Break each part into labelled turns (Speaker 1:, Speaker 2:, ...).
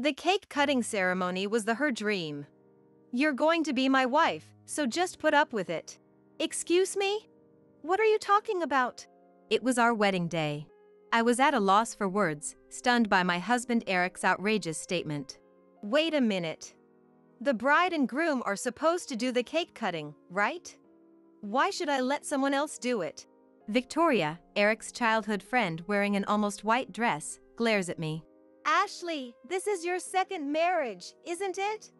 Speaker 1: The cake cutting ceremony was her dream. "You're going to be my wife, so just put up with it." "Excuse me? What are you talking about?"
Speaker 2: It was our wedding day. I was at a loss for words, stunned by my husband Eric's outrageous statement.
Speaker 1: "Wait a minute. The bride and groom are supposed to do the cake cutting, right? Why should I let someone else do it?"
Speaker 2: Victoria, Eric's childhood friend wearing an almost white dress, glares at me.
Speaker 1: "Ashley, this is your second marriage, isn't it?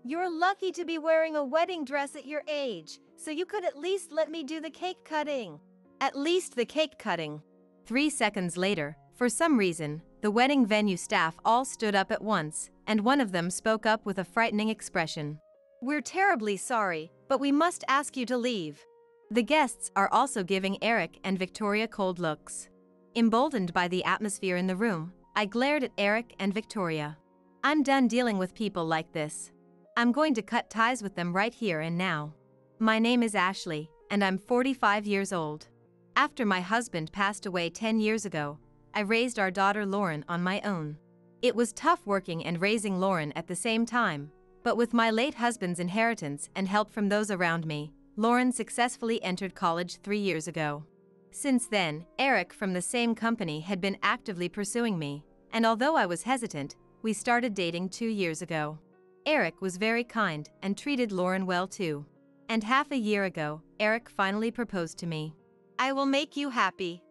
Speaker 1: You're lucky to be wearing a wedding dress at your age, so you could at least let me do the cake cutting." "At least the cake cutting."
Speaker 2: 3 seconds later, for some reason, the wedding venue staff all stood up at once, and one of them spoke up with a frightening expression.
Speaker 1: "We're terribly sorry, but we must ask you to leave."
Speaker 2: The guests are also giving Eric and Victoria cold looks. Emboldened by the atmosphere in the room, I glared at Eric and Victoria. I'm done dealing with people like this. I'm going to cut ties with them right here and now. My name is Ashley, and I'm 45 years old. After my husband passed away 10 years ago, I raised our daughter Lauren on my own. It was tough working and raising Lauren at the same time, but with my late husband's inheritance and help from those around me, Lauren successfully entered college 3 years ago. Since then, Eric from the same company had been actively pursuing me, and although I was hesitant, we started dating 2 years ago. Eric was very kind and treated Lauren well too. And half a year ago, Eric finally proposed to me.
Speaker 1: "I will make you happy.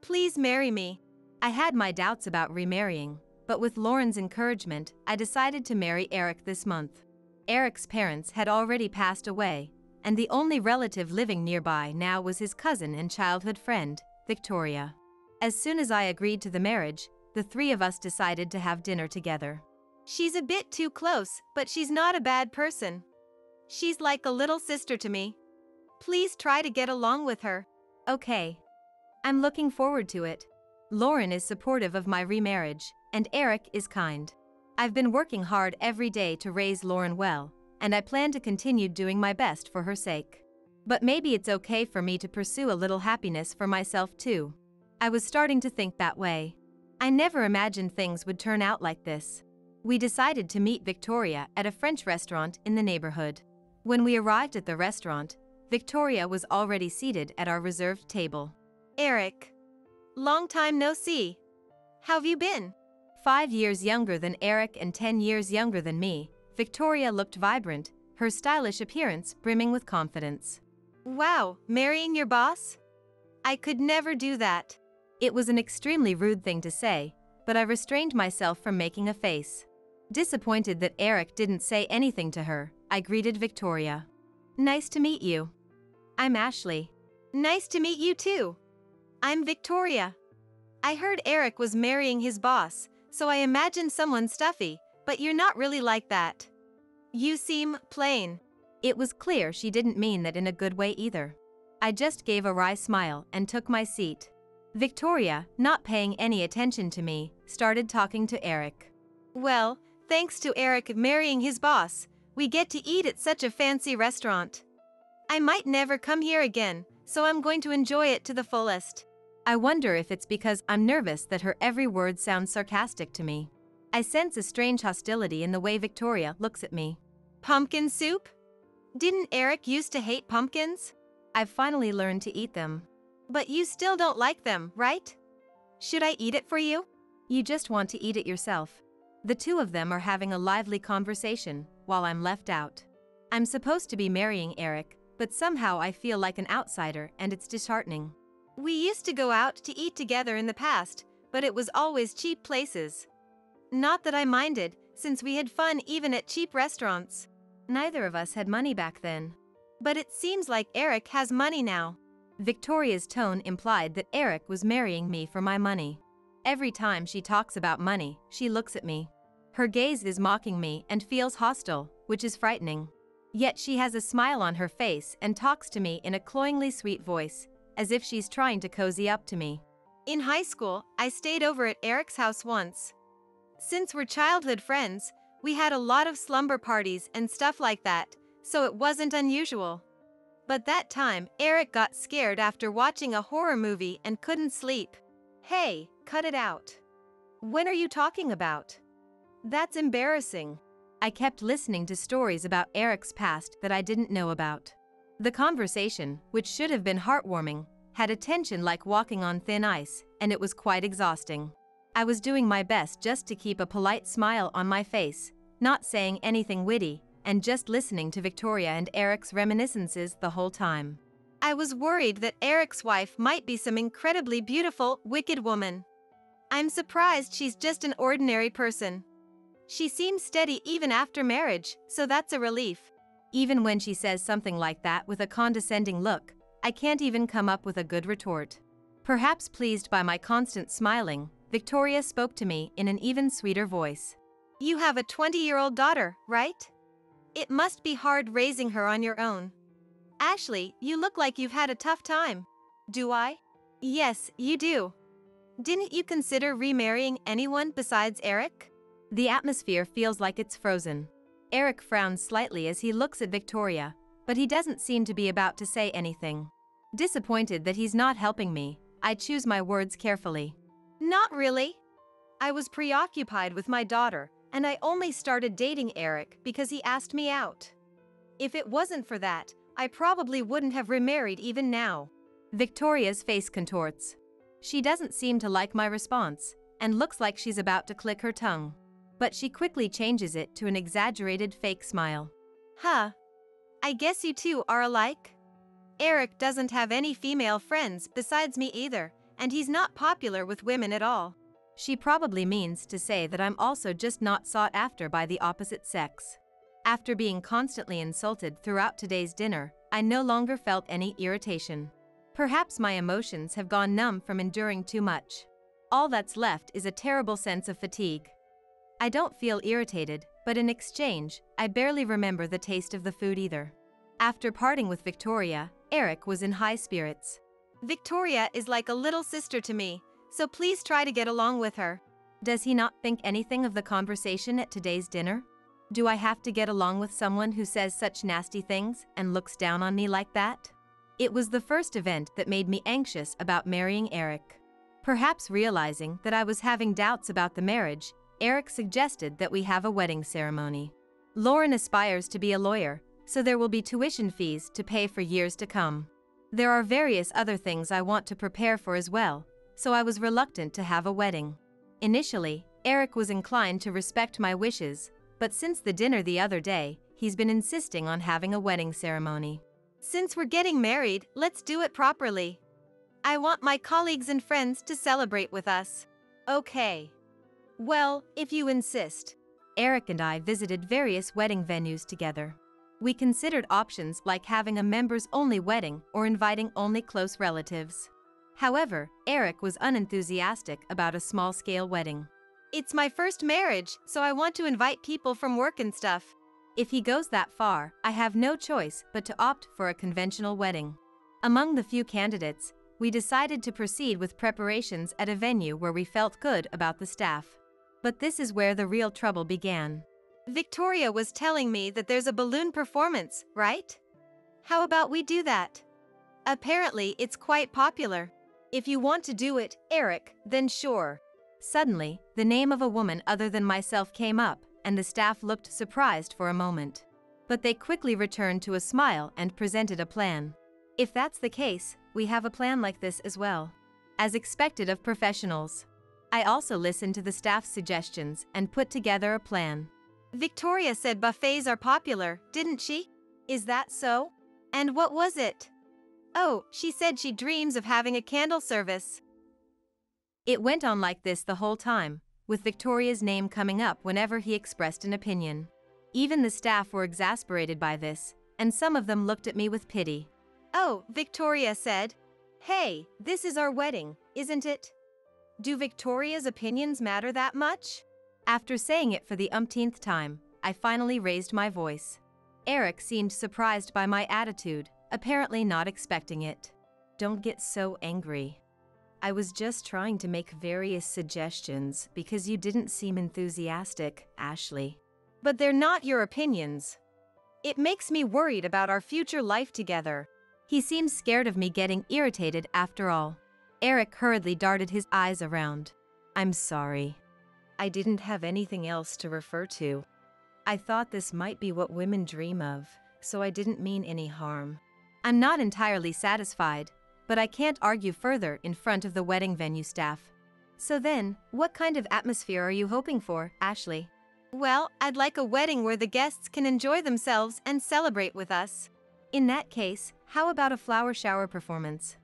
Speaker 1: Please marry me."
Speaker 2: I had my doubts about remarrying, but with Lauren's encouragement, I decided to marry Eric this month. Eric's parents had already passed away, and the only relative living nearby now was his cousin and childhood friend, Victoria. As soon as I agreed to the marriage, the 3 of us decided to have dinner together.
Speaker 1: "She's a bit too close, but she's not a bad person. She's like a little sister to me. Please try to get along with her."
Speaker 2: Okay. I'm looking forward to it. Lauren is supportive of my remarriage, and Eric is kind. I've been working hard every day to raise Lauren well, and I plan to continue doing my best for her sake. But maybe it's okay for me to pursue a little happiness for myself too. I was starting to think that way. I never imagined things would turn out like this. We decided to meet Victoria at a French restaurant in the neighborhood. When we arrived at the restaurant, Victoria was already seated at our reserved table.
Speaker 1: "Eric. Long time no see. How've you been?"
Speaker 2: 5 years younger than Eric and 10 years younger than me, Victoria looked vibrant, her stylish appearance brimming with confidence.
Speaker 1: "Wow, marrying your boss? I could never do that."
Speaker 2: It was an extremely rude thing to say, but I restrained myself from making a face. Disappointed that Eric didn't say anything to her, I greeted Victoria. "Nice to meet you." "I'm Ashley."
Speaker 1: "Nice to meet you too. I'm Victoria. I heard Eric was marrying his boss, so I imagined someone stuffy, but you're not really like that. You seem plain."
Speaker 2: It was clear she didn't mean that in a good way either. I just gave a wry smile and took my seat. Victoria, not paying any attention to me, started talking to Eric.
Speaker 1: "Well, thanks to Eric marrying his boss, we get to eat at such a fancy restaurant. I might never come here again, so I'm going to enjoy it to the fullest."
Speaker 2: I wonder if it's because I'm nervous that her every word sounds sarcastic to me. I sense a strange hostility in the way Victoria looks at me.
Speaker 1: "Pumpkin soup? Didn't Eric used to hate pumpkins?"
Speaker 2: I've finally learned to eat them.
Speaker 1: "But you still don't like them, right? Should I eat it for you?"
Speaker 2: You just want to eat it yourself. The 2 of them are having a lively conversation, while I'm left out. I'm supposed to be marrying Eric, but somehow I feel like an outsider and it's disheartening.
Speaker 1: "We used to go out to eat together in the past, but it was always cheap places. Not that I minded, since we had fun even at cheap restaurants."
Speaker 2: Neither of us had money back then.
Speaker 1: "But it seems like Eric has money now."
Speaker 2: Victoria's tone implied that Eric was marrying me for my money. Every time she talks about money, she looks at me. Her gaze is mocking me and feels hostile, which is frightening. Yet she has a smile on her face and talks to me in a cloyingly sweet voice, as if she's trying to cozy up to me.
Speaker 1: "In high school, I stayed over at Eric's house once. Since we're childhood friends, we had a lot of slumber parties and stuff like that, so it wasn't unusual. But that time, Eric got scared after watching a horror movie and couldn't sleep." "Hey, cut it out. When are you talking about?" That's embarrassing.
Speaker 2: I kept listening to stories about Eric's past that I didn't know about. The conversation, which should have been heartwarming, had a tension like walking on thin ice, and it was quite exhausting. I was doing my best just to keep a polite smile on my face, not saying anything witty, and just listening to Victoria and Eric's reminiscences the whole time.
Speaker 1: I was worried that Eric's wife might be some incredibly beautiful, wicked woman. I'm surprised she's just an ordinary person. She seems steady even after marriage, so that's a relief.
Speaker 2: Even when she says something like that with a condescending look, I can't even come up with a good retort. Perhaps pleased by my constant smiling, Victoria spoke to me in an even sweeter voice.
Speaker 1: You have a 20-year-old daughter, right? It must be hard raising her on your own. Ashley, you look like you've had a tough time. Do I? Yes, you do. Didn't you consider remarrying anyone besides Eric?
Speaker 2: The atmosphere feels like it's frozen. Eric frowns slightly as he looks at Victoria, but he doesn't seem to be about to say anything. Disappointed that he's not helping me, I choose my words carefully.
Speaker 1: Not really. I was preoccupied with my daughter, and I only started dating Eric because he asked me out. If it wasn't for that, I probably wouldn't have remarried even now.
Speaker 2: Victoria's face contorts. She doesn't seem to like my response, and looks like she's about to click her tongue. But she quickly changes it to an exaggerated fake smile.
Speaker 1: Huh. I guess you two are alike? Eric doesn't have any female friends besides me either, and he's not popular with women at all.
Speaker 2: She probably means to say that I'm also just not sought after by the opposite sex. After being constantly insulted throughout today's dinner, I no longer felt any irritation. Perhaps my emotions have gone numb from enduring too much. All that's left is a terrible sense of fatigue. I don't feel irritated, but in exchange, I barely remember the taste of the food either. After parting with Victoria, Eric was in high spirits.
Speaker 1: Victoria is like a little sister to me, so please try to get along with her.
Speaker 2: Does he not think anything of the conversation at today's dinner? Do I have to get along with someone who says such nasty things and looks down on me like that? It was the first event that made me anxious about marrying Eric. Perhaps realizing that I was having doubts about the marriage, Eric suggested that we have a wedding ceremony. Lauren aspires to be a lawyer, so there will be tuition fees to pay for years to come. There are various other things I want to prepare for as well, so I was reluctant to have a wedding. Initially, Eric was inclined to respect my wishes, but since the dinner the other day, he's been insisting on having a wedding ceremony.
Speaker 1: Since we're getting married, let's do it properly. I want my colleagues and friends to celebrate with us. Okay. Well, if you insist.
Speaker 2: Eric and I visited various wedding venues together. We considered options like having a members-only wedding or inviting only close relatives. However, Eric was unenthusiastic about a small-scale wedding.
Speaker 1: It's my first marriage, so I want to invite people from work and stuff.
Speaker 2: If he goes that far, I have no choice but to opt for a conventional wedding. Among the few candidates, we decided to proceed with preparations at a venue where we felt good about the staff. But this is where the real trouble began.
Speaker 1: Victoria was telling me that there's a balloon performance, right? How about we do that? Apparently, it's quite popular. If you want to do it, Eric, then sure.
Speaker 2: Suddenly, the name of a woman other than myself came up, and the staff looked surprised for a moment. But they quickly returned to a smile and presented a plan. If that's the case, we have a plan like this as well. As expected of professionals. I also listened to the staff's suggestions and put together a plan.
Speaker 1: Victoria said buffets are popular, didn't she? Is that so? And what was it? Oh, she said she dreams of having a candle service.
Speaker 2: It went on like this the whole time, with Victoria's name coming up whenever he expressed an opinion. Even the staff were exasperated by this, and some of them looked at me with pity.
Speaker 1: Oh, Victoria said. Hey, this is our wedding, isn't it? Do Victoria's opinions matter that much?
Speaker 2: After saying it for the umpteenth time, I finally raised my voice. Eric seemed surprised by my attitude, apparently not expecting it. Don't get so angry. I was just trying to make various suggestions because you didn't seem enthusiastic, Ashley.
Speaker 1: But they're not your opinions. It makes me worried about our future life together.
Speaker 2: He seemed scared of me getting irritated after all. Eric hurriedly darted his eyes around. I'm sorry. I didn't have anything else to refer to. I thought this might be what women dream of, so I didn't mean any harm. I'm not entirely satisfied, but I can't argue further in front of the wedding venue staff. So then, what kind of atmosphere are you hoping for, Ashley?
Speaker 1: Well, I'd like a wedding where the guests can enjoy themselves and celebrate with us.
Speaker 2: In that case, how about a flower shower performance?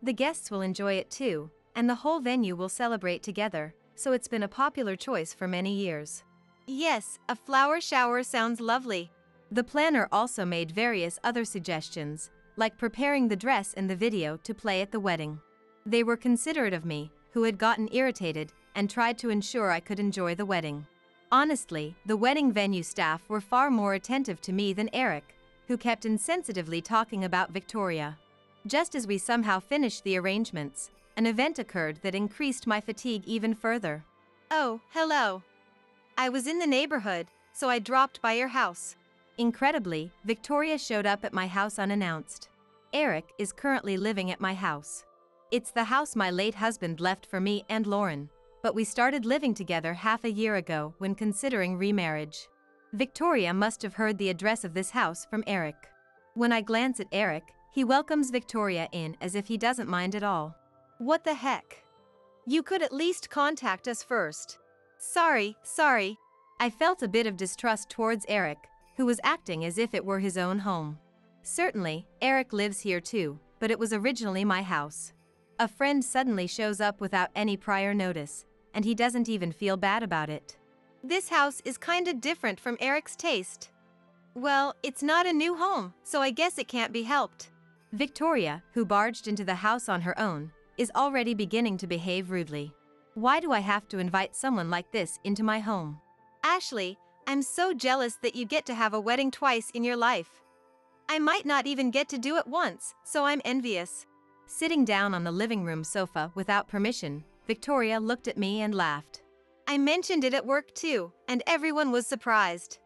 Speaker 2: The guests will enjoy it too, and the whole venue will celebrate together, so it's been a popular choice for many years.
Speaker 1: Yes, a flower shower sounds lovely.
Speaker 2: The planner also made various other suggestions, like preparing the dress and the video to play at the wedding. They were considerate of me, who had gotten irritated, and tried to ensure I could enjoy the wedding. Honestly, the wedding venue staff were far more attentive to me than Eric, who kept insensitively talking about Victoria. Just as we somehow finished the arrangements, an event occurred that increased my fatigue even further.
Speaker 1: Oh, hello. I was in the neighborhood, so I dropped by your house.
Speaker 2: Incredibly, Victoria showed up at my house unannounced. Eric is currently living at my house. It's the house my late husband left for me and Lauren, but we started living together half a year ago when considering remarriage. Victoria must have heard the address of this house from Eric. When I glance at Eric, he welcomes Victoria in as if he doesn't mind at all.
Speaker 1: What the heck? You could at least contact us first. Sorry.
Speaker 2: I felt a bit of distrust towards Eric, who was acting as if it were his own home. Certainly, Eric lives here too, but it was originally my house. A friend suddenly shows up without any prior notice, and he doesn't even feel bad about it.
Speaker 1: This house is kinda different from Eric's taste. Well, it's not a new home, so I guess it can't be helped.
Speaker 2: Victoria, who barged into the house on her own, is already beginning to behave rudely. Why do I have to invite someone like this into my home?
Speaker 1: Ashley, I'm so jealous that you get to have a wedding twice in your life. I might not even get to do it once, so I'm envious.
Speaker 2: Sitting down on the living room sofa without permission, Victoria looked at me and laughed.
Speaker 1: I mentioned it at work too, and everyone was surprised.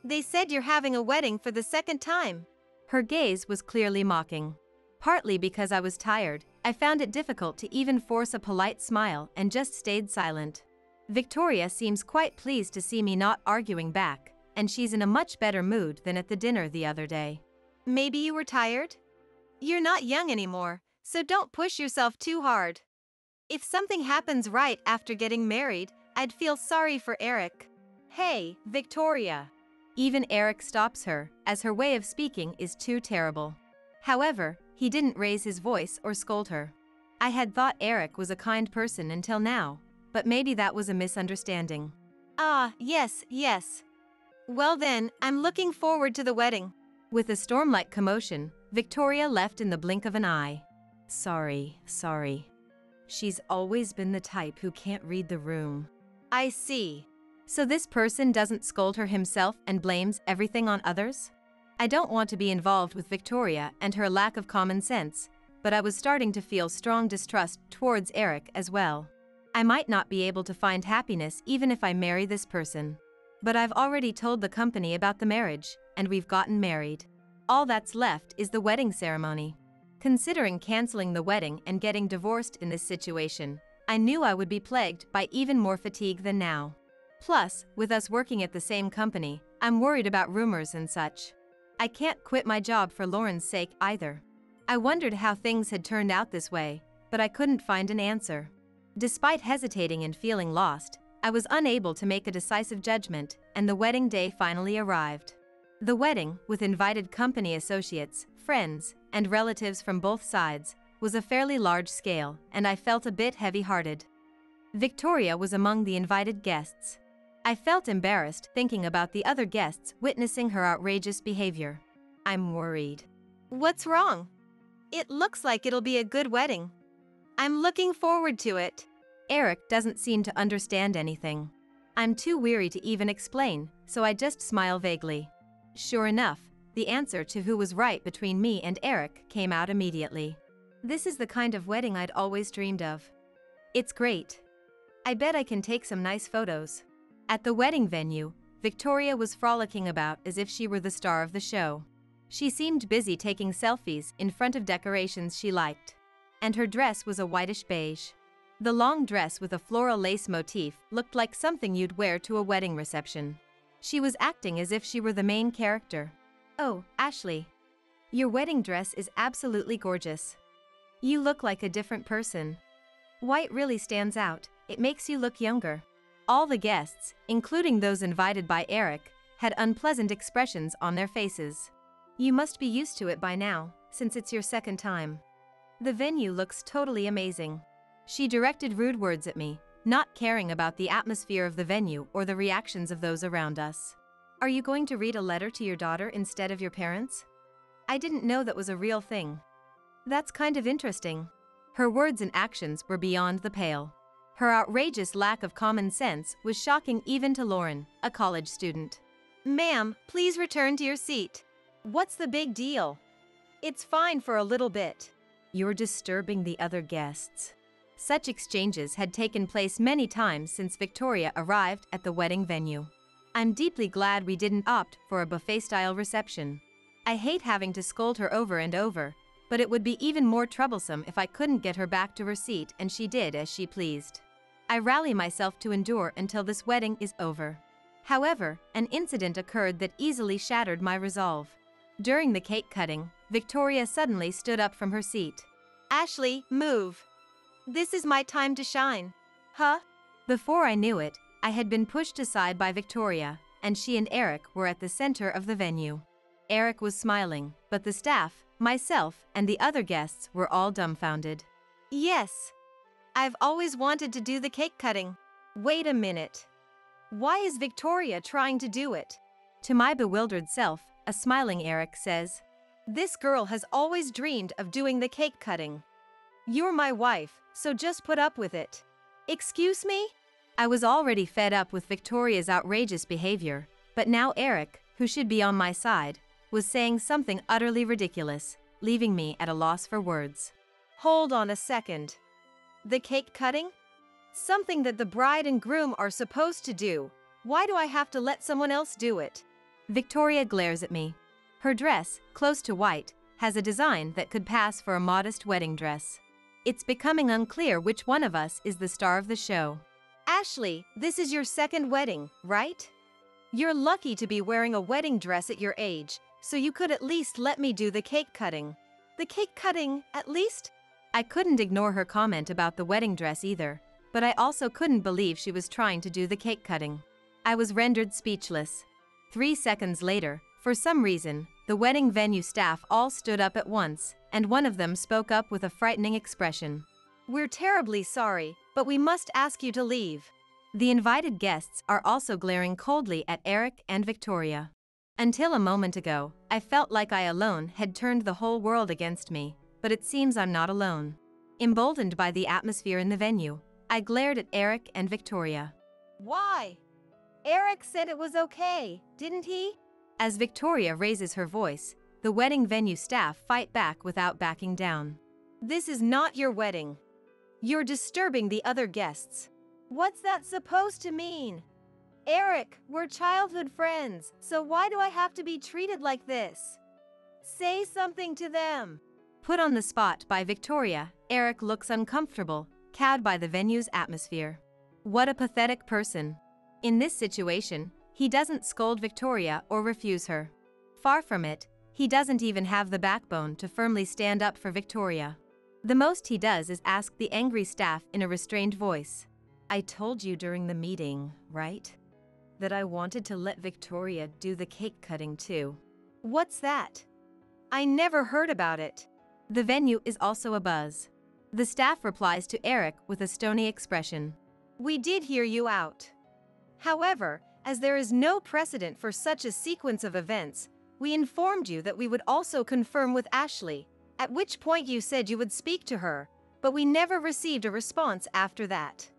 Speaker 1: They said you're having a wedding for the second time.
Speaker 2: Her gaze was clearly mocking. Partly because I was tired, I found it difficult to even force a polite smile and just stayed silent. Victoria seems quite pleased to see me not arguing back, and she's in a much better mood than at the dinner the other day.
Speaker 1: Maybe you were tired? You're not young anymore, so don't push yourself too hard. If something happens right after getting married, I'd feel sorry for Eric.
Speaker 2: Hey, Victoria. Even Eric stops her, as her way of speaking is too terrible. However, he didn't raise his voice or scold her. I had thought Eric was a kind person until now, but maybe that was a misunderstanding.
Speaker 1: Ah, yes. Well then, I'm looking forward to the wedding.
Speaker 2: With a storm-like commotion, Victoria left in the blink of an eye. Sorry. She's always been the type who can't read the room.
Speaker 1: I see.
Speaker 2: So this person doesn't scold her himself and blames everything on others? I don't want to be involved with Victoria and her lack of common sense, but I was starting to feel strong distrust towards Eric as well. I might not be able to find happiness even if I marry this person. But I've already told the company about the marriage, and we've gotten married. All that's left is the wedding ceremony. Considering canceling the wedding and getting divorced in this situation, I knew I would be plagued by even more fatigue than now. Plus, with us working at the same company, I'm worried about rumors and such. I can't quit my job for Lauren's sake either. I wondered how things had turned out this way, but I couldn't find an answer. Despite hesitating and feeling lost, I was unable to make a decisive judgment, and the wedding day finally arrived. The wedding, with invited company associates, friends, and relatives from both sides, was a fairly large scale, and I felt a bit heavy-hearted. Victoria was among the invited guests. I felt embarrassed thinking about the other guests witnessing her outrageous behavior. I'm worried.
Speaker 1: What's wrong? It looks like it'll be a good wedding. I'm looking forward to it.
Speaker 2: Eric doesn't seem to understand anything. I'm too weary to even explain, so I just smile vaguely. Sure enough, the answer to who was right between me and Eric came out immediately. This is the kind of wedding I'd always dreamed of. It's great. I bet I can take some nice photos. At the wedding venue, Victoria was frolicking about as if she were the star of the show. She seemed busy taking selfies in front of decorations she liked. And her dress was a whitish beige. The long dress with a floral lace motif looked like something you'd wear to a wedding reception. She was acting as if she were the main character. "Oh, Ashley. Your wedding dress is absolutely gorgeous. You look like a different person. White really stands out, it makes you look younger." All the guests, including those invited by Eric, had unpleasant expressions on their faces. "You must be used to it by now, since it's your second time. The venue looks totally amazing." She directed rude words at me, not caring about the atmosphere of the venue or the reactions of those around us. "Are you going to read a letter to your daughter instead of your parents? I didn't know that was a real thing." "That's kind of interesting." Her words and actions were beyond the pale. Her outrageous lack of common sense was shocking even to Lauren, a college student.
Speaker 1: "Ma'am, please return to your seat. What's the big deal? It's fine for a little bit."
Speaker 2: "You're disturbing the other guests." Such exchanges had taken place many times since Victoria arrived at the wedding venue. I'm deeply glad we didn't opt for a buffet-style reception. I hate having to scold her over and over, but it would be even more troublesome if I couldn't get her back to her seat and she did as she pleased. I rally myself to endure until this wedding is over. However, an incident occurred that easily shattered my resolve. During the cake cutting, Victoria suddenly stood up from her seat.
Speaker 1: "Ashley, move. This is my time to shine." "Huh?"
Speaker 2: Before I knew it, I had been pushed aside by Victoria, and she and Eric were at the center of the venue. Eric was smiling, but the staff, myself, and the other guests were all dumbfounded.
Speaker 1: "Yes. I've always wanted to do the cake cutting." "Wait a minute. Why is Victoria trying to do it?"
Speaker 2: To my bewildered self, a smiling Eric says,
Speaker 1: "This girl has always dreamed of doing the cake cutting. You're my wife, so just put up with it." "Excuse me?"
Speaker 2: I was already fed up with Victoria's outrageous behavior, but now Eric, who should be on my side, was saying something utterly ridiculous, leaving me at a loss for words.
Speaker 1: "Hold on a second. The cake cutting? Something that the bride and groom are supposed to do. Why do I have to let someone else do it?"
Speaker 2: Victoria glares at me. Her dress, close to white, has a design that could pass for a modest wedding dress. It's becoming unclear which one of us is the star of the show.
Speaker 1: "Ashley, this is your second wedding, right? You're lucky to be wearing a wedding dress at your age, so you could at least let me do the cake cutting." "The cake cutting, at least?"
Speaker 2: I couldn't ignore her comment about the wedding dress either, but I also couldn't believe she was trying to do the cake cutting. I was rendered speechless. 3 seconds later, for some reason, the wedding venue staff all stood up at once, and one of them spoke up with a frightening expression.
Speaker 1: "We're terribly sorry, but we must ask you to leave."
Speaker 2: The invited guests are also glaring coldly at Eric and Victoria. Until a moment ago, I felt like I alone had turned the whole world against me, but it seems I'm not alone. Emboldened by the atmosphere in the venue, I glared at Eric and Victoria.
Speaker 1: "Why? Eric said it was okay, didn't he?"
Speaker 2: As Victoria raises her voice, the wedding venue staff fight back without backing down.
Speaker 1: "This is not your wedding. You're disturbing the other guests." "What's that supposed to mean?" "Eric, we're childhood friends, so why do I have to be treated like this?" "Say something to them."
Speaker 2: Put on the spot by Victoria, Eric looks uncomfortable, cowed by the venue's atmosphere. What a pathetic person. In this situation, he doesn't scold Victoria or refuse her. Far from it, he doesn't even have the backbone to firmly stand up for Victoria. The most he does is ask the angry staff in a restrained voice, "I told you during the meeting, right? That I wanted to let Victoria do the cake cutting too."
Speaker 1: "What's that? I never heard about it."
Speaker 2: The venue is also abuzz. The staff replies to Eric with a stony expression.
Speaker 1: "We did hear you out. However, as there is no precedent for such a sequence of events, we informed you that we would also confirm with Ashley, at which point you said you would speak to her, but we never received a response after that.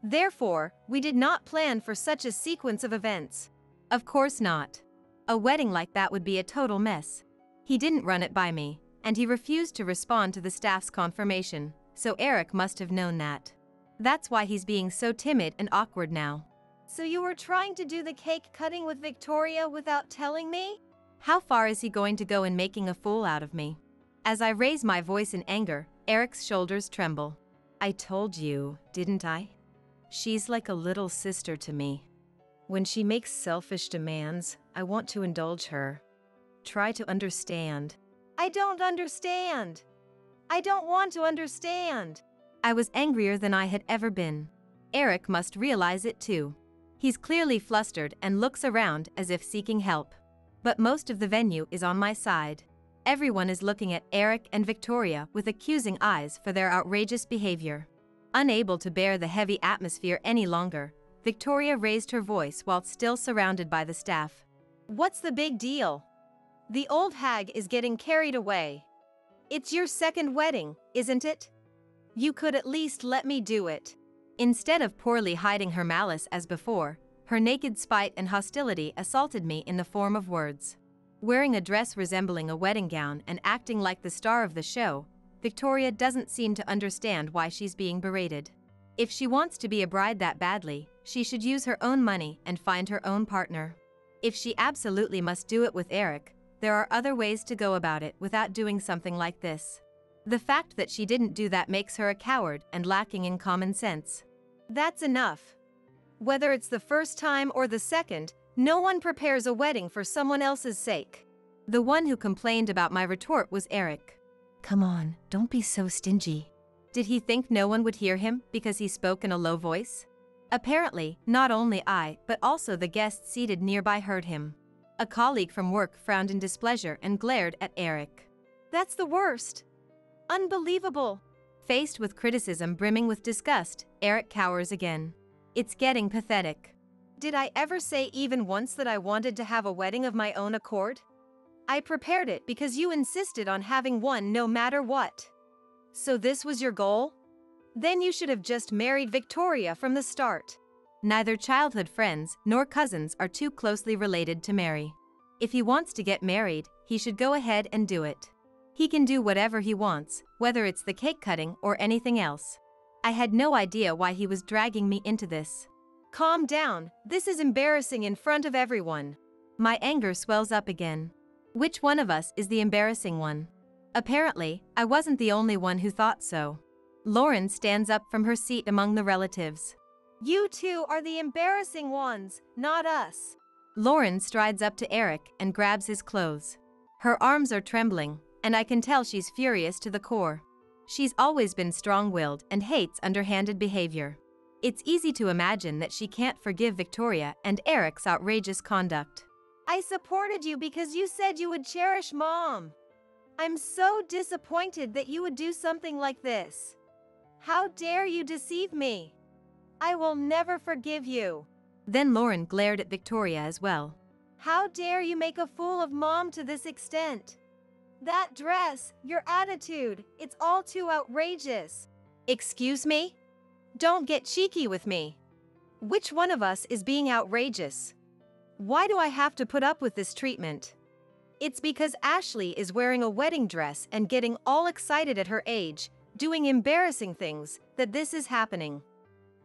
Speaker 1: Therefore, we did not plan for such a sequence of events."
Speaker 2: Of course not. A wedding like that would be a total mess. He didn't run it by me, and he refused to respond to the staff's confirmation, so Eric must have known that. That's why he's being so timid and awkward now.
Speaker 1: "So you were trying to do the cake cutting with Victoria without telling me?"
Speaker 2: How far is he going to go in making a fool out of me? As I raise my voice in anger, Eric's shoulders tremble. I told you, didn't I? She's like a little sister to me. When she makes selfish demands, I want to indulge her. Try to understand.
Speaker 1: I don't understand. I don't want to understand.
Speaker 2: I was angrier than I had ever been. Eric must realize it too. He's clearly flustered and looks around as if seeking help. But most of the venue is on my side. Everyone is looking at Eric and Victoria with accusing eyes for their outrageous behavior. Unable to bear the heavy atmosphere any longer, Victoria raised her voice while still surrounded by the staff.
Speaker 1: What's the big deal? The old hag is getting carried away. It's your second wedding, isn't it? You could at least let me do it.
Speaker 2: Instead of poorly hiding her malice as before, her naked spite and hostility assaulted me in the form of words. Wearing a dress resembling a wedding gown and acting like the star of the show, Victoria doesn't seem to understand why she's being berated. If she wants to be a bride that badly, she should use her own money and find her own partner. If she absolutely must do it with Eric, there are other ways to go about it without doing something like this. The fact that she didn't do that makes her a coward and lacking in common sense.
Speaker 1: That's enough. Whether it's the first time or the second, no one prepares a wedding for someone else's sake.
Speaker 2: The one who complained about my retort was Eric. Come on, don't be so stingy. Did he think no one would hear him because he spoke in a low voice? Apparently, not only I, but also the guests seated nearby heard him. A colleague from work frowned in displeasure and glared at Eric.
Speaker 1: That's the worst. Unbelievable.
Speaker 2: Faced with criticism brimming with disgust, Eric cowers again. It's getting pathetic.
Speaker 1: Did I ever say even once that I wanted to have a wedding of my own accord? I prepared it because you insisted on having one no matter what. So this was your goal? Then you should have just married Victoria from the start.
Speaker 2: Neither childhood friends nor cousins are too closely related to marry. If he wants to get married, he should go ahead and do it. He can do whatever he wants, whether it's the cake cutting or anything else. I had no idea why he was dragging me into this.
Speaker 1: Calm down, this is embarrassing in front of everyone.
Speaker 2: My anger swells up again. Which one of us is the embarrassing one? Apparently, I wasn't the only one who thought so. Lauren stands up from her seat among the relatives.
Speaker 1: You two are the embarrassing ones, not us.
Speaker 2: Lauren strides up to Eric and grabs his clothes. Her arms are trembling, and I can tell she's furious to the core. She's always been strong-willed and hates underhanded behavior. It's easy to imagine that she can't forgive Victoria and Eric's outrageous conduct.
Speaker 1: I supported you because you said you would cherish Mom. I'm so disappointed that you would do something like this. How dare you deceive me? I will never forgive you.
Speaker 2: Then Lauren glared at Victoria as well.
Speaker 1: How dare you make a fool of Mom to this extent? That dress, your attitude, it's all too outrageous. Excuse me? Don't get cheeky with me. Which one of us is being outrageous? Why do I have to put up with this treatment? It's because Ashley is wearing a wedding dress and getting all excited at her age, doing embarrassing things, that this is happening.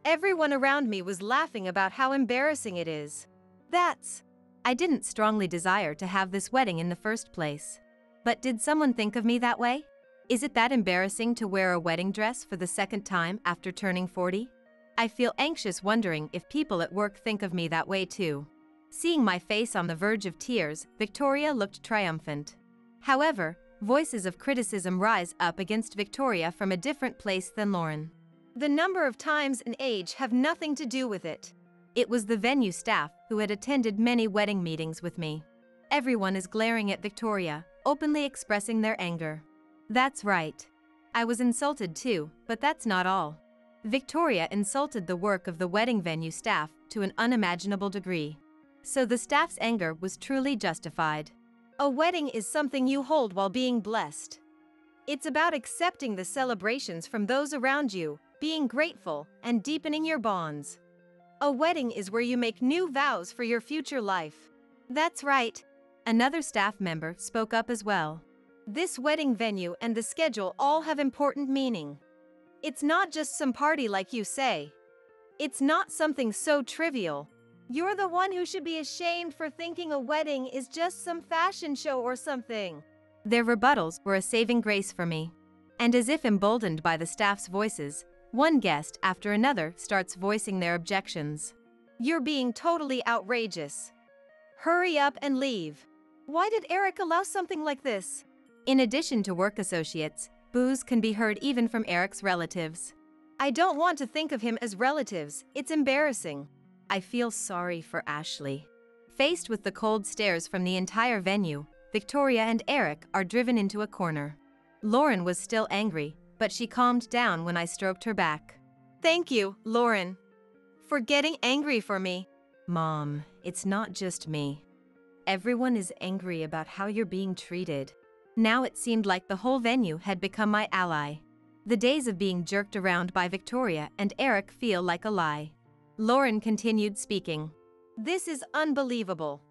Speaker 1: Everyone around me was laughing about how embarrassing it is.
Speaker 2: I didn't strongly desire to have this wedding in the first place. But did someone think of me that way? Is it that embarrassing to wear a wedding dress for the second time after turning 40? I feel anxious wondering if people at work think of me that way too. Seeing my face on the verge of tears, Victoria looked triumphant. However, voices of criticism rise up against Victoria from a different place than Lauren.
Speaker 1: The number of times and age have nothing to do with it.
Speaker 2: It was the venue staff who had attended many wedding meetings with me. Everyone is glaring at Victoria, openly expressing their anger. That's right. I was insulted too, but that's not all. Victoria insulted the work of the wedding venue staff to an unimaginable degree. So the staff's anger was truly justified.
Speaker 1: A wedding is something you hold while being blessed. It's about accepting the celebrations from those around you, being grateful, and deepening your bonds. A wedding is where you make new vows for your future life.
Speaker 2: That's right. Another staff member spoke up as well.
Speaker 1: This wedding venue and the schedule all have important meaning. It's not just some party like you say. It's not something so trivial. You're the one who should be ashamed for thinking a wedding is just some fashion show or something.
Speaker 2: Their rebuttals were a saving grace for me. And as if emboldened by the staff's voices, One guest after another starts voicing their objections.
Speaker 1: You're being totally outrageous. Hurry up and leave. Why did Eric allow something like this?
Speaker 2: In addition to work associates, boos can be heard even from Eric's relatives.
Speaker 1: I don't want to think of him as relatives, it's embarrassing.
Speaker 2: I feel sorry for Ashley. Faced with the cold stares from the entire venue, Victoria and Eric are driven into a corner. Lauren was still angry, but she calmed down when I stroked her back.
Speaker 1: Thank you, Lauren, for getting angry for me.
Speaker 2: Mom, it's not just me. Everyone is angry about how you're being treated. Now it seemed like the whole venue had become my ally. The days of being jerked around by Victoria and Eric feel like a lie. Lauren continued speaking.
Speaker 1: This is unbelievable.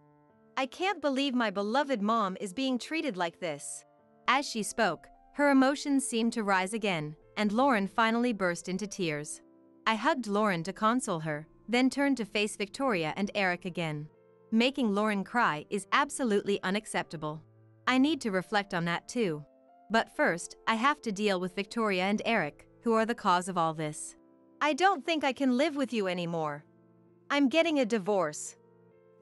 Speaker 1: I can't believe my beloved mom is being treated like this.
Speaker 2: As she spoke, her emotions seemed to rise again, and Lauren finally burst into tears. I hugged Lauren to console her, then turned to face Victoria and Eric again. Making Lauren cry is absolutely unacceptable. I need to reflect on that too. But first, I have to deal with Victoria and Eric, who are the cause of all this.
Speaker 1: I don't think I can live with you anymore. I'm getting a divorce.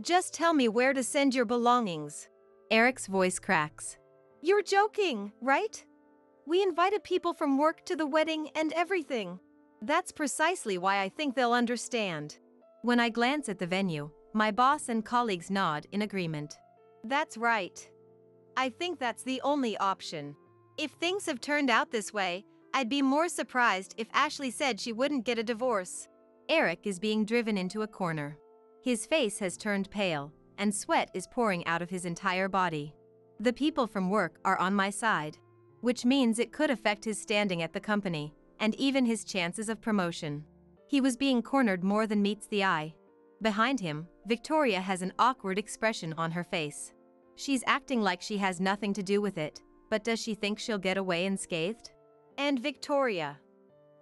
Speaker 1: Just tell me where to send your belongings.
Speaker 2: Eric's voice cracks.
Speaker 1: You're joking, right? We invited people from work to the wedding and everything. That's precisely why I think they'll understand.
Speaker 2: When I glance at the venue, my boss and colleagues nod in agreement.
Speaker 1: That's right. I think that's the only option. If things have turned out this way, I'd be more surprised if Ashley said she wouldn't get a divorce.
Speaker 2: Eric is being driven into a corner. His face has turned pale, and sweat is pouring out of his entire body. The people from work are on my side, which means it could affect his standing at the company, and even his chances of promotion. He was being cornered more than meets the eye. Behind him, Victoria has an awkward expression on her face. She's acting like she has nothing to do with it, but does she think she'll get away unscathed?
Speaker 1: And Victoria,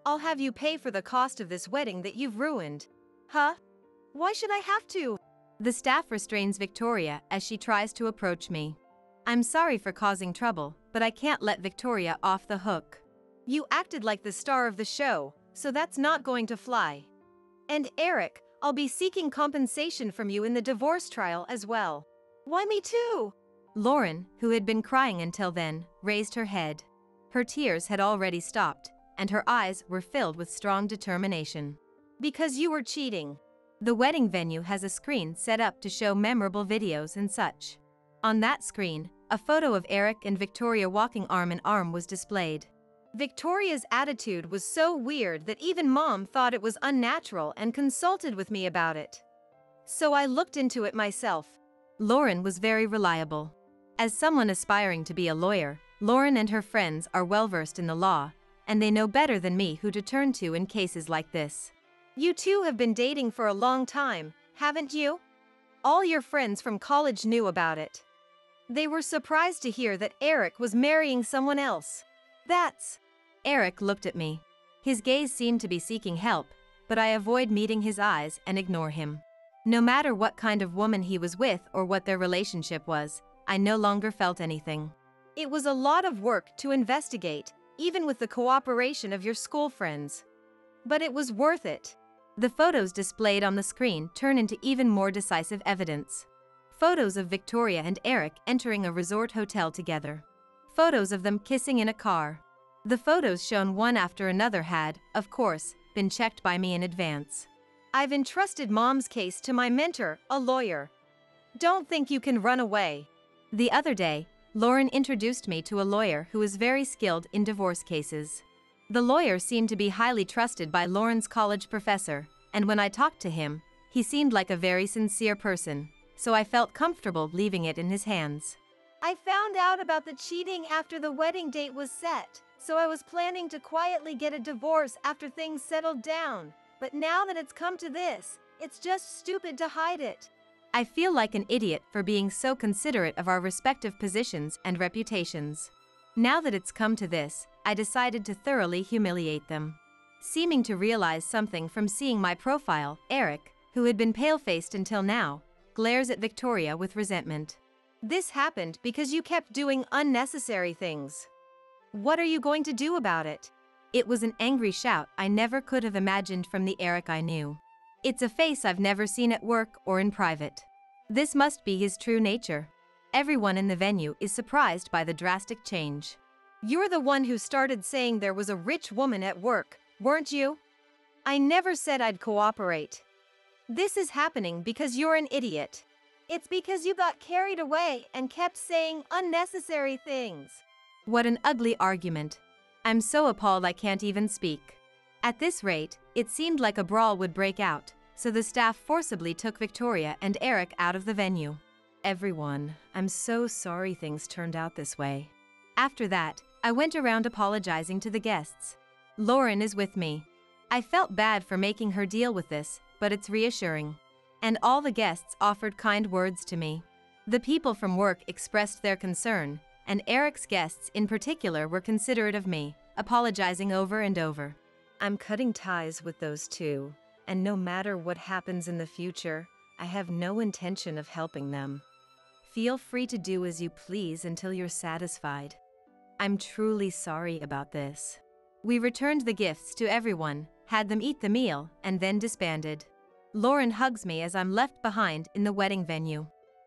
Speaker 1: I'll have you pay for the cost of this wedding that you've ruined. Huh? Why should I have to?
Speaker 2: The staff restrains Victoria as she tries to approach me. I'm sorry for causing trouble, but I can't let Victoria off the hook.
Speaker 1: You acted like the star of the show, so that's not going to fly. And Eric, I'll be seeking compensation from you in the divorce trial as well. Why me too?
Speaker 2: Lauren, who had been crying until then, raised her head. Her tears had already stopped, and her eyes were filled with strong determination.
Speaker 1: Because you were cheating.
Speaker 2: The wedding venue has a screen set up to show memorable videos and such. On that screen, a photo of Eric and Victoria walking arm in arm was displayed.
Speaker 1: Victoria's attitude was so weird that even Mom thought it was unnatural and consulted with me about it. So I looked into it myself.
Speaker 2: Lauren was very reliable. As someone aspiring to be a lawyer, Lauren and her friends are well versed in the law, and they know better than me who to turn to in cases like this.
Speaker 1: You two have been dating for a long time, haven't you? All your friends from college knew about it. They were surprised to hear that Eric was marrying someone else. That's...
Speaker 2: Eric looked at me. His gaze seemed to be seeking help, but I avoid meeting his eyes and ignore him. No matter what kind of woman he was with or what their relationship was, I no longer felt anything.
Speaker 1: It was a lot of work to investigate, even with the cooperation of your school friends. But it was worth it.
Speaker 2: The photos displayed on the screen turn into even more decisive evidence. Photos of Victoria and Eric entering a resort hotel together. Photos of them kissing in a car. The photos shown one after another had, of course, been checked by me in advance.
Speaker 1: I've entrusted Mom's case to my mentor, a lawyer. Don't think you can run away.
Speaker 2: The other day, Lauren introduced me to a lawyer who is very skilled in divorce cases. The lawyer seemed to be highly trusted by Lauren's college professor, and when I talked to him, he seemed like a very sincere person, so I felt comfortable leaving it in his hands.
Speaker 1: I found out about the cheating after the wedding date was set, so I was planning to quietly get a divorce after things settled down. But now that it's come to this, it's just stupid to hide it.
Speaker 2: I feel like an idiot for being so considerate of our respective positions and reputations. Now that it's come to this, I decided to thoroughly humiliate them. Seeming to realize something from seeing my profile, Eric, who had been pale-faced until now, glares at Victoria with resentment.
Speaker 1: This happened because you kept doing unnecessary things. What are you going to do about it?
Speaker 2: It was an angry shout I never could have imagined from the Eric I knew. It's a face I've never seen at work or in private. This must be his true nature. Everyone in the venue is surprised by the drastic change.
Speaker 1: You're the one who started saying there was a rich woman at work, weren't you? I never said I'd cooperate. This is happening because you're an idiot. It's because you got carried away and kept saying unnecessary things.
Speaker 2: What an ugly argument. I'm so appalled I can't even speak. At this rate, it seemed like a brawl would break out, so the staff forcibly took Victoria and Eric out of the venue. Everyone, I'm so sorry things turned out this way. After that, I went around apologizing to the guests. Lauren is with me. I felt bad for making her deal with this, but it's reassuring. And all the guests offered kind words to me. The people from work expressed their concern, and Eric's guests in particular were considerate of me, apologizing over and over.
Speaker 1: I'm cutting ties with those two, and no matter what happens in the future, I have no intention of helping them. Feel free to do as you please until you're satisfied. I'm truly sorry about this.
Speaker 2: We returned the gifts to everyone, had them eat the meal, and then disbanded. Lauren hugs me as I'm left behind in the wedding venue.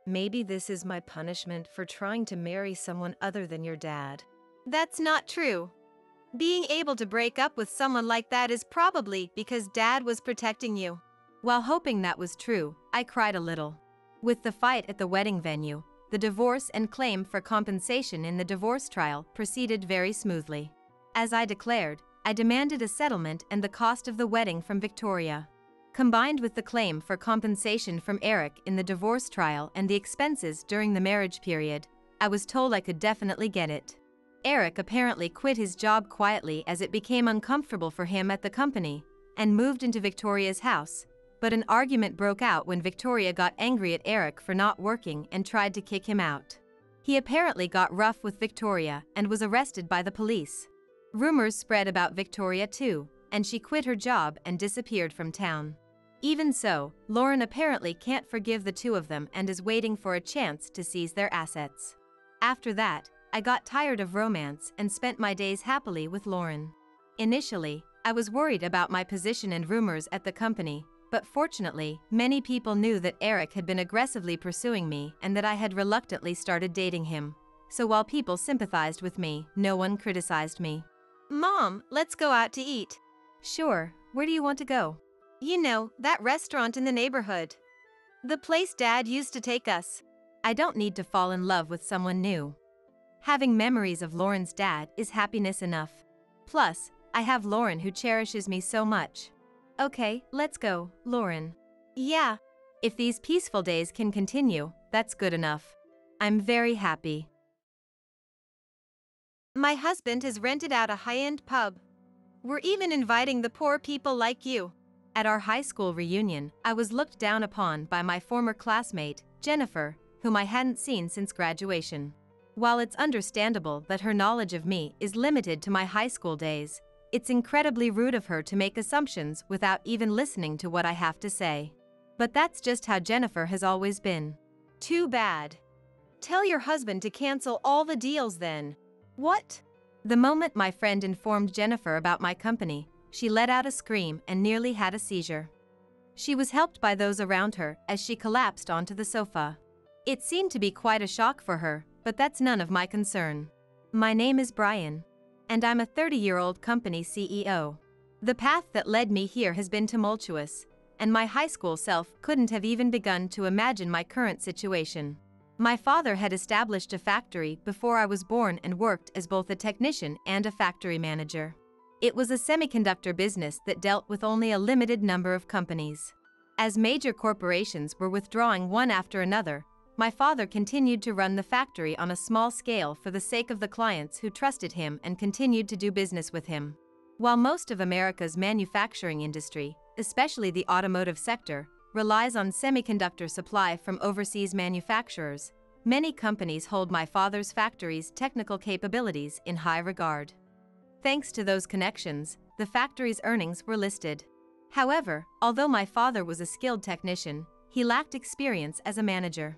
Speaker 1: Maybe this is my punishment for trying to marry someone other than your dad.
Speaker 2: That's not true. Being able to break up with someone like that is probably because Dad was protecting you. While hoping that was true, I cried a little. With the fight at the wedding venue, the divorce and claim for compensation in the divorce trial proceeded very smoothly. As I declared, I demanded a settlement and the cost of the wedding from Victoria. Combined with the claim for compensation from Eric in the divorce trial and the expenses during the marriage period, I was told I could definitely get it. Eric apparently quit his job quietly as it became uncomfortable for him at the company, and moved into Victoria's house, but an argument broke out when Victoria got angry at Eric for not working and tried to kick him out. He apparently got rough with Victoria and was arrested by the police. Rumors spread about Victoria too, and she quit her job and disappeared from town. Even so, Lauren apparently can't forgive the two of them and is waiting for a chance to seize their assets. After that, I got tired of romance and spent my days happily with Lauren. Initially, I was worried about my position and rumors at the company, but fortunately, many people knew that Eric had been aggressively pursuing me and that I had reluctantly started dating him. So while people sympathized with me, no one criticized me.
Speaker 1: Mom, let's go out to eat.
Speaker 2: Sure, where do you want to go?
Speaker 1: You know, that restaurant in the neighborhood. The place Dad used to take us.
Speaker 2: I don't need to fall in love with someone new. Having memories of Lauren's dad is happiness enough. Plus, I have Lauren who cherishes me so much. Okay, let's go, Lauren.
Speaker 1: Yeah.
Speaker 2: If these peaceful days can continue, that's good enough. I'm very happy.
Speaker 1: My husband has rented out a high-end pub. We're even inviting the poor people like you.
Speaker 2: At our high school reunion, I was looked down upon by my former classmate, Jennifer, whom I hadn't seen since graduation. While it's understandable that her knowledge of me is limited to my high school days, it's incredibly rude of her to make assumptions without even listening to what I have to say. But that's just how Jennifer has always been.
Speaker 1: Too bad. Tell your husband to cancel all the deals then. What?
Speaker 2: The moment my friend informed Jennifer about my company, she let out a scream and nearly had a seizure. She was helped by those around her as she collapsed onto the sofa. It seemed to be quite a shock for her, but that's none of my concern. My name is Brian, and I'm a 30-year-old company CEO. The path that led me here has been tumultuous, and my high school self couldn't have even begun to imagine my current situation. My father had established a factory before I was born and worked as both a technician and a factory manager. It was a semiconductor business that dealt with only a limited number of companies. As major corporations were withdrawing one after another, my father continued to run the factory on a small scale for the sake of the clients who trusted him and continued to do business with him. While most of America's manufacturing industry, especially the automotive sector, relies on semiconductor supply from overseas manufacturers, many companies hold my father's factory's technical capabilities in high regard. Thanks to those connections, the factory's earnings were listed. However, although my father was a skilled technician, he lacked experience as a manager.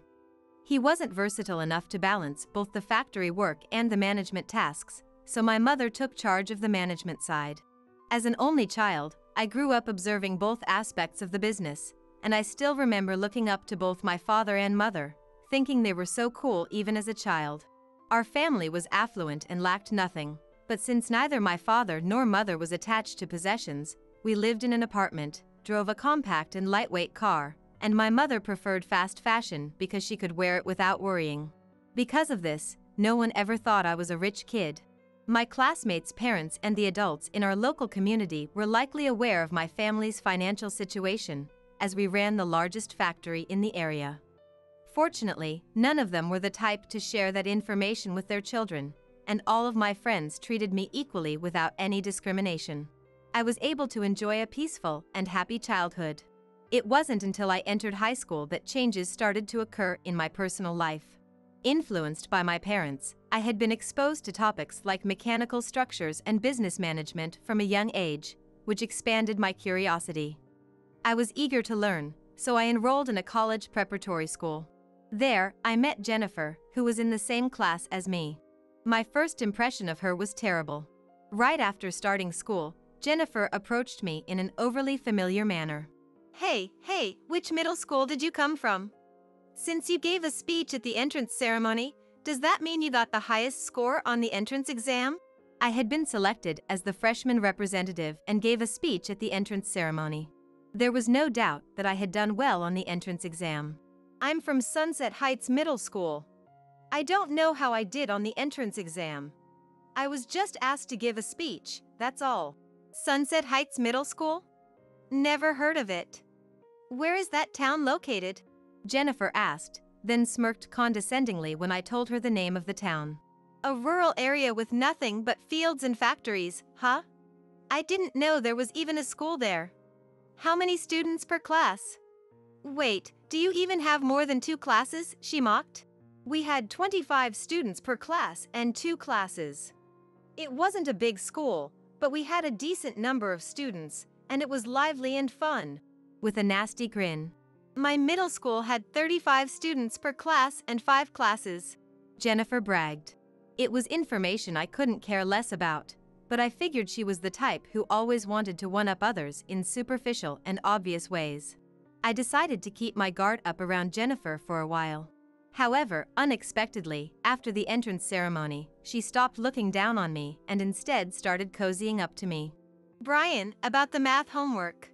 Speaker 2: He wasn't versatile enough to balance both the factory work and the management tasks, so my mother took charge of the management side. As an only child, I grew up observing both aspects of the business, and I still remember looking up to both my father and mother, thinking they were so cool even as a child. Our family was affluent and lacked nothing, but since neither my father nor mother was attached to possessions, we lived in an apartment, drove a compact and lightweight car, and my mother preferred fast fashion because she could wear it without worrying. Because of this, no one ever thought I was a rich kid. My classmates' parents and the adults in our local community were likely aware of my family's financial situation, as we ran the largest factory in the area. Fortunately, none of them were the type to share that information with their children, and all of my friends treated me equally without any discrimination. I was able to enjoy a peaceful and happy childhood. It wasn't until I entered high school that changes started to occur in my personal life. Influenced by my parents, I had been exposed to topics like mechanical structures and business management from a young age, which expanded my curiosity. I was eager to learn, so I enrolled in a college preparatory school. There, I met Jennifer, who was in the same class as me. My first impression of her was terrible. Right after starting school, Jennifer approached me in an overly familiar manner.
Speaker 1: Hey, which middle school did you come from? Since you gave a speech at the entrance ceremony, does that mean you got the highest score on the entrance exam?
Speaker 2: I had been selected as the freshman representative and gave a speech at the entrance ceremony. There was no doubt that I had done well on the entrance exam.
Speaker 1: I'm from Sunset Heights Middle School. I don't know how I did on the entrance exam. I was just asked to give a speech, that's all. Sunset Heights Middle School? Never heard of it. Where is that town located?
Speaker 2: Jennifer asked, then smirked condescendingly when I told her the name of the town.
Speaker 1: A rural area with nothing but fields and factories, huh? I didn't know there was even a school there. How many students per class? Wait, do you even have more than 2 classes? She mocked. We had 25 students per class and 2 classes. It wasn't a big school, but we had a decent number of students, and it was lively and fun.
Speaker 2: With a nasty grin.
Speaker 1: My middle school had 35 students per class and 5 classes.
Speaker 2: Jennifer bragged. It was information I couldn't care less about, but I figured she was the type who always wanted to one-up others in superficial and obvious ways. I decided to keep my guard up around Jennifer for a while. However, unexpectedly, after the entrance ceremony, she stopped looking down on me and instead started cozying up to me.
Speaker 1: Brian, about the math homework.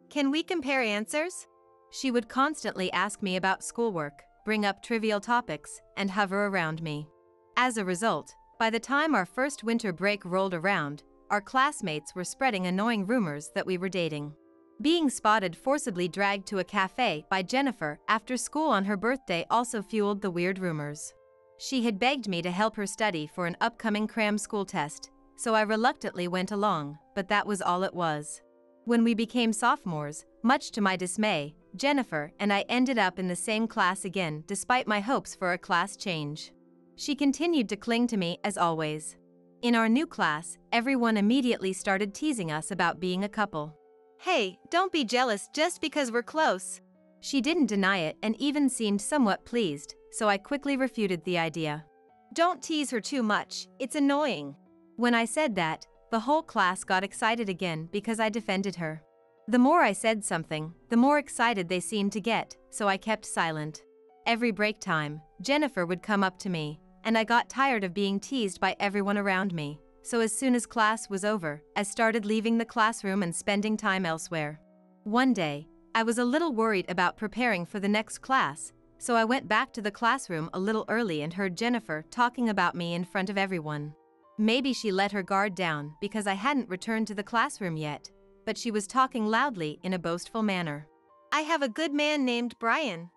Speaker 1: Can we compare answers?
Speaker 2: She would constantly ask me about schoolwork, bring up trivial topics, and hover around me. As a result, by the time our first winter break rolled around, our classmates were spreading annoying rumors that we were dating. Being spotted forcibly dragged to a cafe by Jennifer after school on her birthday also fueled the weird rumors. She had begged me to help her study for an upcoming cram school test, so I reluctantly went along, but that was all it was. When we became sophomores, much to my dismay, Jennifer and I ended up in the same class again despite my hopes for a class change. She continued to cling to me as always. In our new class, everyone immediately started teasing us about being a couple.
Speaker 1: Hey, don't be jealous just because we're close.
Speaker 2: She didn't deny it and even seemed somewhat pleased, so I quickly refuted the idea.
Speaker 1: Don't tease her too much, it's annoying.
Speaker 2: When I said that, the whole class got excited again because I defended her. The more I said something, the more excited they seemed to get, so I kept silent. Every break time, Jennifer would come up to me, and I got tired of being teased by everyone around me, so as soon as class was over, I started leaving the classroom and spending time elsewhere. One day, I was a little worried about preparing for the next class, so I went back to the classroom a little early and heard Jennifer talking about me in front of everyone. Maybe she let her guard down because I hadn't returned to the classroom yet, but she was talking loudly in a boastful manner.
Speaker 1: I have a good man named Brian.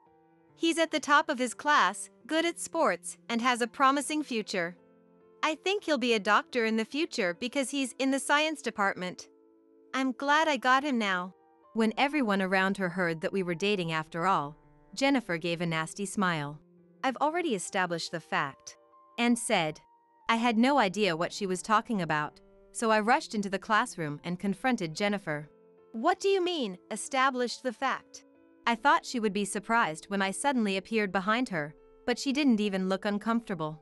Speaker 1: He's at the top of his class, good at sports, and has a promising future. I think he'll be a doctor in the future because he's in the science department. I'm glad I got him now.
Speaker 2: When everyone around her heard that we were dating after all, Jennifer gave a nasty smile.
Speaker 1: I've already established the fact.
Speaker 2: And said. I had no idea what she was talking about, so I rushed into the classroom and confronted Jennifer.
Speaker 1: What do you mean, established the fact?
Speaker 2: I thought she would be surprised when I suddenly appeared behind her, but she didn't even look uncomfortable.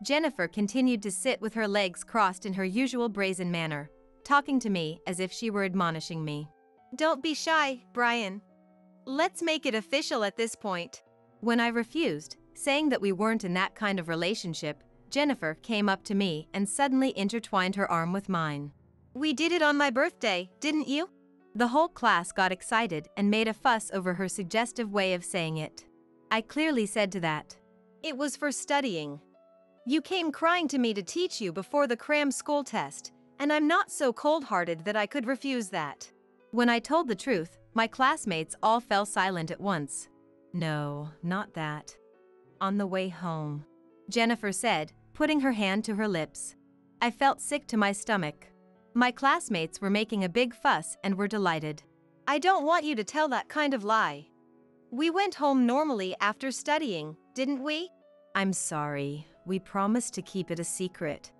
Speaker 2: Jennifer continued to sit with her legs crossed in her usual brazen manner, talking to me as if she were admonishing me.
Speaker 1: Don't be shy, Brian. Let's make it official at this point.
Speaker 2: When I refused, saying that we weren't in that kind of relationship, Jennifer came up to me and suddenly intertwined her arm with mine.
Speaker 1: We did it on my birthday, didn't you?
Speaker 2: The whole class got excited and made a fuss over her suggestive way of saying it. I clearly said to that.
Speaker 1: It was for studying. You came crying to me to teach you before the cram school test, and I'm not so cold-hearted that I could refuse that.
Speaker 2: When I told the truth, my classmates all fell silent at once. No, not that. On the way home, Jennifer said, putting her hand to her lips. I felt sick to my stomach. My classmates were making a big fuss and were delighted.
Speaker 1: I don't want you to tell that kind of lie. We went home normally after studying, didn't we?
Speaker 2: I'm sorry, we promised to keep it a secret.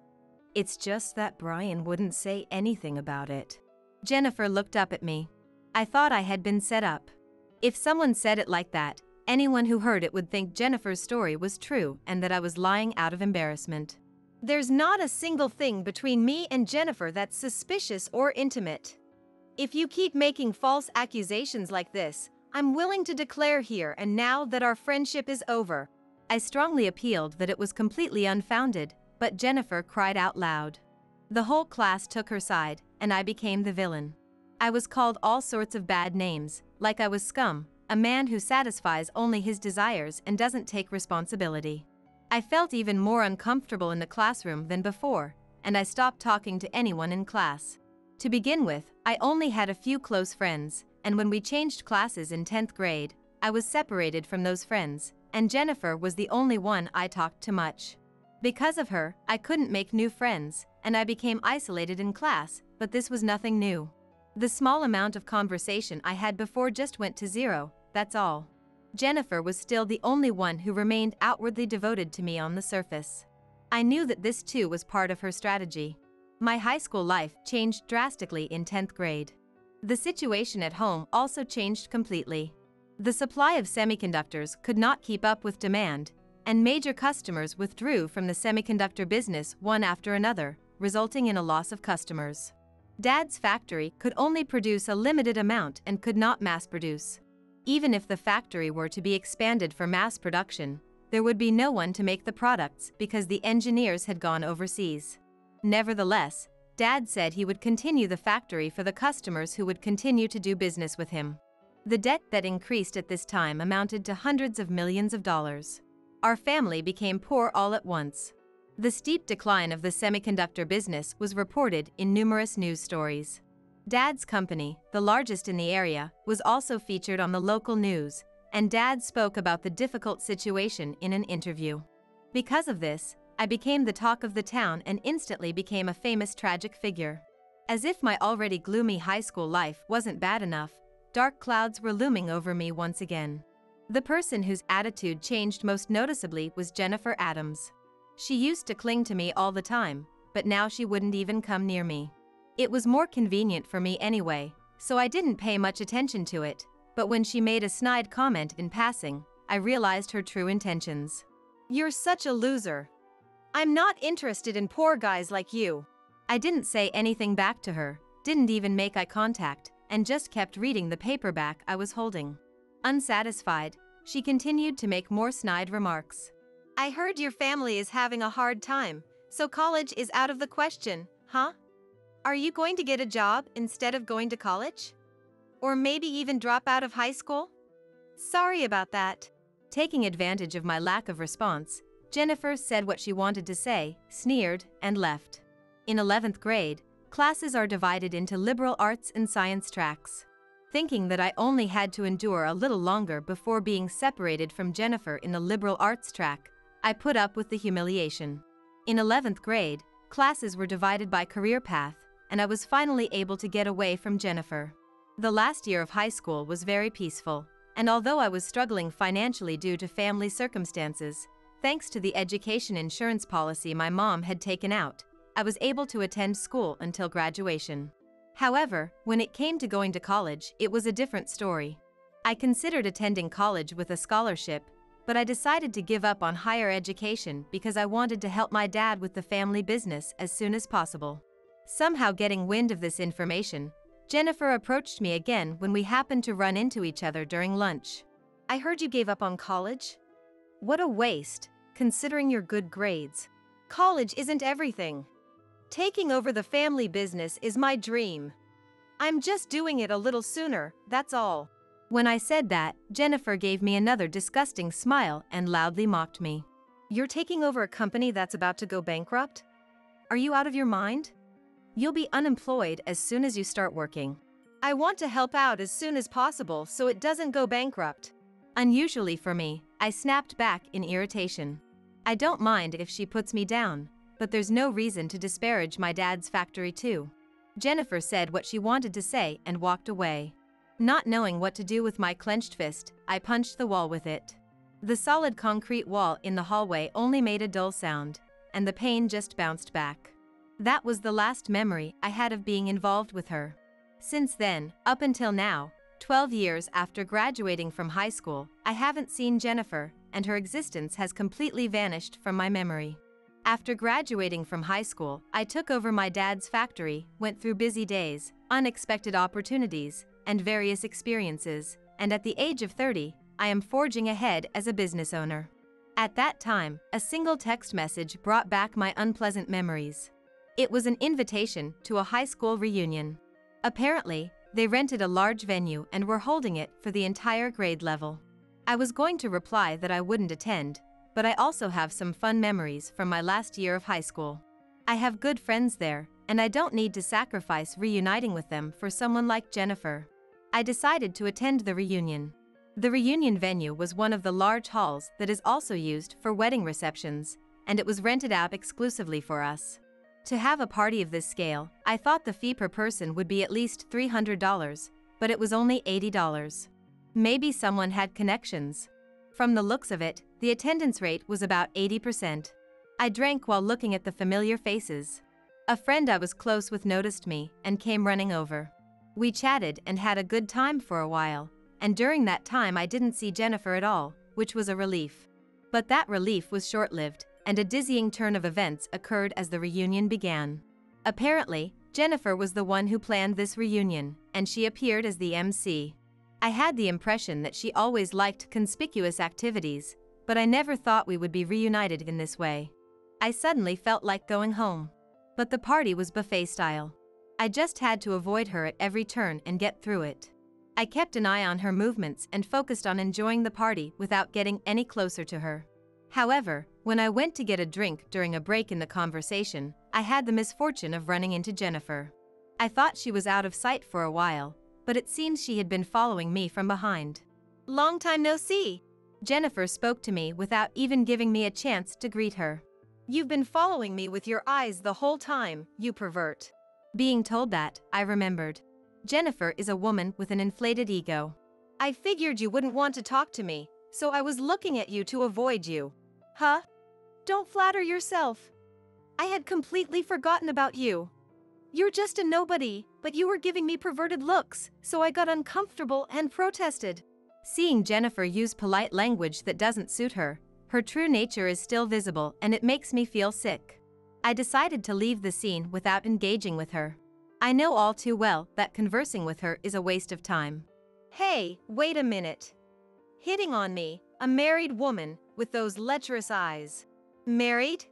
Speaker 2: It's just that Brian wouldn't say anything about it. Jennifer looked up at me. I thought I had been set up. If someone said it like that, anyone who heard it would think Jennifer's story was true and that I was lying out of embarrassment.
Speaker 1: There's not a single thing between me and Jennifer that's suspicious or intimate. If you keep making false accusations like this, I'm willing to declare here and now that our friendship is over.
Speaker 2: I strongly appealed that it was completely unfounded, but Jennifer cried out loud. The whole class took her side, and I became the villain. I was called all sorts of bad names, like I was scum, a man who satisfies only his desires and doesn't take responsibility. I felt even more uncomfortable in the classroom than before, and I stopped talking to anyone in class. To begin with, I only had a few close friends, and when we changed classes in 10th grade, I was separated from those friends, and Jennifer was the only one I talked to much. Because of her, I couldn't make new friends, and I became isolated in class, but this was nothing new. The small amount of conversation I had before just went to zero, that's all. Jennifer was still the only one who remained outwardly devoted to me on the surface. I knew that this too was part of her strategy. My high school life changed drastically in 10th grade. The situation at home also changed completely. The supply of semiconductors could not keep up with demand, and major customers withdrew from the semiconductor business one after another, resulting in a loss of customers. Dad's factory could only produce a limited amount and could not mass produce. Even if the factory were to be expanded for mass production, there would be no one to make the products because the engineers had gone overseas. Nevertheless, Dad said he would continue the factory for the customers who would continue to do business with him. The debt that increased at this time amounted to hundreds of millions of dollars. Our family became poor all at once. The steep decline of the semiconductor business was reported in numerous news stories. Dad's company, the largest in the area, was also featured on the local news, and Dad spoke about the difficult situation in an interview. Because of this, I became the talk of the town and instantly became a famous tragic figure. As if my already gloomy high school life wasn't bad enough, dark clouds were looming over me once again. The person whose attitude changed most noticeably was Jennifer Adams. She used to cling to me all the time, but now she wouldn't even come near me. It was more convenient for me anyway, so I didn't pay much attention to it, but when she made a snide comment in passing, I realized her true intentions.
Speaker 1: You're such a loser. I'm not interested in poor guys like you.
Speaker 2: I didn't say anything back to her, didn't even make eye contact, and just kept reading the paperback I was holding. Unsatisfied, she continued to make more snide remarks.
Speaker 1: I heard your family is having a hard time, so college is out of the question, huh? Are you going to get a job instead of going to college? Or maybe even drop out of high school? Sorry about that.
Speaker 2: Taking advantage of my lack of response, Jennifer said what she wanted to say, sneered, and left. In 11th grade, classes are divided into liberal arts and science tracks. Thinking that I only had to endure a little longer before being separated from Jennifer in the liberal arts track, I put up with the humiliation. In 11th grade, classes were divided by career path, and I was finally able to get away from Jennifer. The last year of high school was very peaceful, and although I was struggling financially due to family circumstances, thanks to the education insurance policy my mom had taken out, I was able to attend school until graduation. However, when it came to going to college, it was a different story. I considered attending college with a scholarship, but I decided to give up on higher education because I wanted to help my dad with the family business as soon as possible. Somehow getting wind of this information, Jennifer approached me again when we happened to run into each other during lunch.
Speaker 1: I heard you gave up on college? What a waste, considering your good grades. College isn't everything. Taking over the family business is my dream. I'm just doing it a little sooner, that's all.
Speaker 2: When I said that, Jennifer gave me another disgusting smile and loudly mocked me.
Speaker 1: You're taking over a company that's about to go bankrupt? Are you out of your mind? You'll be unemployed as soon as you start working. I want to help out as soon as possible so it doesn't go bankrupt.
Speaker 2: Unusually for me, I snapped back in irritation. I don't mind if she puts me down, but there's no reason to disparage my dad's factory too. Jennifer said what she wanted to say and walked away. Not knowing what to do with my clenched fist, I punched the wall with it. The solid concrete wall in the hallway only made a dull sound, and the pain just bounced back. That was the last memory I had of being involved with her. Since then, up until now, 12 years after graduating from high school, I haven't seen Jennifer, and her existence has completely vanished from my memory. After graduating from high school, I took over my dad's factory, went through busy days, unexpected opportunities, and various experiences, and at the age of 30, I am forging ahead as a business owner. At that time, a single text message brought back my unpleasant memories. It was an invitation to a high school reunion. Apparently, they rented a large venue and were holding it for the entire grade level. I was going to reply that I wouldn't attend, but I also have some fun memories from my last year of high school. I have good friends there, and I don't need to sacrifice reuniting with them for someone like Jennifer. I decided to attend the reunion. The reunion venue was one of the large halls that is also used for wedding receptions, and it was rented out exclusively for us. To have a party of this scale, I thought the fee per person would be at least $300, but it was only $80. Maybe someone had connections. From the looks of it, the attendance rate was about 80%. I drank while looking at the familiar faces. A friend I was close with noticed me and came running over. We chatted and had a good time for a while, and during that time I didn't see Jennifer at all, which was a relief. But that relief was short-lived, and a dizzying turn of events occurred as the reunion began. Apparently, Jennifer was the one who planned this reunion, and she appeared as the MC. I had the impression that she always liked conspicuous activities, but I never thought we would be reunited in this way. I suddenly felt like going home. But the party was buffet style. I just had to avoid her at every turn and get through it. I kept an eye on her movements and focused on enjoying the party without getting any closer to her. However, when I went to get a drink during a break in the conversation, I had the misfortune of running into Jennifer. I thought she was out of sight for a while, but it seems she had been following me from behind.
Speaker 1: Long time no see.
Speaker 2: Jennifer spoke to me without even giving me a chance to greet her.
Speaker 1: You've been following me with your eyes the whole time, you pervert.
Speaker 2: Being told that, I remembered. Jennifer is a woman with an inflated ego.
Speaker 1: I figured you wouldn't want to talk to me, so I was looking at you to avoid you. Huh? Don't flatter yourself. I had completely forgotten about you. You're just a nobody, but you were giving me perverted looks, so I got uncomfortable and protested.
Speaker 2: Seeing Jennifer use polite language that doesn't suit her, her true nature is still visible and it makes me feel sick. I decided to leave the scene without engaging with her. I know all too well that conversing with her is a waste of time.
Speaker 1: Hey, wait a minute. Hitting on me, a married woman, with those lecherous eyes. Married?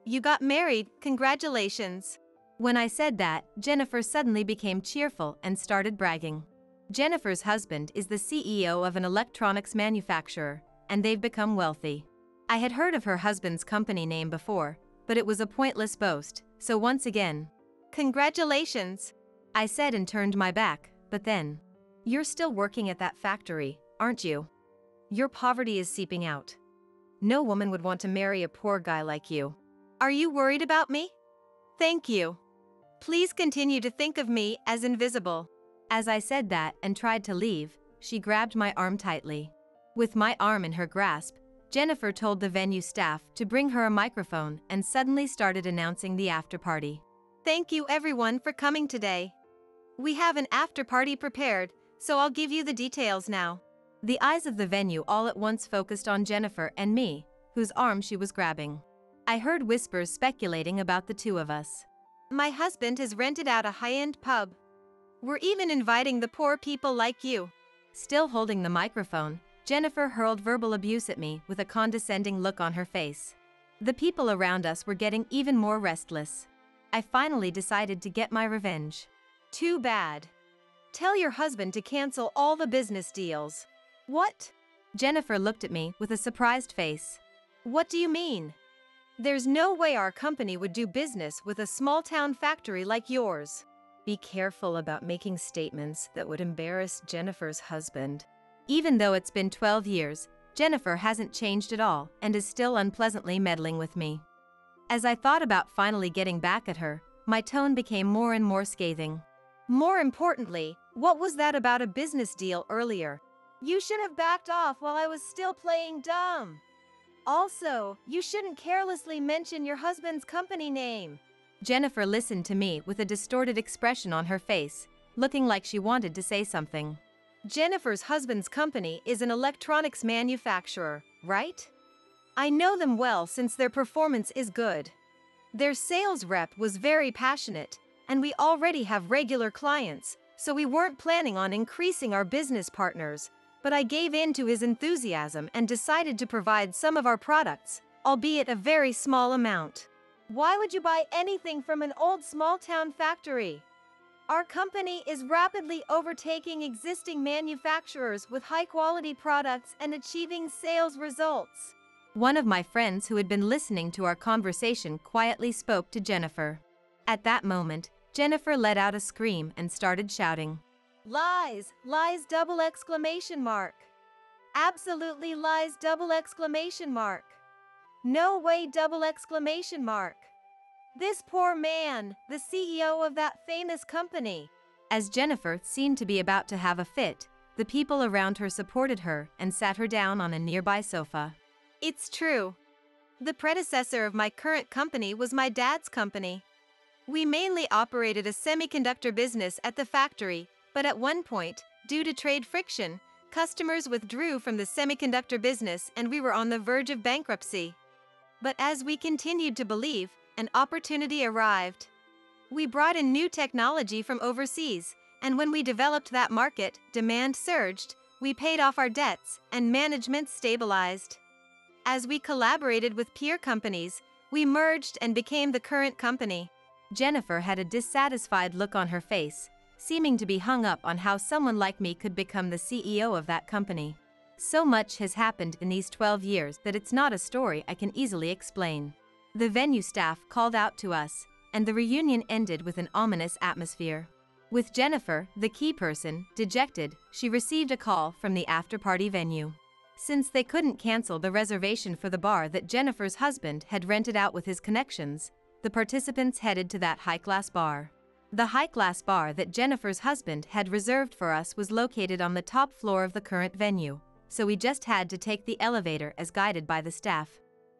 Speaker 1: You got married, congratulations.
Speaker 2: When I said that, Jennifer suddenly became cheerful and started bragging. Jennifer's husband is the CEO of an electronics manufacturer, and they've become wealthy. I had heard of her husband's company name before, but it was a pointless boast, so once again,
Speaker 1: congratulations,
Speaker 2: I said and turned my back, but then,
Speaker 1: you're still working at that factory, aren't you? Your poverty is seeping out. No woman would want to marry a poor guy like you. Are you worried about me? Thank you. Please continue to think of me as invisible.
Speaker 2: As I said that and tried to leave, she grabbed my arm tightly. With my arm in her grasp, Jennifer told the venue staff to bring her a microphone and suddenly started announcing the after party.
Speaker 1: Thank you everyone for coming today. We have an after party prepared, so I'll give you the details now.
Speaker 2: The eyes of the venue all at once focused on Jennifer and me, whose arm she was grabbing. I heard whispers speculating about the two of us.
Speaker 1: My husband has rented out a high-end pub. We're even inviting the poor people like you.
Speaker 2: Still holding the microphone, Jennifer hurled verbal abuse at me with a condescending look on her face. The people around us were getting even more restless. I finally decided to get my revenge.
Speaker 1: Too bad. Tell your husband to cancel all the business deals. What?
Speaker 2: Jennifer looked at me with a surprised face.
Speaker 1: What do you mean? There's no way our company would do business with a small-town factory like yours. Be careful about making statements that would embarrass Jennifer's husband.
Speaker 2: Even though it's been 12 years, Jennifer hasn't changed at all and is still unpleasantly meddling with me. As I thought about finally getting back at her, my tone became more and more scathing.
Speaker 1: More importantly, what was that about a business deal earlier? You should have backed off while I was still playing dumb. Also, you shouldn't carelessly mention your husband's company name.
Speaker 2: Jennifer listened to me with a distorted expression on her face, looking like she wanted to say something.
Speaker 1: Jennifer's husband's company is an electronics manufacturer, right? I know them well since their performance is good. Their sales rep was very passionate, and we already have regular clients, so we weren't planning on increasing our business partners, but I gave in to his enthusiasm and decided to provide some of our products, albeit a very small amount. Why would you buy anything from an old small-town factory? Our company is rapidly overtaking existing manufacturers with high-quality products and achieving sales results.
Speaker 2: One of my friends who had been listening to our conversation quietly spoke to Jennifer. At that moment, Jennifer let out a scream and started shouting.
Speaker 1: Lies! Lies! Double exclamation mark! Absolutely lies! Double exclamation mark! No way! Double exclamation mark! This poor man, the CEO of that famous company.
Speaker 2: As Jennifer seemed to be about to have a fit, the people around her supported her and sat her down on a nearby sofa.
Speaker 1: It's true. The predecessor of my current company was my dad's company. We mainly operated a semiconductor business at the factory, but at one point, due to trade friction, customers withdrew from the semiconductor business and we were on the verge of bankruptcy. But as we continued to believe, an opportunity arrived. We brought in new technology from overseas, and when we developed that market, demand surged, we paid off our debts, and management stabilized. As we collaborated with peer companies, we merged and became the current company.
Speaker 2: Jennifer had a dissatisfied look on her face, seeming to be hung up on how someone like me could become the CEO of that company. So much has happened in these 12 years that it's not a story I can easily explain. The venue staff called out to us, and the reunion ended with an ominous atmosphere. With Jennifer, the key person, dejected, she received a call from the after-party venue. Since they couldn't cancel the reservation for the bar that Jennifer's husband had rented out with his connections, the participants headed to that high-class bar. The high-class bar that Jennifer's husband had reserved for us was located on the top floor of the current venue, so we just had to take the elevator as guided by the staff.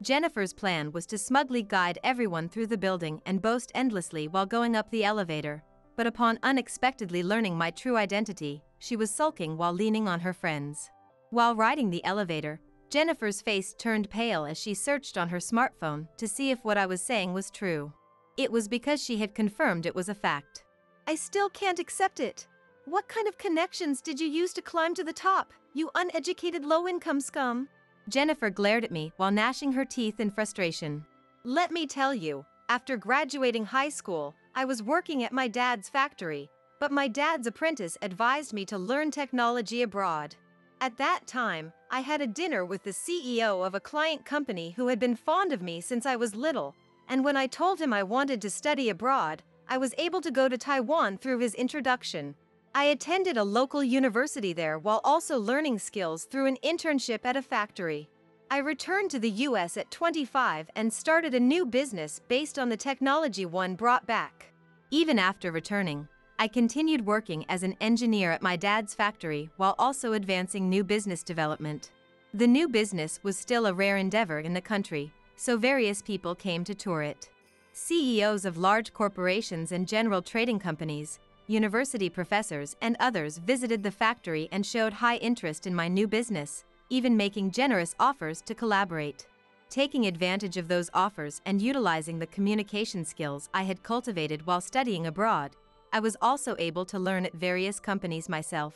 Speaker 2: Jennifer's plan was to smugly guide everyone through the building and boast endlessly while going up the elevator, but upon unexpectedly learning my true identity, she was sulking while leaning on her friends. While riding the elevator, Jennifer's face turned pale as she searched on her smartphone to see if what I was saying was true. It was because she had confirmed it was a fact.
Speaker 1: I still can't accept it. What kind of connections did you use to climb to the top, you uneducated low-income scum?
Speaker 2: Jennifer glared at me while gnashing her teeth in frustration.
Speaker 1: Let me tell you, after graduating high school, I was working at my dad's factory, but my dad's apprentice advised me to learn technology abroad. At that time, I had a dinner with the CEO of a client company who had been fond of me since I was little, and when I told him I wanted to study abroad, I was able to go to Taiwan through his introduction. I attended a local university there while also learning skills through an internship at a factory. I returned to the US at 25 and started a new business based on the technology one brought back.
Speaker 2: Even after returning, I continued working as an engineer at my dad's factory while also advancing new business development. The new business was still a rare endeavor in the country, so various people came to tour it. CEOs of large corporations and general trading companies, university professors and others visited the factory and showed high interest in my new business, even making generous offers to collaborate. Taking advantage of those offers and utilizing the communication skills I had cultivated while studying abroad, I was also able to learn at various companies myself.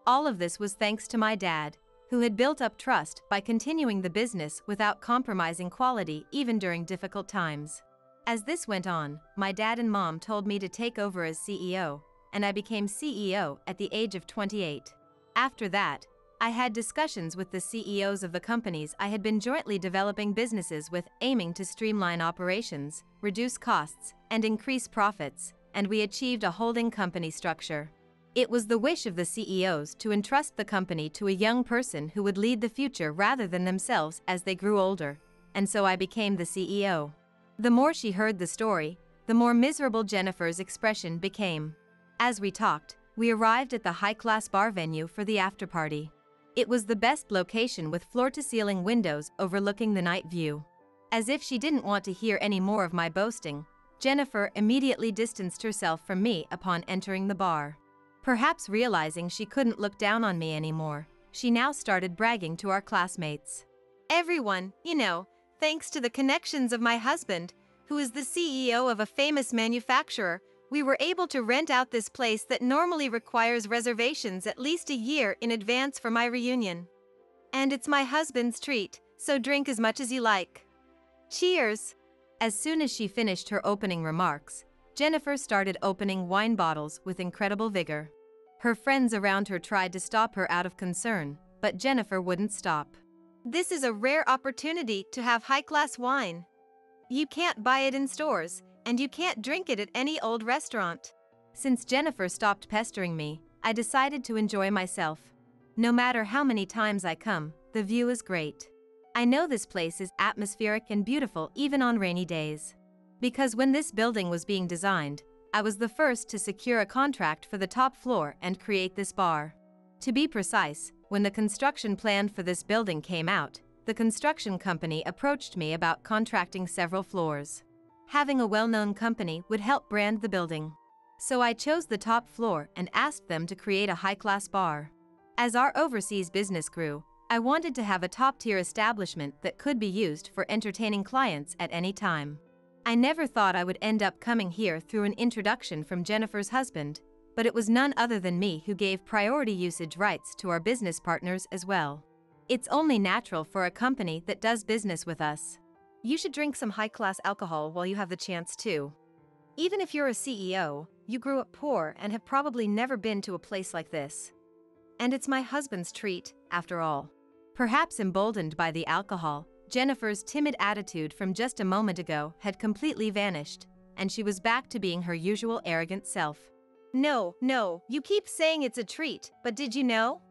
Speaker 2: All of this was thanks to my dad, who had built up trust by continuing the business without compromising quality even during difficult times. As this went on, my dad and mom told me to take over as CEO, and I became CEO at the age of 28. After that, I had discussions with the CEOs of the companies I had been jointly developing businesses with, aiming to streamline operations, reduce costs, and increase profits, and we achieved a holding company structure. It was the wish of the CEOs to entrust the company to a young person who would lead the future rather than themselves as they grew older, and so I became the CEO. The more she heard the story, the more miserable Jennifer's expression became. As we talked, we arrived at the high-class bar venue for the after-party. It was the best location with floor-to-ceiling windows overlooking the night view. As if she didn't want to hear any more of my boasting, Jennifer immediately distanced herself from me upon entering the bar. Perhaps realizing she couldn't look down on me anymore, she now started bragging to our classmates.
Speaker 1: Everyone, thanks to the connections of my husband, who is the CEO of a famous manufacturer, we were able to rent out this place that normally requires reservations at least a year in advance for my reunion. And it's my husband's treat, so drink as much as you like. Cheers!
Speaker 2: As soon as she finished her opening remarks, Jennifer started opening wine bottles with incredible vigor. Her friends around her tried to stop her out of concern, but Jennifer wouldn't stop.
Speaker 1: This is a rare opportunity to have high-class wine. You can't buy it in stores, and you can't drink it at any old restaurant.
Speaker 2: Since Jennifer stopped pestering me, I decided to enjoy myself. No matter how many times I come, the view is great. I know this place is atmospheric and beautiful even on rainy days. Because when this building was being designed, I was the first to secure a contract for the top floor and create this bar. To be precise, when the construction plan for this building came out, the construction company approached me about contracting several floors. Having a well-known company would help brand the building. So I chose the top floor and asked them to create a high-class bar. As our overseas business grew, I wanted to have a top-tier establishment that could be used for entertaining clients at any time. I never thought I would end up coming here through an introduction from Jennifer's husband, but it was none other than me who gave priority usage rights to our business partners as well. It's only natural for a company that does business with us.
Speaker 1: You should drink some high-class alcohol while you have the chance too. Even if you're a CEO, you grew up poor and have probably never been to a place like this. And it's my husband's treat, after all.
Speaker 2: Perhaps emboldened by the alcohol, Jennifer's timid attitude from just a moment ago had completely vanished, and she was back to being her usual arrogant self.
Speaker 1: No, you keep saying it's a treat, but did you know?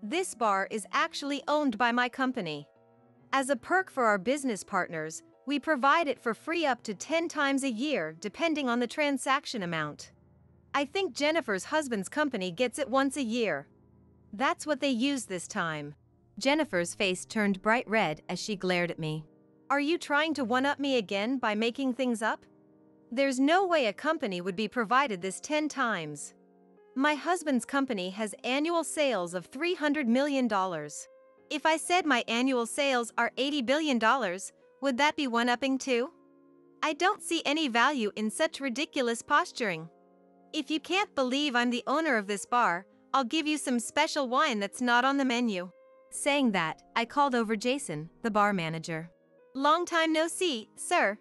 Speaker 1: This bar is actually owned by my company. As a perk for our business partners, we provide it for free up to 10 times a year depending on the transaction amount. I think Jennifer's husband's company gets it once a year. That's what they use this time.
Speaker 2: Jennifer's face turned bright red as she glared at me.
Speaker 1: Are you trying to one-up me again by making things up? There's no way a company would be provided this 10 times. My husband's company has annual sales of $300 million. If I said my annual sales are $80 billion, would that be one-upping too? I don't see any value in such ridiculous posturing. If you can't believe I'm the owner of this bar, I'll give you some special wine that's not on the menu.
Speaker 2: Saying that, I called over Jason, the bar manager.
Speaker 1: Long time no see, sir.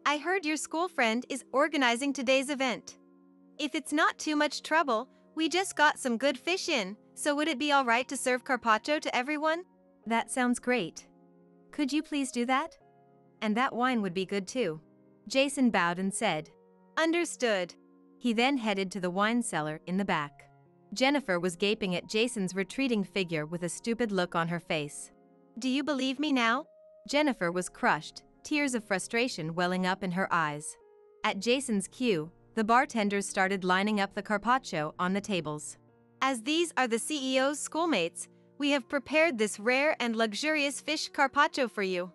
Speaker 1: I heard your school friend is organizing today's event. If it's not too much trouble, we just got some good fish in, so would it be all right to serve carpaccio to everyone?
Speaker 2: That sounds great. Could you please do that? And that wine would be good too. Jason bowed and said,
Speaker 1: Understood.
Speaker 2: He then headed to the wine cellar in the back. Jennifer was gaping at Jason's retreating figure with a stupid look on her face.
Speaker 1: Do you believe me now?
Speaker 2: Jennifer was crushed, tears of frustration welling up in her eyes. At Jason's cue, the bartenders started lining up the carpaccio on the tables.
Speaker 1: As these are the CEO's schoolmates, we have prepared this rare and luxurious fish carpaccio for you.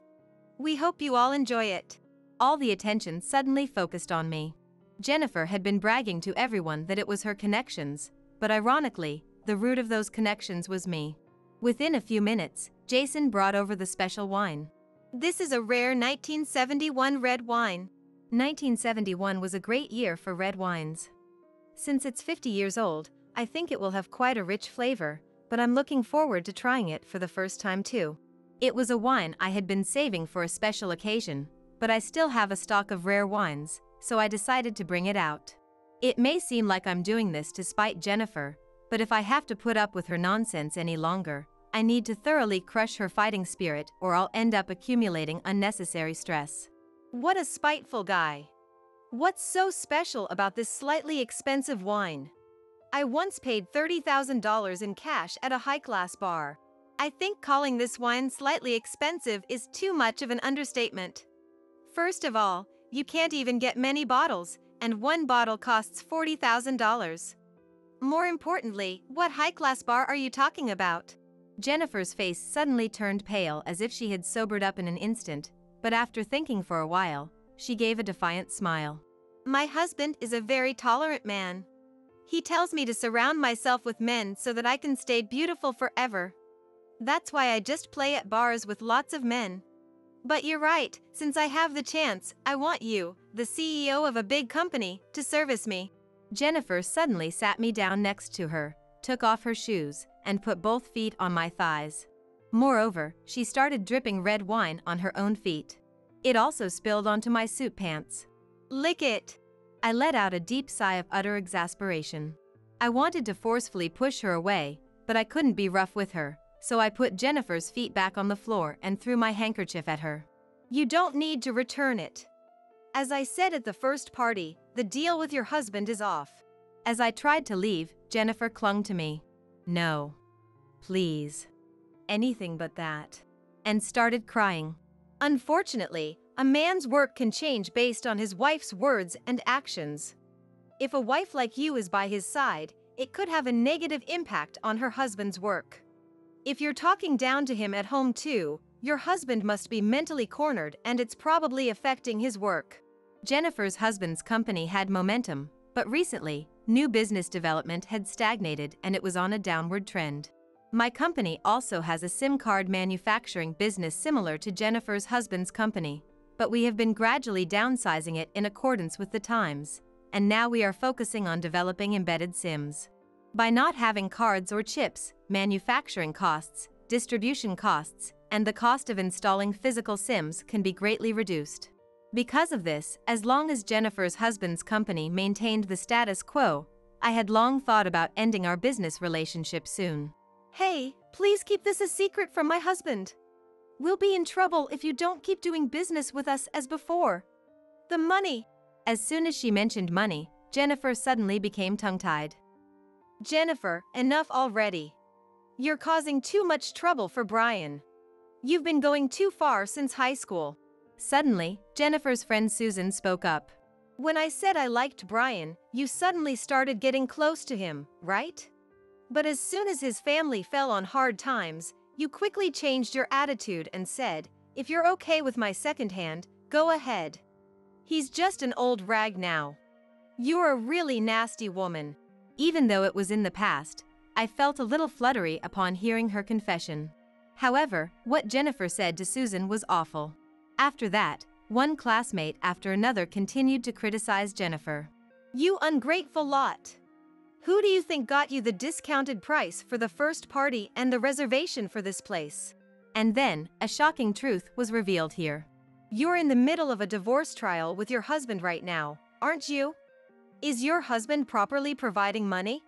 Speaker 1: We hope you all enjoy it.
Speaker 2: All the attention suddenly focused on me. Jennifer had been bragging to everyone that it was her connections, but ironically, the root of those connections was me. Within a few minutes, Jason brought over the special wine.
Speaker 1: This is a rare 1971 red wine.
Speaker 2: 1971 was a great year for red wines. Since it's 50 years old, I think it will have quite a rich flavor, but I'm looking forward to trying it for the first time too. It was a wine I had been saving for a special occasion, but I still have a stock of rare wines, so I decided to bring it out. It may seem like I'm doing this to spite Jennifer, but if I have to put up with her nonsense any longer, I need to thoroughly crush her fighting spirit or I'll end up accumulating unnecessary stress.
Speaker 1: What a spiteful guy. What's so special about this slightly expensive wine? I once paid $30,000 in cash at a high-class bar. I think calling this wine slightly expensive is too much of an understatement. First of all, you can't even get many bottles, and one bottle costs $40,000. More importantly, what high-class bar are you talking about?
Speaker 2: Jennifer's face suddenly turned pale as if she had sobered up in an instant, but after thinking for a while, she gave a defiant smile.
Speaker 1: My husband is a very tolerant man. He tells me to surround myself with men so that I can stay beautiful forever. That's why I just play at bars with lots of men. But you're right, since I have the chance, I want you, the CEO of a big company, to service me.
Speaker 2: Jennifer suddenly sat me down next to her, took off her shoes, and put both feet on my thighs. Moreover, she started dripping red wine on her own feet. It also spilled onto my suit pants.
Speaker 1: Lick it.
Speaker 2: I let out a deep sigh of utter exasperation. I wanted to forcefully push her away, but I couldn't be rough with her, so I put Jennifer's feet back on the floor and threw my handkerchief at her.
Speaker 1: You don't need to return it. As I said at the first party, the deal with your husband is off.
Speaker 2: As I tried to leave, Jennifer clung to me. No. Please. Anything but that. And started crying.
Speaker 1: Unfortunately, a man's work can change based on his wife's words and actions. If a wife like you is by his side, it could have a negative impact on her husband's work. If you're talking down to him at home too, your husband must be mentally cornered and it's probably affecting his work.
Speaker 2: Jennifer's husband's company had momentum, but recently, new business development had stagnated and it was on a downward trend. My company also has a SIM card manufacturing business similar to Jennifer's husband's company, but we have been gradually downsizing it in accordance with the times, and now we are focusing on developing embedded SIMs. By not having cards or chips, manufacturing costs, distribution costs, and the cost of installing physical SIMs can be greatly reduced. Because of this, as long as Jennifer's husband's company maintained the status quo, I had long thought about ending our business relationship soon.
Speaker 1: Hey, please keep this a secret from my husband. We'll be in trouble if you don't keep doing business with us as before. The money.
Speaker 2: As soon as she mentioned money, Jennifer suddenly became tongue-tied.
Speaker 1: Jennifer, enough already. You're causing too much trouble for Brian. You've been going too far since high school.
Speaker 2: Suddenly, Jennifer's friend Susan spoke up.
Speaker 1: When I said I liked Brian, you suddenly started getting close to him, right? But as soon as his family fell on hard times, you quickly changed your attitude and said, if you're okay with my second hand, go ahead. He's just an old rag now. You're a really nasty woman.
Speaker 2: Even though it was in the past, I felt a little fluttery upon hearing her confession. However, what Jennifer said to Susan was awful. After that, one classmate after another continued to criticize Jennifer.
Speaker 1: You ungrateful lot. Who do you think got you the discounted price for the first party and the reservation for this place?
Speaker 2: And then, a shocking truth was revealed here.
Speaker 1: You're in the middle of a divorce trial with your husband right now, aren't you? Is your husband properly providing money?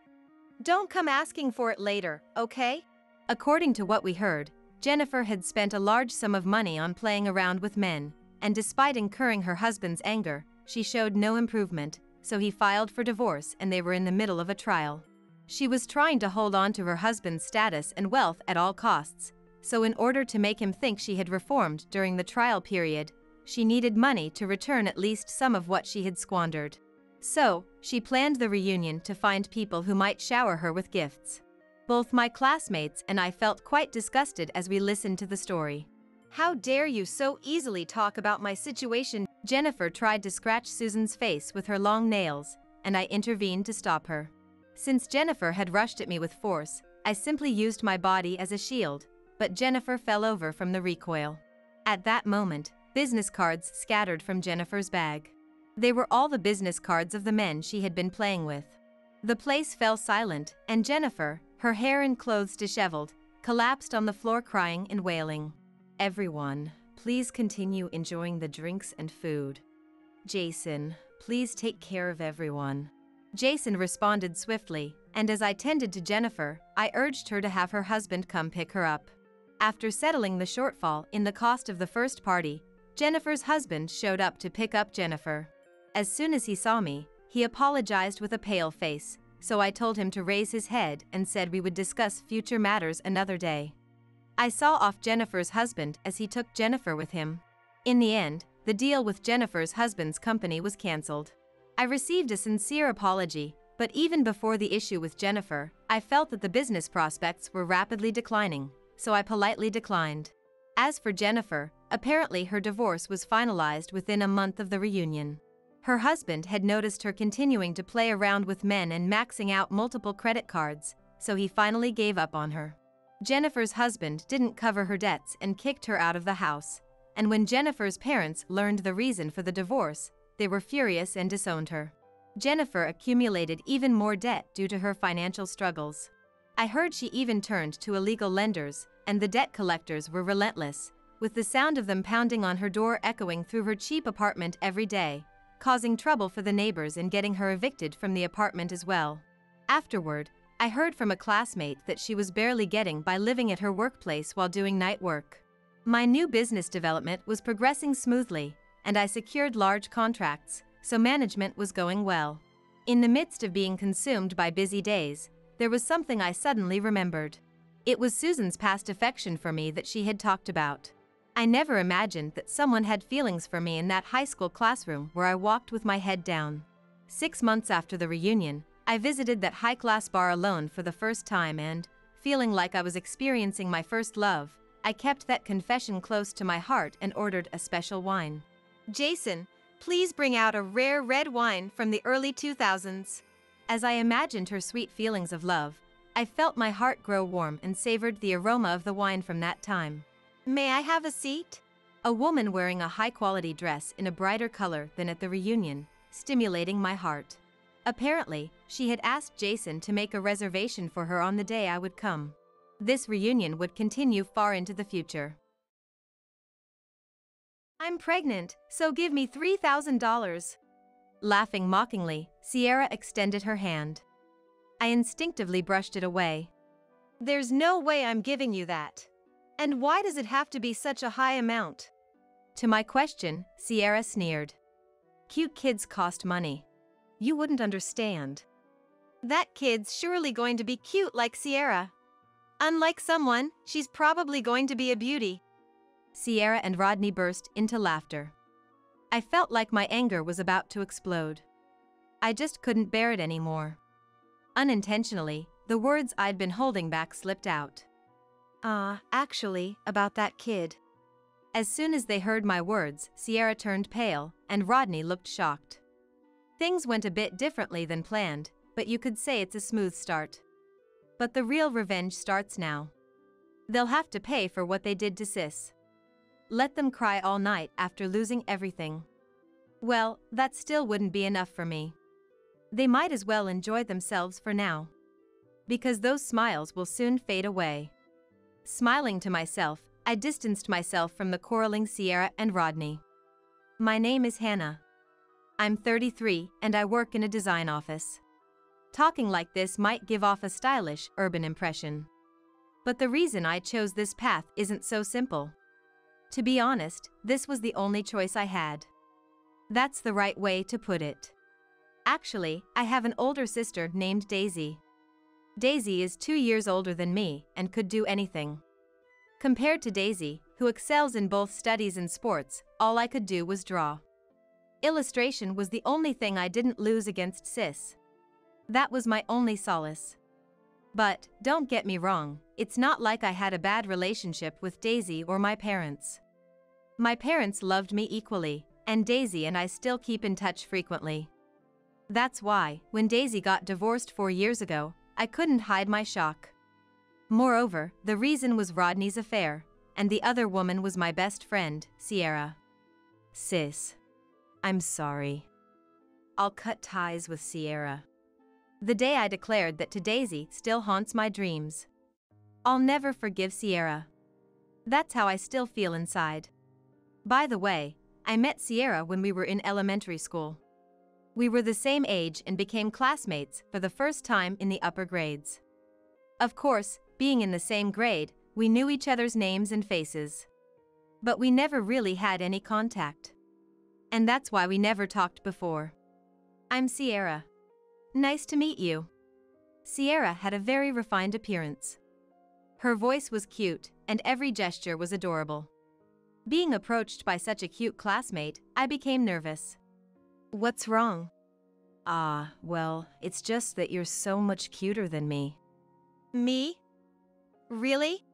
Speaker 1: Don't come asking for it later, okay?
Speaker 2: According to what we heard, Jennifer had spent a large sum of money on playing around with men, and despite incurring her husband's anger, she showed no improvement, so he filed for divorce and they were in the middle of a trial. She was trying to hold on to her husband's status and wealth at all costs, so in order to make him think she had reformed during the trial period, she needed money to return at least some of what she had squandered. So, she planned the reunion to find people who might shower her with gifts. Both my classmates and I felt quite disgusted as we listened to the story.
Speaker 1: How dare you so easily talk about my situation
Speaker 2: Jennifer tried to scratch Susan's face with her long nails, and I intervened to stop her. Since Jennifer had rushed at me with force, I simply used my body as a shield, but Jennifer fell over from the recoil. At that moment, business cards scattered from Jennifer's bag. They were all the business cards of the men she had been playing with. The place fell silent, and Jennifer, her hair and clothes disheveled, collapsed on the floor crying and wailing. "Everyone, please continue enjoying the drinks and food. Jason, please take care of everyone." Jason responded swiftly, and as I tended to Jennifer, I urged her to have her husband come pick her up. After settling the shortfall in the cost of the first party, Jennifer's husband showed up to pick up Jennifer. As soon as he saw me, he apologized with a pale face, so I told him to raise his head and said we would discuss future matters another day. I saw off Jennifer's husband as he took Jennifer with him. In the end, the deal with Jennifer's husband's company was cancelled. I received a sincere apology, but even before the issue with Jennifer, I felt that the business prospects were rapidly declining, so I politely declined. As for Jennifer, apparently her divorce was finalized within a month of the reunion. Her husband had noticed her continuing to play around with men and maxing out multiple credit cards, so he finally gave up on her. Jennifer's husband didn't cover her debts and kicked her out of the house, and when Jennifer's parents learned the reason for the divorce, they were furious and disowned her. Jennifer accumulated even more debt due to her financial struggles. I heard she even turned to illegal lenders, and the debt collectors were relentless, with the sound of them pounding on her door echoing through her cheap apartment every day, causing trouble for the neighbors and getting her evicted from the apartment as well. Afterward, I heard from a classmate that she was barely getting by living at her workplace while doing night work. My new business development was progressing smoothly, and I secured large contracts, so management was going well. In the midst of being consumed by busy days, there was something I suddenly remembered. It was Susan's past affection for me that she had talked about. I never imagined that someone had feelings for me in that high school classroom where I walked with my head down. 6 months after the reunion, I visited that high-class bar alone for the first time and, feeling like I was experiencing my first love, I kept that confession close to my heart and ordered a special wine.
Speaker 1: "Jason, please bring out a rare red wine from the early 2000s.
Speaker 2: As I imagined her sweet feelings of love, I felt my heart grow warm and savored the aroma of the wine from that time.
Speaker 1: "May I have a seat?"
Speaker 2: A woman wearing a high-quality dress in a brighter color than at the reunion, stimulating my heart. Apparently, she had asked Jason to make a reservation for her on the day I would come. This reunion would continue far into the future.
Speaker 1: "I'm pregnant, so give me $3,000.
Speaker 2: Laughing mockingly, Sierra extended her hand. I instinctively brushed it away.
Speaker 1: "There's no way I'm giving you that. And why does it have to be such a high amount?"
Speaker 2: To my question, Sierra sneered. "Cute kids cost money. You wouldn't understand."
Speaker 1: "That kid's surely going to be cute like Sierra. Unlike someone, she's probably going to be a beauty."
Speaker 2: Sierra and Rodney burst into laughter. I felt like my anger was about to explode. I just couldn't bear it anymore. Unintentionally, the words I'd been holding back slipped out.
Speaker 1: Actually, about that kid."
Speaker 2: As soon as they heard my words, Sierra turned pale, and Rodney looked shocked. Things went a bit differently than planned, but you could say it's a smooth start. But the real revenge starts now. They'll have to pay for what they did to Sis. Let them cry all night after losing everything. Well, that still wouldn't be enough for me. They might as well enjoy themselves for now. Because those smiles will soon fade away. Smiling to myself, I distanced myself from the quarreling Sierra and Rodney. My name is Hannah. I'm 33 and I work in a design office. Talking like this might give off a stylish, urban impression. But the reason I chose this path isn't so simple. To be honest, this was the only choice I had. That's the right way to put it. Actually, I have an older sister named Daisy. Daisy is 2 years older than me and could do anything. Compared to Daisy, who excels in both studies and sports, all I could do was draw. Illustration was the only thing I didn't lose against Sis. That was my only solace. But, don't get me wrong, it's not like I had a bad relationship with Daisy or my parents. My parents loved me equally, and Daisy and I still keep in touch frequently. That's why, when Daisy got divorced 4 years ago, I couldn't hide my shock. Moreover, the reason was Rodney's affair, and the other woman was my best friend, Sierra. Sis. I'm sorry. I'll cut ties with Sierra. The day I declared that to Daisy still haunts my dreams. I'll never forgive Sierra. That's how I still feel inside. By the way, I met Sierra when we were in elementary school. We were the same age and became classmates for the first time in the upper grades. Of course, being in the same grade, we knew each other's names and faces. But we never really had any contact. And that's why we never talked before. I'm Sierra. Nice to meet you. Sierra had a very refined appearance. Her voice was cute, and every gesture was adorable. Being approached by such a cute classmate, I became nervous.
Speaker 1: What's wrong?
Speaker 2: Well, it's just that you're so much cuter than me.
Speaker 1: Me? Really?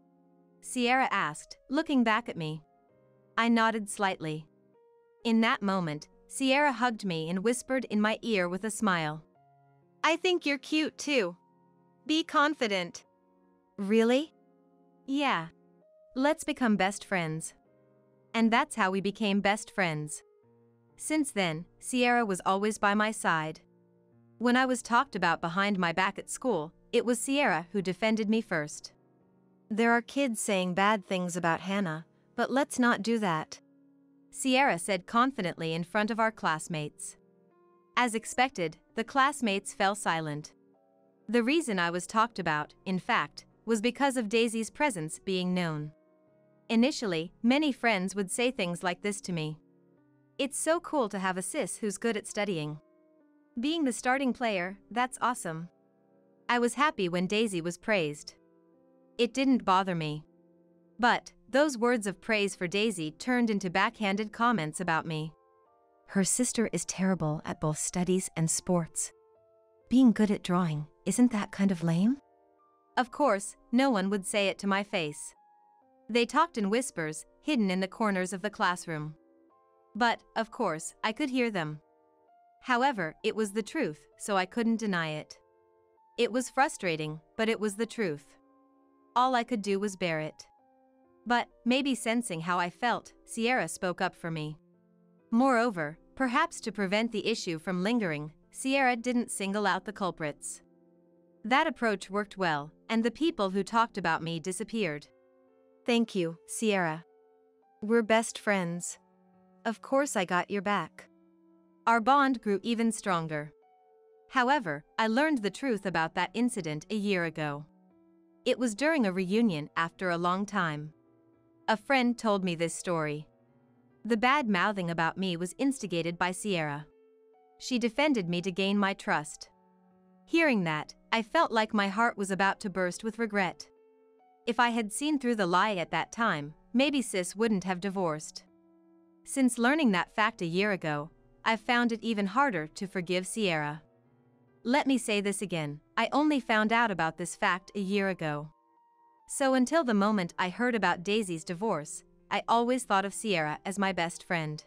Speaker 2: Sierra asked, looking back at me. I nodded slightly. In that moment, Sierra hugged me and whispered in my ear with a smile.
Speaker 1: I think you're cute too. Be confident.
Speaker 2: Really? Yeah. Let's become best friends. And that's how we became best friends. Since then, Sierra was always by my side. When I was talked about behind my back at school, it was Sierra who defended me first.
Speaker 1: There are kids saying bad things about Hannah, but let's not do that.
Speaker 2: Sierra said confidently in front of our classmates. As expected, the classmates fell silent. The reason I was talked about, in fact, was because of Daisy's presence being known. Initially, many friends would say things like this to me. It's so cool to have a sis who's good at studying. Being the starting player, that's awesome. I was happy when Daisy was praised. It didn't bother me. But, those words of praise for Daisy turned into backhanded comments about me. Her sister is terrible at both studies and sports. Being good at drawing, isn't that kind of lame? Of course, no one would say it to my face. They talked in whispers, hidden in the corners of the classroom. But, of course, I could hear them. However, it was the truth, so I couldn't deny it. It was frustrating, but it was the truth. All I could do was bear it. But, maybe sensing how I felt, Sierra spoke up for me. Moreover, perhaps to prevent the issue from lingering, Sierra didn't single out the culprits. That approach worked well, and the people who talked about me disappeared.
Speaker 1: Thank you, Sierra. We're best friends. Of course I got your back.
Speaker 2: Our bond grew even stronger. However, I learned the truth about that incident a year ago. It was during a reunion after a long time. A friend told me this story. The bad mouthing about me was instigated by Sierra. She defended me to gain my trust. Hearing that, I felt like my heart was about to burst with regret. If I had seen through the lie at that time, maybe sis wouldn't have divorced. Since learning that fact a year ago, I've found it even harder to forgive Sierra. Let me say this again, I only found out about this fact a year ago. So until the moment I heard about Daisy's divorce, I always thought of Sierra as my best friend.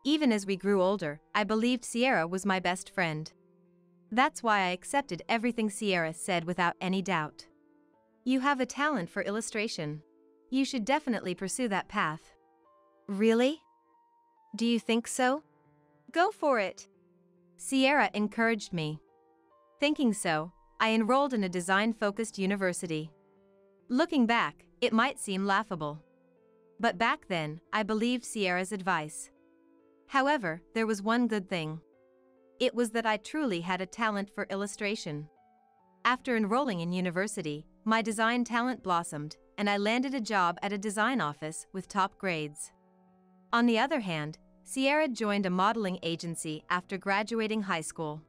Speaker 2: Even as we grew older, I believed Sierra was my best friend. That's why I accepted everything Sierra said without any doubt. You have a talent for illustration. You should definitely pursue that path.
Speaker 1: Really? Do you think so? Go for it.
Speaker 2: Sierra encouraged me. Thinking so, I enrolled in a design-focused university. Looking back, it might seem laughable. But back then, I believed Sierra's advice. However, there was one good thing. It was that I truly had a talent for illustration. After enrolling in university, my design talent blossomed, and I landed a job at a design office with top grades. On the other hand, Sierra joined a modeling agency after graduating high school.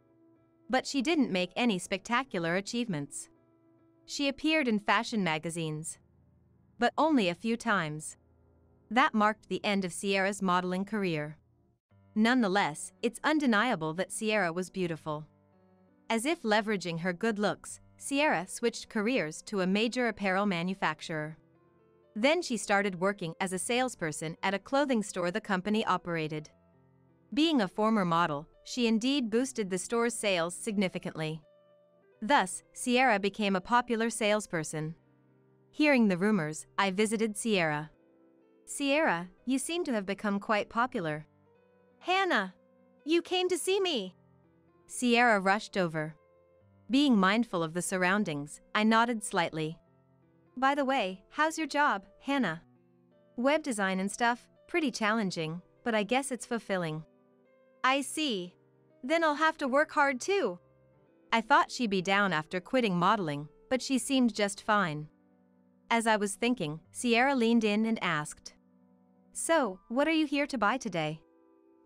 Speaker 2: But she didn't make any spectacular achievements. She appeared in fashion magazines. But only a few times. That marked the end of Sierra's modeling career. Nonetheless, it's undeniable that Sierra was beautiful. As if leveraging her good looks, Sierra switched careers to a major apparel manufacturer. Then she started working as a salesperson at a clothing store the company operated. Being a former model, she indeed boosted the store's sales significantly. Thus, Sierra became a popular salesperson. Hearing the rumors, I visited Sierra. Sierra, you seem to have become quite popular.
Speaker 1: Hannah, you came to see me.
Speaker 2: Sierra rushed over. Being mindful of the surroundings, I nodded slightly. By the way, how's your job, Hannah? Web design and stuff, pretty challenging, but I guess it's fulfilling.
Speaker 1: I see. Then I'll have to work hard too.
Speaker 2: I thought she'd be down after quitting modeling, but she seemed just fine. As I was thinking, Sierra leaned in and asked, "So, what are you here to buy today?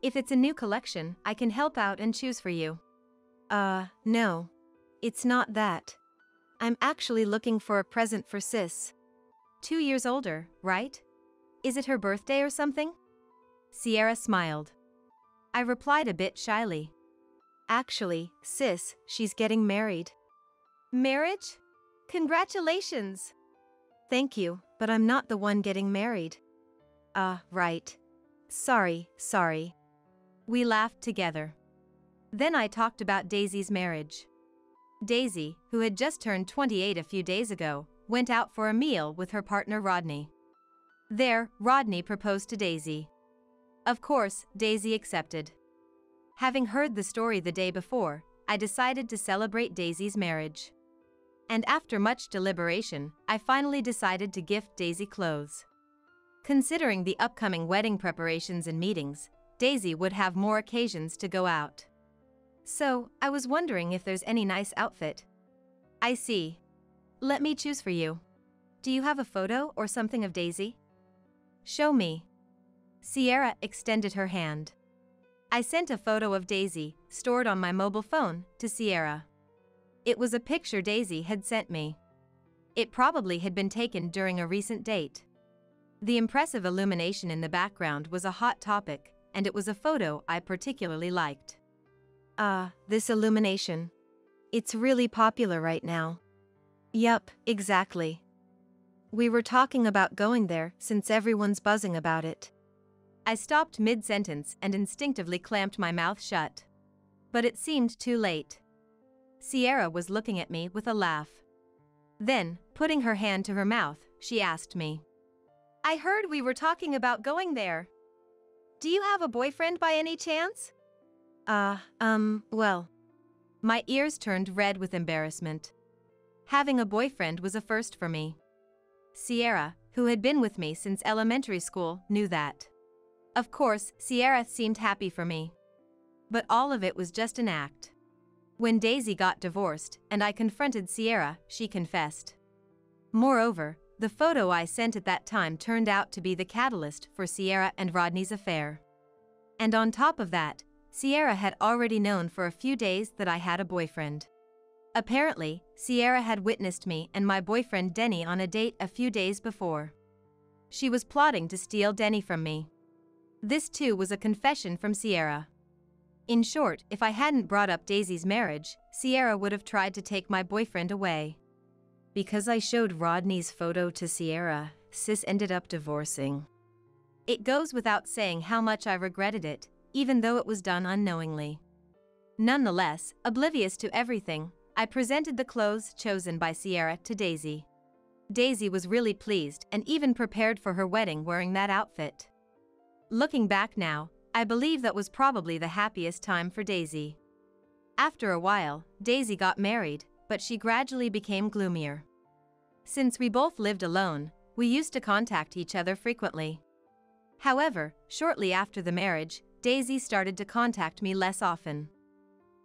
Speaker 2: If it's a new collection, I can help out and choose for you."
Speaker 1: No. It's not that. I'm actually looking for a present for Sis.
Speaker 2: 2 years older, right? Is it her birthday or something? Sierra smiled. I replied a bit shyly.
Speaker 1: Actually, Sis, she's getting married. Marriage? Congratulations! Thank you, but I'm not the one getting married. Right. Sorry.
Speaker 2: We laughed together. Then I talked about Daisy's marriage. Daisy, who had just turned 28 a few days ago, went out for a meal with her partner Rodney. There, Rodney proposed to Daisy. Of course, Daisy accepted. Having heard the story the day before, I decided to celebrate Daisy's marriage. And after much deliberation, I finally decided to gift Daisy clothes. Considering the upcoming wedding preparations and meetings, Daisy would have more occasions to go out. So, I was wondering if there's any nice outfit. I see. Let me choose for you. Do you have a photo or something of Daisy? Show me. Sierra extended her hand. I sent a photo of Daisy, stored on my mobile phone, to Sierra. It was a picture Daisy had sent me. It probably had been taken during a recent date. The impressive illumination in the background was a hot topic, and it was a photo I particularly liked.
Speaker 1: This illumination. It's really popular right now. Yup, exactly. We were talking about going there since everyone's buzzing about it.
Speaker 2: I stopped mid-sentence and instinctively clamped my mouth shut. But it seemed too late. Sierra was looking at me with a laugh. Then, putting her hand to her mouth, she asked me,
Speaker 1: I heard we were talking about going there. Do you have a boyfriend by any chance? Well.
Speaker 2: My ears turned red with embarrassment. Having a boyfriend was a first for me. Sierra, who had been with me since elementary school, knew that. Of course, Sierra seemed happy for me. But all of it was just an act. When Daisy got divorced and I confronted Sierra, she confessed. Moreover, the photo I sent at that time turned out to be the catalyst for Sierra and Rodney's affair. And on top of that, Sierra had already known for a few days that I had a boyfriend. Apparently, Sierra had witnessed me and my boyfriend Denny on a date a few days before. She was plotting to steal Denny from me. This too was a confession from Sierra. In short, if I hadn't brought up Daisy's marriage, Sierra would have tried to take my boyfriend away. Because I showed Rodney's photo to Sierra, Sis ended up divorcing. It goes without saying how much I regretted it, even though it was done unknowingly. Nonetheless, oblivious to everything, I presented the clothes chosen by Sierra to Daisy. Daisy was really pleased and even prepared for her wedding wearing that outfit. Looking back now, I believe that was probably the happiest time for Daisy. After a while, Daisy got married, but she gradually became gloomier. Since we both lived alone, we used to contact each other frequently. However, shortly after the marriage, Daisy started to contact me less often.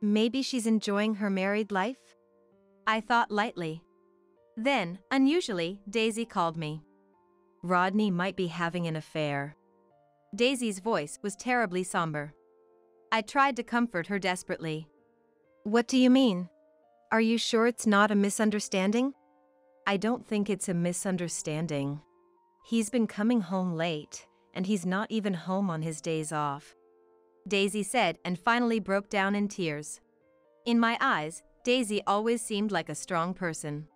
Speaker 1: Maybe she's enjoying her married life?
Speaker 2: I thought lightly. Then, unusually, Daisy called me. Rodney might be having an affair. Daisy's voice was terribly somber. I tried to comfort her desperately.
Speaker 1: What do you mean? Are you sure it's not a misunderstanding?
Speaker 2: I don't think it's a misunderstanding. He's been coming home late, and he's not even home on his days off. Daisy said and finally broke down in tears. In my eyes, Daisy always seemed like a strong person.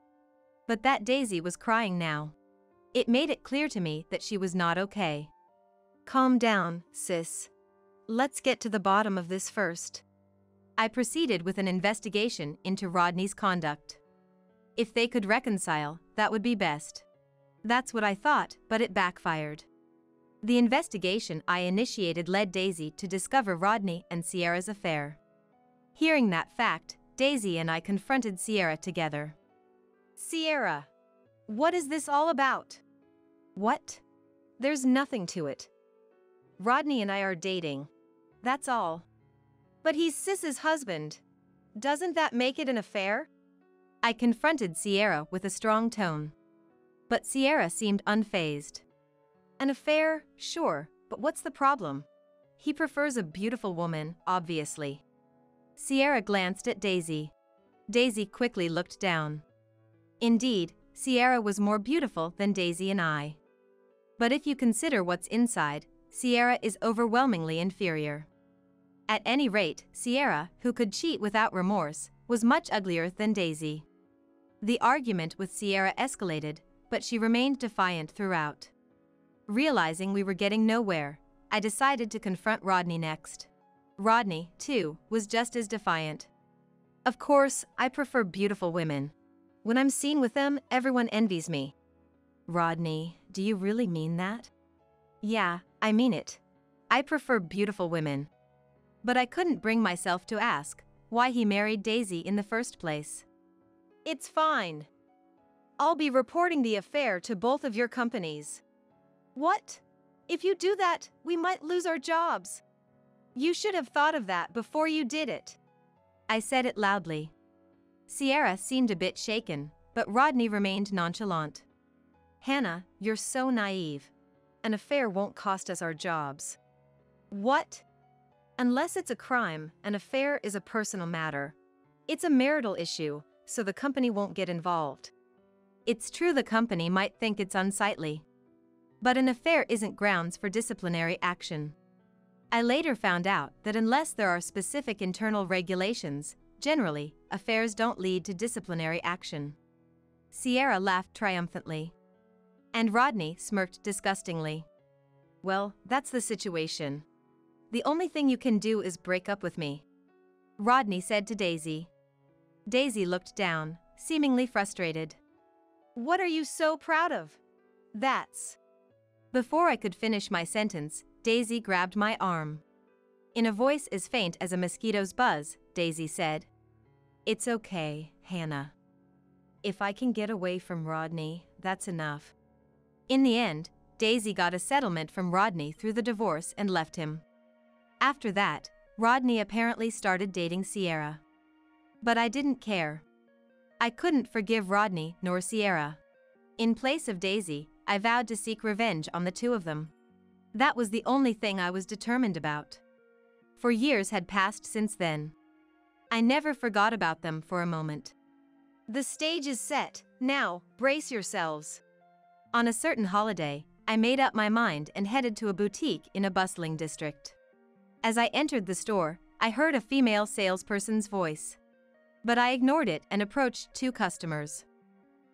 Speaker 2: But that Daisy was crying now. It made it clear to me that she was not okay.
Speaker 1: Calm down, sis. Let's get to the bottom of this first.
Speaker 2: I proceeded with an investigation into Rodney's conduct. If they could reconcile, that would be best. That's what I thought, but it backfired. The investigation I initiated led Daisy to discover Rodney and Sierra's affair. Hearing that fact, Daisy and I confronted Sierra together.
Speaker 1: Sierra, what is this all about?
Speaker 2: What?
Speaker 1: There's nothing to it. Rodney and I are dating. That's all. But he's Sis's husband. Doesn't that make it an affair?
Speaker 2: I confronted Sierra with a strong tone. But Sierra seemed unfazed.
Speaker 1: An affair, sure, but what's the problem?
Speaker 2: He prefers a beautiful woman, obviously. Sierra glanced at Daisy. Daisy quickly looked down. Indeed, Sierra was more beautiful than Daisy and I. But if you consider what's inside, Sierra is overwhelmingly inferior. At any rate, Sierra, who could cheat without remorse, was much uglier than Daisy. The argument with Sierra escalated, but she remained defiant throughout. Realizing we were getting nowhere, I decided to confront Rodney next. Rodney, too, was just as defiant.
Speaker 1: Of course, I prefer beautiful women. When I'm seen with them, everyone envies me.
Speaker 2: Rodney, do you really mean that?
Speaker 1: Yeah, I mean it. I prefer beautiful women.
Speaker 2: But I couldn't bring myself to ask why he married Daisy in the first place.
Speaker 1: It's fine. I'll be reporting the affair to both of your companies. What? If you do that, we might lose our jobs. You should have thought of that before you did it.
Speaker 2: I said it loudly. Sierra seemed a bit shaken, but Rodney remained nonchalant.
Speaker 1: Hannah, you're so naive. An affair won't cost us our jobs. What? Unless it's a crime, an affair is a personal matter. It's a marital issue, so the company won't get involved.
Speaker 2: It's true the company might think it's unsightly. But an affair isn't grounds for disciplinary action. I later found out that unless there are specific internal regulations, generally, affairs don't lead to disciplinary action. Sierra laughed triumphantly. And Rodney smirked disgustingly.
Speaker 1: Well, that's the situation. The only thing you can do is break up with me,
Speaker 2: Rodney said to Daisy. Daisy looked down, seemingly frustrated.
Speaker 1: What are you so proud of? That's...
Speaker 2: Before I could finish my sentence, Daisy grabbed my arm. In a voice as faint as a mosquito's buzz, Daisy said,
Speaker 1: It's okay, Hannah. If I can get away from Rodney, that's enough.
Speaker 2: In the end, Daisy got a settlement from Rodney through the divorce and left him. After that, Rodney apparently started dating Sierra. But I didn't care. I couldn't forgive Rodney nor Sierra. In place of Daisy, I vowed to seek revenge on the two of them. That was the only thing I was determined about. For years had passed since then. I never forgot about them for a moment.
Speaker 1: The stage is set, now, brace yourselves.
Speaker 2: On a certain holiday, I made up my mind and headed to a boutique in a bustling district. As I entered the store, I heard a female salesperson's voice. But I ignored it and approached two customers.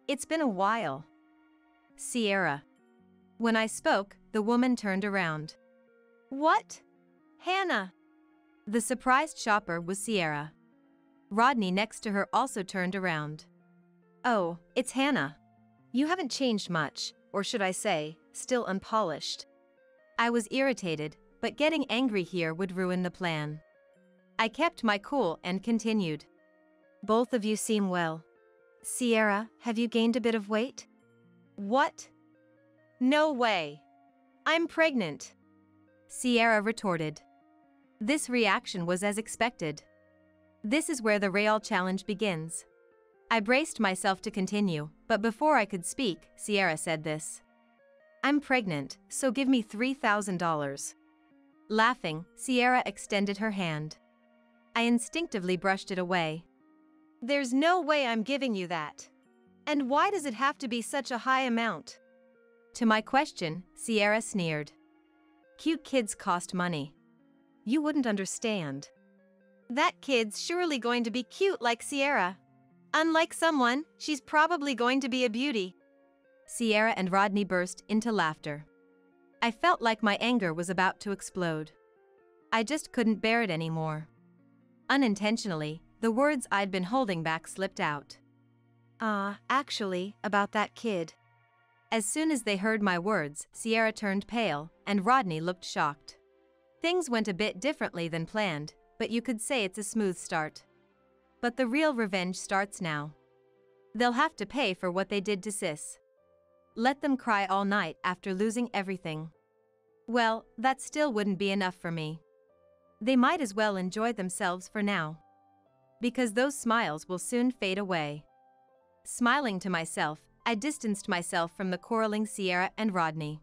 Speaker 1: It's been a while.
Speaker 2: Sierra. When I spoke, the woman turned around.
Speaker 1: What? Hannah.
Speaker 2: The surprised shopper was Sierra. Rodney next to her also turned around.
Speaker 1: Oh, it's Hannah. You haven't changed much, or should I say, still unpolished.
Speaker 2: I was irritated, but getting angry here would ruin the plan. I kept my cool and continued.
Speaker 1: Both of you seem well. Sierra, have you gained a bit of weight? What? No way. I'm pregnant,
Speaker 2: Sierra retorted. This reaction was as expected. This is where the real challenge begins. I braced myself to continue, but before I could speak, Sierra said this.
Speaker 1: I'm pregnant, so give me $3,000.
Speaker 2: Laughing, Sierra extended her hand. I instinctively brushed it away.
Speaker 1: There's no way I'm giving you that. And why does it have to be such a high amount?
Speaker 2: To my question, Sierra sneered.
Speaker 1: Cute kids cost money. You wouldn't understand. That kid's surely going to be cute like Sierra. Unlike someone, she's probably going to be a beauty.
Speaker 2: Sierra and Rodney burst into laughter. I felt like my anger was about to explode. I just couldn't bear it anymore. Unintentionally, the words I'd been holding back slipped out.
Speaker 1: Actually, about that kid.
Speaker 2: As soon as they heard my words, Sierra turned pale, and Rodney looked shocked. Things went a bit differently than planned, but you could say it's a smooth start. But the real revenge starts now. They'll have to pay for what they did to Sis. Let them cry all night after losing everything. Well, that still wouldn't be enough for me. They might as well enjoy themselves for now. Because those smiles will soon fade away. Smiling to myself, I distanced myself from the quarreling Sierra and Rodney.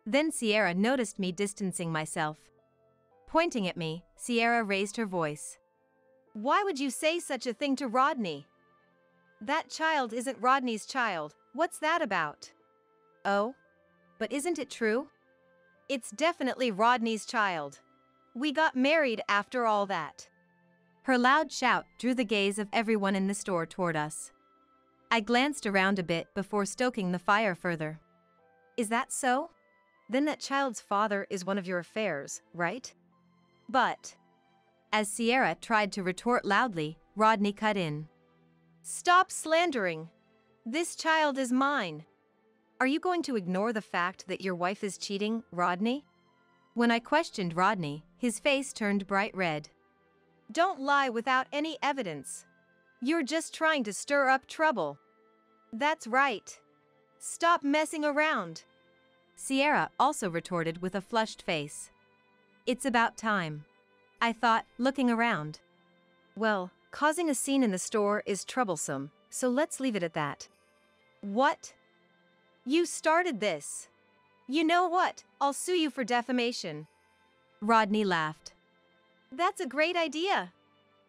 Speaker 2: Then Sierra noticed me distancing myself. Pointing at me, Sierra raised her voice.
Speaker 1: Why would you say such a thing to Rodney? That child isn't Rodney's child. What's that about?
Speaker 2: Oh? But isn't it true?
Speaker 1: It's definitely Rodney's child. We got married after all that.
Speaker 2: Her loud shout drew the gaze of everyone in the store toward us. I glanced around a bit before stoking the fire further.
Speaker 1: Is that so? Then that child's father is one of your affairs, right? But...
Speaker 2: As Sierra tried to retort loudly, Rodney cut in.
Speaker 1: Stop slandering. This child is mine. Are you going to ignore the fact that your wife is cheating, Rodney?
Speaker 2: When I questioned Rodney, his face turned bright red.
Speaker 1: Don't lie without any evidence. You're just trying to stir up trouble. That's right. Stop messing around.
Speaker 2: Sierra also retorted with a flushed face. It's about time, I thought, looking around.
Speaker 1: Well, causing a scene in the store is troublesome, so let's leave it at that. What? You started this. You know what? I'll sue you for defamation.
Speaker 2: Rodney laughed.
Speaker 1: That's a great idea.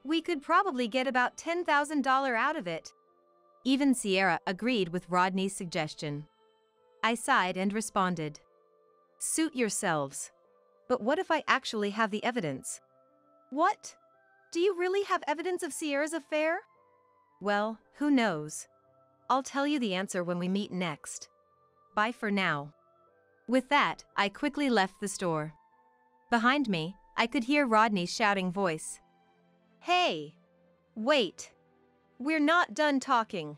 Speaker 1: We could probably get about $10,000 out of it.
Speaker 2: Even Sierra agreed with Rodney's suggestion. I sighed and responded.
Speaker 1: Suit yourselves. But what if I actually have the evidence? What? Do you really have evidence of Sierra's affair?
Speaker 2: Well, who knows?
Speaker 1: I'll tell you the answer when we meet next.
Speaker 2: Bye for now. With that, I quickly left the store. Behind me, I could hear Rodney's shouting voice.
Speaker 1: Hey! Wait! We're not done talking.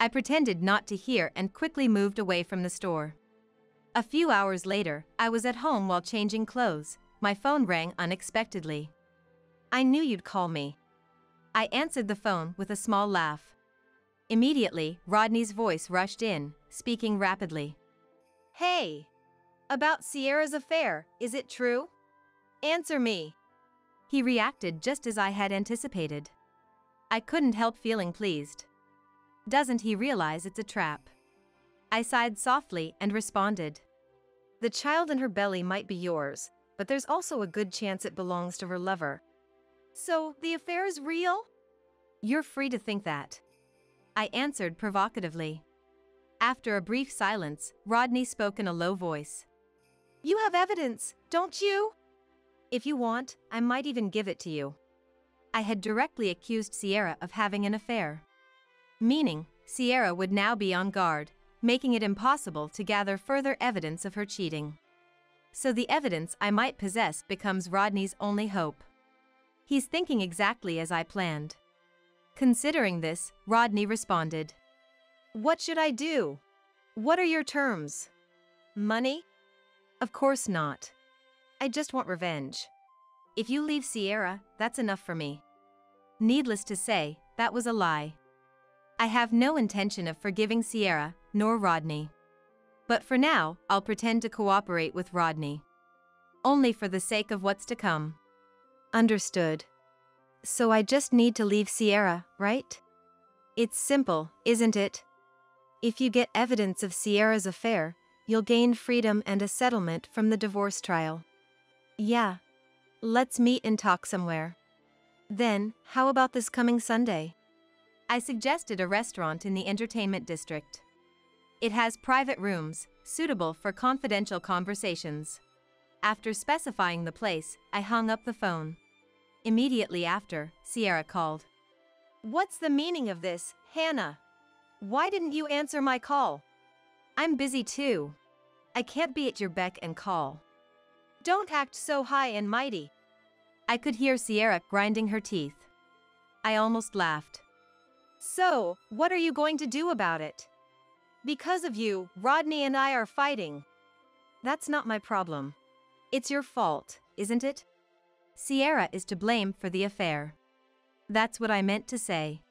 Speaker 2: I pretended not to hear and quickly moved away from the store. A few hours later, I was at home while changing clothes. My phone rang unexpectedly.
Speaker 1: I knew you'd call me.
Speaker 2: I answered the phone with a small laugh. Immediately, Rodney's voice rushed in, speaking rapidly.
Speaker 1: Hey! About Sierra's affair, is it true? Answer me.
Speaker 2: He reacted just as I had anticipated. I couldn't help feeling pleased. Doesn't he realize it's a trap? I sighed softly and responded.
Speaker 1: The child in her belly might be yours, but there's also a good chance it belongs to her lover. So, the affair is real?
Speaker 2: You're free to think that. I answered provocatively. After a brief silence, Rodney spoke in a low voice.
Speaker 1: You have evidence, don't you? If you want, I might even give it to you.
Speaker 2: I had directly accused Sierra of having an affair. Meaning, Sierra would now be on guard, making it impossible to gather further evidence of her cheating. So the evidence I might possess becomes Rodney's only hope. He's thinking exactly as I planned. Considering this, Rodney responded.
Speaker 1: What should I do? What are your terms? Money? Of course not. I just want revenge.
Speaker 2: If you leave Sierra, that's enough for me. Needless to say, that was a lie. I have no intention of forgiving Sierra, nor Rodney. But for now, I'll pretend to cooperate with Rodney. Only for the sake of what's to come.
Speaker 1: Understood. So I just need to leave Sierra, right? It's simple, isn't it? If you get evidence of Sierra's affair, you'll gain freedom and a settlement from the divorce trial. Yeah. Let's meet and talk somewhere. Then, how about this coming Sunday?
Speaker 2: I suggested a restaurant in the entertainment district. It has private rooms, suitable for confidential conversations. After specifying the place, I hung up the phone. Immediately after, Sierra called.
Speaker 1: What's the meaning of this, Hannah? Why didn't you answer my call?
Speaker 2: I'm busy too. I can't be at your beck and call.
Speaker 1: Don't act so high and mighty.
Speaker 2: I could hear Sierra grinding her teeth. I almost laughed.
Speaker 1: So, what are you going to do about it? Because of you, Rodney and I are fighting.
Speaker 2: That's not my problem. It's your fault, isn't it? Sierra is to blame for the affair. That's what I meant to say.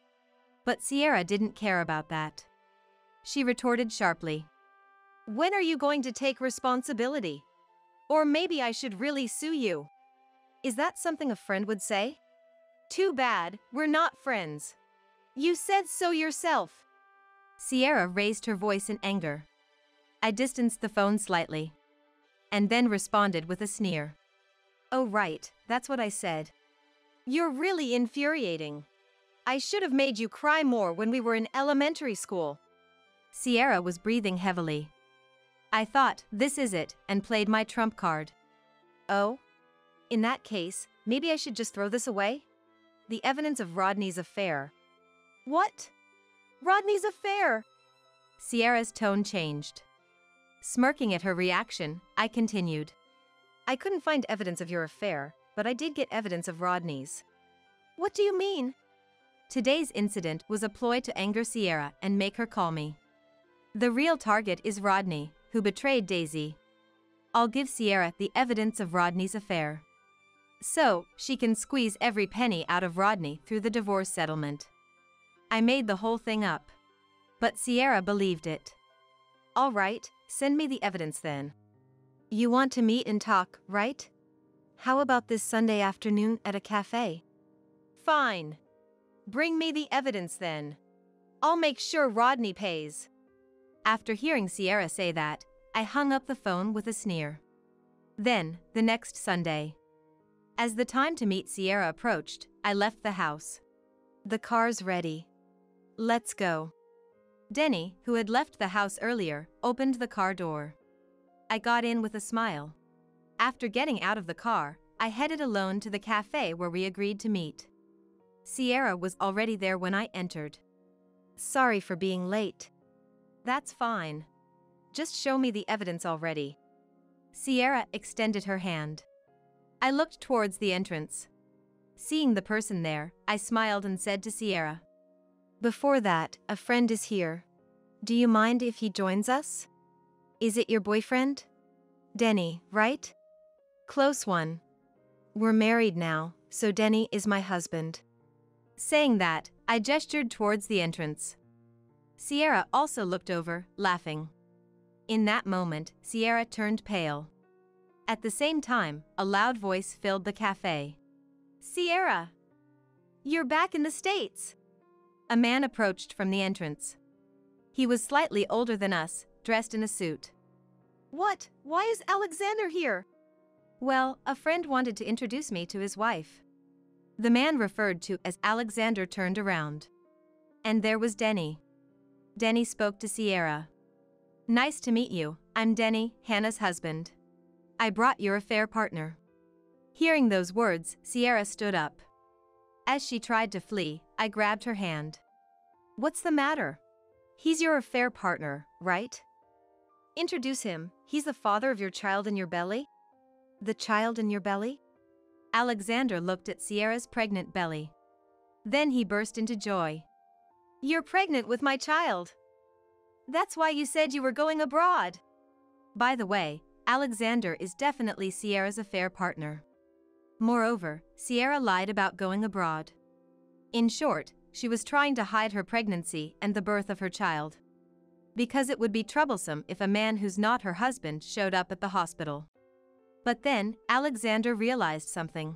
Speaker 2: But Sierra didn't care about that. She retorted sharply.
Speaker 1: When are you going to take responsibility? Or maybe I should really sue you. Is that something a friend would say? Too bad, we're not friends. You said so yourself.
Speaker 2: Sierra raised her voice in anger. I distanced the phone slightly, and then responded with a sneer. Oh right, that's what I said.
Speaker 1: You're really infuriating. I should have made you cry more when we were in elementary school.
Speaker 2: Sierra was breathing heavily. I thought, this is it, and played my trump card.
Speaker 1: Oh? In that case, maybe I should just throw this away? The evidence of Rodney's affair. What? Rodney's affair?
Speaker 2: Sierra's tone changed. Smirking at her reaction, I continued.
Speaker 1: I couldn't find evidence of your affair, but I did get evidence of Rodney's. What do you mean?
Speaker 2: Today's incident was a ploy to anger Sierra and make her call me. The real target is Rodney, who betrayed Daisy. I'll give Sierra the evidence of Rodney's affair, so she can squeeze every penny out of Rodney through the divorce settlement. I made the whole thing up, but Sierra believed it.
Speaker 1: All right, send me the evidence then. You want to meet and talk, right? How about this Sunday afternoon at a cafe? Fine. Bring me the evidence then. I'll make sure Rodney pays.
Speaker 2: After hearing Sierra say that, I hung up the phone with a sneer. Then, the next Sunday, as the time to meet Sierra approached, I left the house.
Speaker 1: The car's ready. Let's go.
Speaker 2: Denny, who had left the house earlier, opened the car door. I got in with a smile. After getting out of the car, I headed alone to the cafe where we agreed to meet. Sierra was already there when I entered.
Speaker 1: Sorry for being late.
Speaker 2: That's fine.
Speaker 1: Just show me the evidence already.
Speaker 2: Sierra extended her hand. I looked towards the entrance. Seeing the person there, I smiled and said to Sierra,
Speaker 1: Before that, a friend is here. Do you mind if he joins us? Is it your boyfriend? Denny, right? Close one. We're married now, so Denny is my husband.
Speaker 2: Saying that, I gestured towards the entrance. Sierra also looked over, laughing. In that moment, Sierra turned pale. At the same time, a loud voice filled the cafe.
Speaker 1: Sierra! You're back in the States!
Speaker 2: A man approached from the entrance. He was slightly older than us, dressed in a suit.
Speaker 1: What? Why is Alexander here?
Speaker 2: Well, a friend wanted to introduce me to his wife. The man referred to as Alexander turned around. And there was Denny. Denny spoke to Sierra. Nice to meet you, I'm Denny, Hannah's husband. I brought your affair partner. Hearing those words, Sierra stood up. As she tried to flee, I grabbed her hand.
Speaker 1: What's the matter? He's your affair partner, right? Introduce him. He's the father of your child in your belly? The child in your belly?
Speaker 2: Alexander looked at Sierra's pregnant belly. Then he burst into joy.
Speaker 1: You're pregnant with my child. That's why you said you were going abroad.
Speaker 2: By the way, Alexander is definitely Sierra's affair partner. Moreover, Sierra lied about going abroad. In short, she was trying to hide her pregnancy and the birth of her child. Because it would be troublesome if a man who's not her husband showed up at the hospital. But then, Alexander realized something.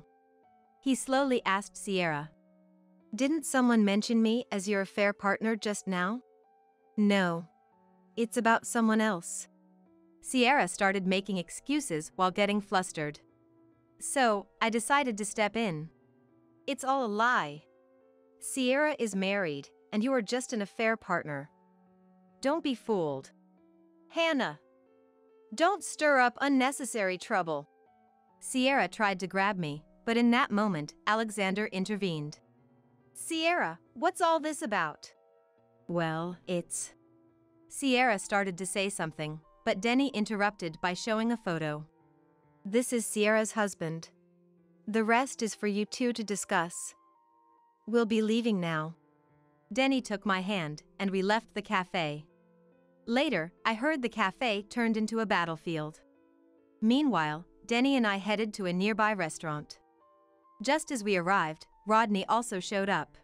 Speaker 2: He slowly asked Sierra,
Speaker 1: Didn't someone mention me as your affair partner just now? No. It's about someone else.
Speaker 2: Sierra started making excuses while getting flustered. So, I decided to step in.
Speaker 1: It's all a lie. Sierra is married, and you are just an affair partner. Don't be fooled. Hannah! Don't stir up unnecessary trouble.
Speaker 2: Sierra tried to grab me, but in that moment, Alexander intervened.
Speaker 1: Sierra, what's all this about?
Speaker 2: Well, Sierra started to say something, but Denny interrupted by showing a photo.
Speaker 1: This is Sierra's husband. The rest is for you two to discuss. We'll be leaving now.
Speaker 2: Denny took my hand, and we left the cafe. Later, I heard the cafe turned into a battlefield. Meanwhile, Denny and I headed to a nearby restaurant. Just as we arrived, Rodney also showed up.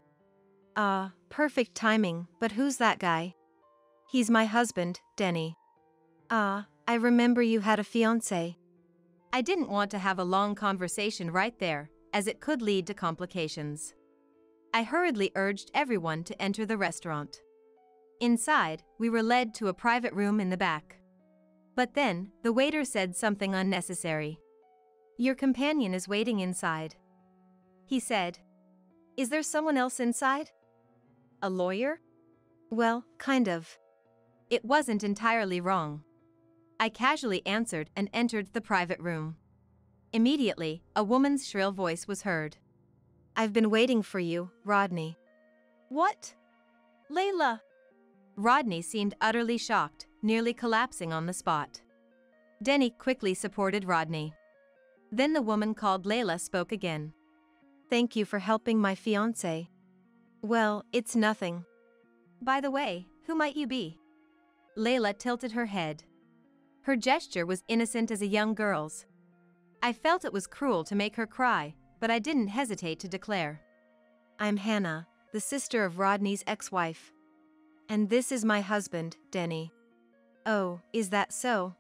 Speaker 1: Perfect timing, but who's that guy? He's my husband, Denny. I remember you had a fiancé.
Speaker 2: I didn't want to have a long conversation right there, as it could lead to complications. I hurriedly urged everyone to enter the restaurant. Inside, we were led to a private room in the back. But then, the waiter said something unnecessary. "Your companion is waiting inside," he said.
Speaker 1: Is there someone else inside? A lawyer? Well, kind of.
Speaker 2: It wasn't entirely wrong. I casually answered and entered the private room. Immediately, a woman's shrill voice was heard.
Speaker 1: I've been waiting for you, Rodney. What? Layla!
Speaker 2: Rodney seemed utterly shocked, nearly collapsing on the spot. Denny quickly supported Rodney. Then the woman called Layla spoke again.
Speaker 1: Thank you for helping my fiancé. Well, it's nothing.
Speaker 2: By the way, who might you be? Layla tilted her head. Her gesture was innocent as a young girl's. I felt it was cruel to make her cry, but I didn't hesitate to declare.
Speaker 1: I'm Hannah, the sister of Rodney's ex-wife. And this is my husband, Denny. Oh, is that so?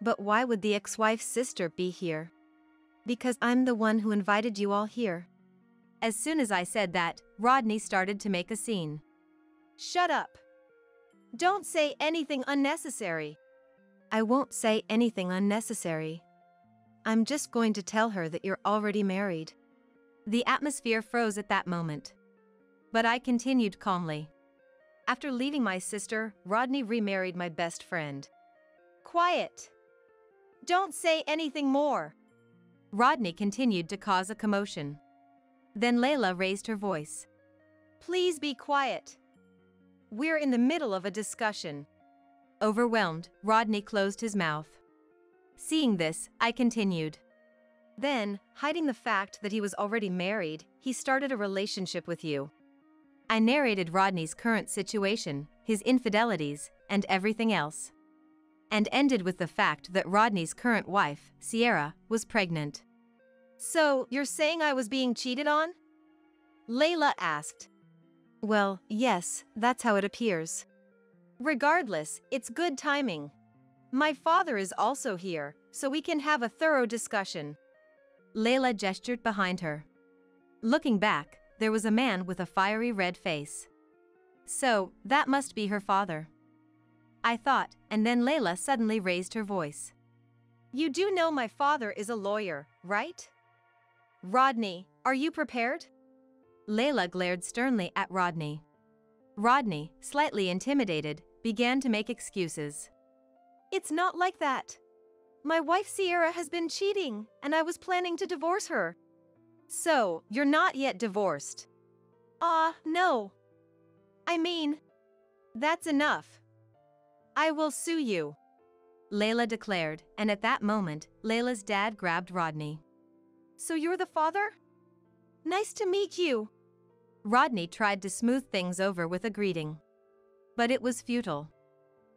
Speaker 1: But why would the ex-wife's sister be here? Because I'm the one who invited you all here.
Speaker 2: As soon as I said that, Rodney started to make a scene.
Speaker 1: Shut up! Don't say anything unnecessary. I won't say anything unnecessary. I'm just going to tell her that you're already married.
Speaker 2: The atmosphere froze at that moment. But I continued calmly. After leaving my sister, Rodney remarried my best friend.
Speaker 1: Quiet! Don't say anything more!
Speaker 2: Rodney continued to cause a commotion. Then Layla raised her voice.
Speaker 1: Please be quiet. We're in the middle of a discussion.
Speaker 2: Overwhelmed, Rodney closed his mouth. Seeing this, I continued.
Speaker 1: Then, hiding the fact that he was already married, he started a relationship with you.
Speaker 2: I narrated Rodney's current situation, his infidelities, and everything else. And ended with the fact that Rodney's current wife, Sierra, was pregnant.
Speaker 1: So, you're saying I was being cheated on? Layla asked. Well, yes, that's how it appears. Regardless, it's good timing. My father is also here, so we can have a thorough discussion.
Speaker 2: Layla gestured behind her. Looking back, there was a man with a fiery red face. So, that must be her father, I thought, and then Layla suddenly raised her voice.
Speaker 1: You do know my father is a lawyer, right? Rodney, are you prepared?
Speaker 2: Layla glared sternly at Rodney. Rodney, slightly intimidated, began to make excuses.
Speaker 1: It's not like that. My wife Sierra has been cheating, and I was planning to divorce her. So, you're not yet divorced? No. I mean, that's enough. I will sue you,
Speaker 2: Layla declared, and at that moment, Layla's dad grabbed Rodney.
Speaker 1: So you're the father? Nice to meet you.
Speaker 2: Rodney tried to smooth things over with a greeting. But it was futile.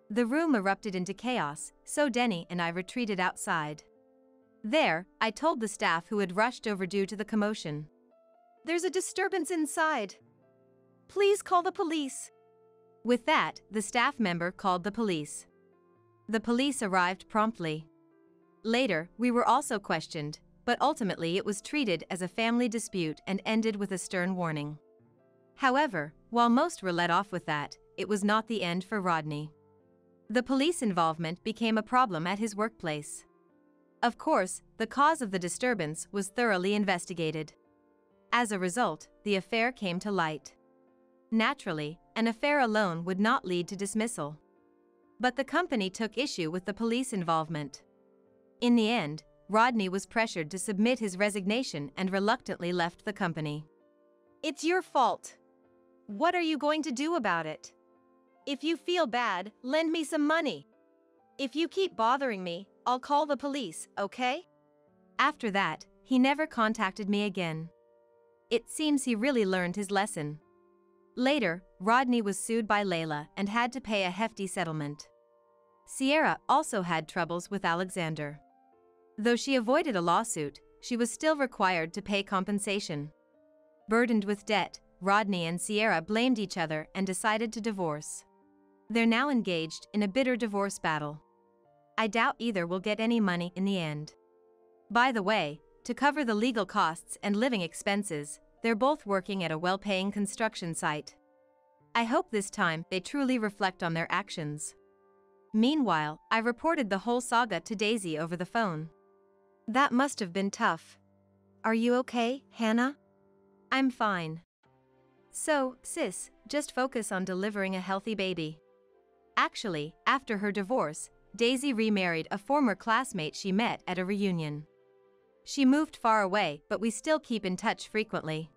Speaker 2: The room erupted into chaos, so Denny and I retreated outside. There, I told the staff who had rushed over due to the commotion.
Speaker 1: There's a disturbance inside. Please call the police.
Speaker 2: With that, the staff member called the police. The police arrived promptly. Later, we were also questioned, but ultimately it was treated as a family dispute and ended with a stern warning. However, while most were let off with that, it was not the end for Rodney. The police involvement became a problem at his workplace. Of course, the cause of the disturbance was thoroughly investigated. As a result, the affair came to light. Naturally, an affair alone would not lead to dismissal. But the company took issue with the police involvement. In the end, Rodney was pressured to submit his resignation and reluctantly left the company.
Speaker 1: It's your fault. What are you going to do about it? If you feel bad, lend me some money. If you keep bothering me, I'll call the police, okay?
Speaker 2: After that, he never contacted me again. It seems he really learned his lesson. Later, Rodney was sued by Layla and had to pay a hefty settlement. Sierra also had troubles with Alexander. Though she avoided a lawsuit, she was still required to pay compensation. Burdened with debt, Rodney and Sierra blamed each other and decided to divorce. They're now engaged in a bitter divorce battle. I doubt either will get any money in the end. By the way, to cover the legal costs and living expenses, they're both working at a well-paying construction site. I hope this time they truly reflect on their actions. Meanwhile, I reported the whole saga to Daisy over the phone.
Speaker 1: That must have been tough. Are you okay, Hannah?
Speaker 2: I'm fine. So, sis, just focus on delivering a healthy baby. Actually, after her divorce, Daisy remarried a former classmate she met at a reunion. She moved far away, but we still keep in touch frequently.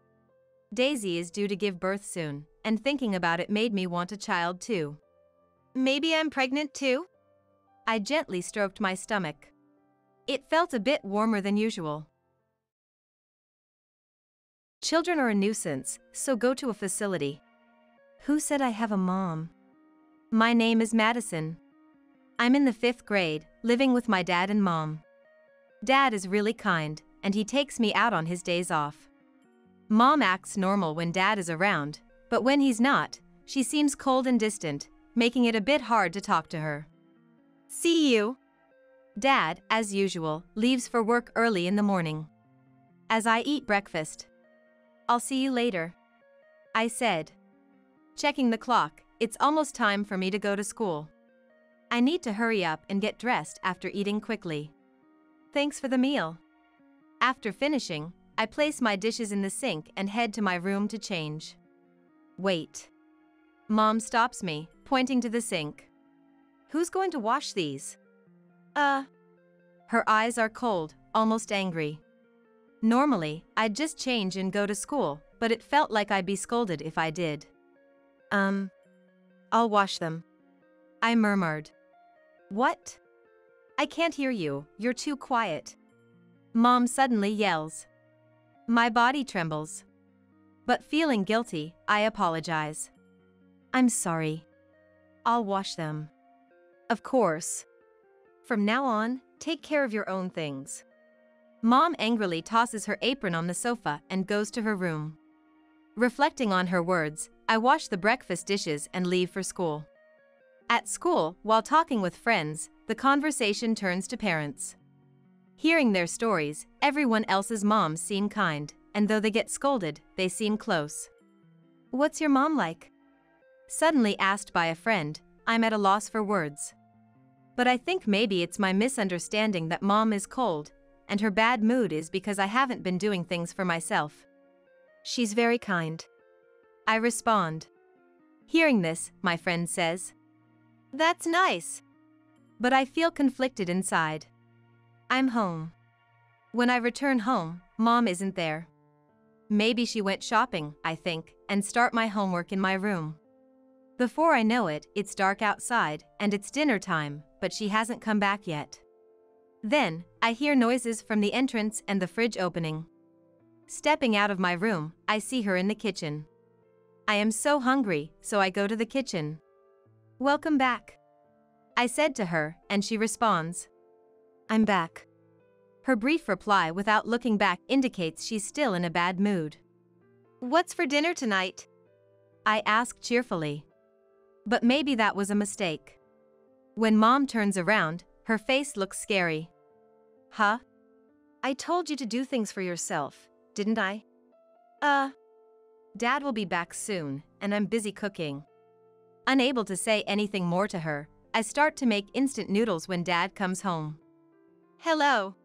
Speaker 2: Daisy is due to give birth soon, and thinking about it made me want a child too.
Speaker 1: Maybe I'm pregnant too?
Speaker 2: I gently stroked my stomach. It felt a bit warmer than usual. Children are a nuisance, so go to a facility. Who said I have a mom? My name is Madison. I'm in the 5th grade, living with my dad and mom. Dad is really kind, and he takes me out on his days off. Mom acts normal when Dad is around, but when he's not, she seems cold and distant, making it a bit hard to talk to her.
Speaker 1: See you.
Speaker 2: Dad, as usual, leaves for work early in the morning. As I eat breakfast. I'll see you later, I said. Checking the clock, it's almost time for me to go to school. I need to hurry up and get dressed after eating quickly. Thanks for the meal. After finishing, I place my dishes in the sink and head to my room to change. Wait. Mom stops me, pointing to the sink. Who's going to wash these? Her eyes are cold, almost angry. Normally, I'd just change and go to school, but it felt like I'd be scolded if I did.
Speaker 1: I'll wash them,
Speaker 2: I murmured. What? I can't hear you, you're too quiet. Mom suddenly yells. My body trembles. But feeling guilty, I apologize. I'm sorry. I'll wash them. Of course. From now on, take care of your own things. Mom angrily tosses her apron on the sofa and goes to her room. Reflecting on her words, I wash the breakfast dishes and leave for school. At school, while talking with friends, the conversation turns to parents. Hearing their stories, everyone else's moms seem kind, and though they get scolded, they seem close. What's your mom like? Suddenly asked by a friend, I'm at a loss for words. But I think maybe it's my misunderstanding that mom is cold, and her bad mood is because I haven't been doing things for myself.
Speaker 1: She's very kind,
Speaker 2: I respond. Hearing this, my friend says, That's nice. But I feel conflicted inside. I'm home. When I return home, Mom isn't there. Maybe she went shopping, I think, and start my homework in my room. Before I know it, it's dark outside, and it's dinner time, but she hasn't come back yet. Then, I hear noises from the entrance and the fridge opening. Stepping out of my room, I see her in the kitchen. I am so hungry, so I go to the kitchen. Welcome back, I said to her, and she responds, I'm back. Her brief reply without looking back indicates she's still in a bad mood.
Speaker 1: What's for dinner tonight?
Speaker 2: I ask cheerfully. But maybe that was a mistake. When Mom turns around, her face looks scary. Huh?
Speaker 1: I told you to do things for yourself, didn't I?
Speaker 2: Dad will be back soon, and I'm busy cooking. Unable to say anything more to her, I start to make instant noodles when Dad comes home.
Speaker 1: Hello.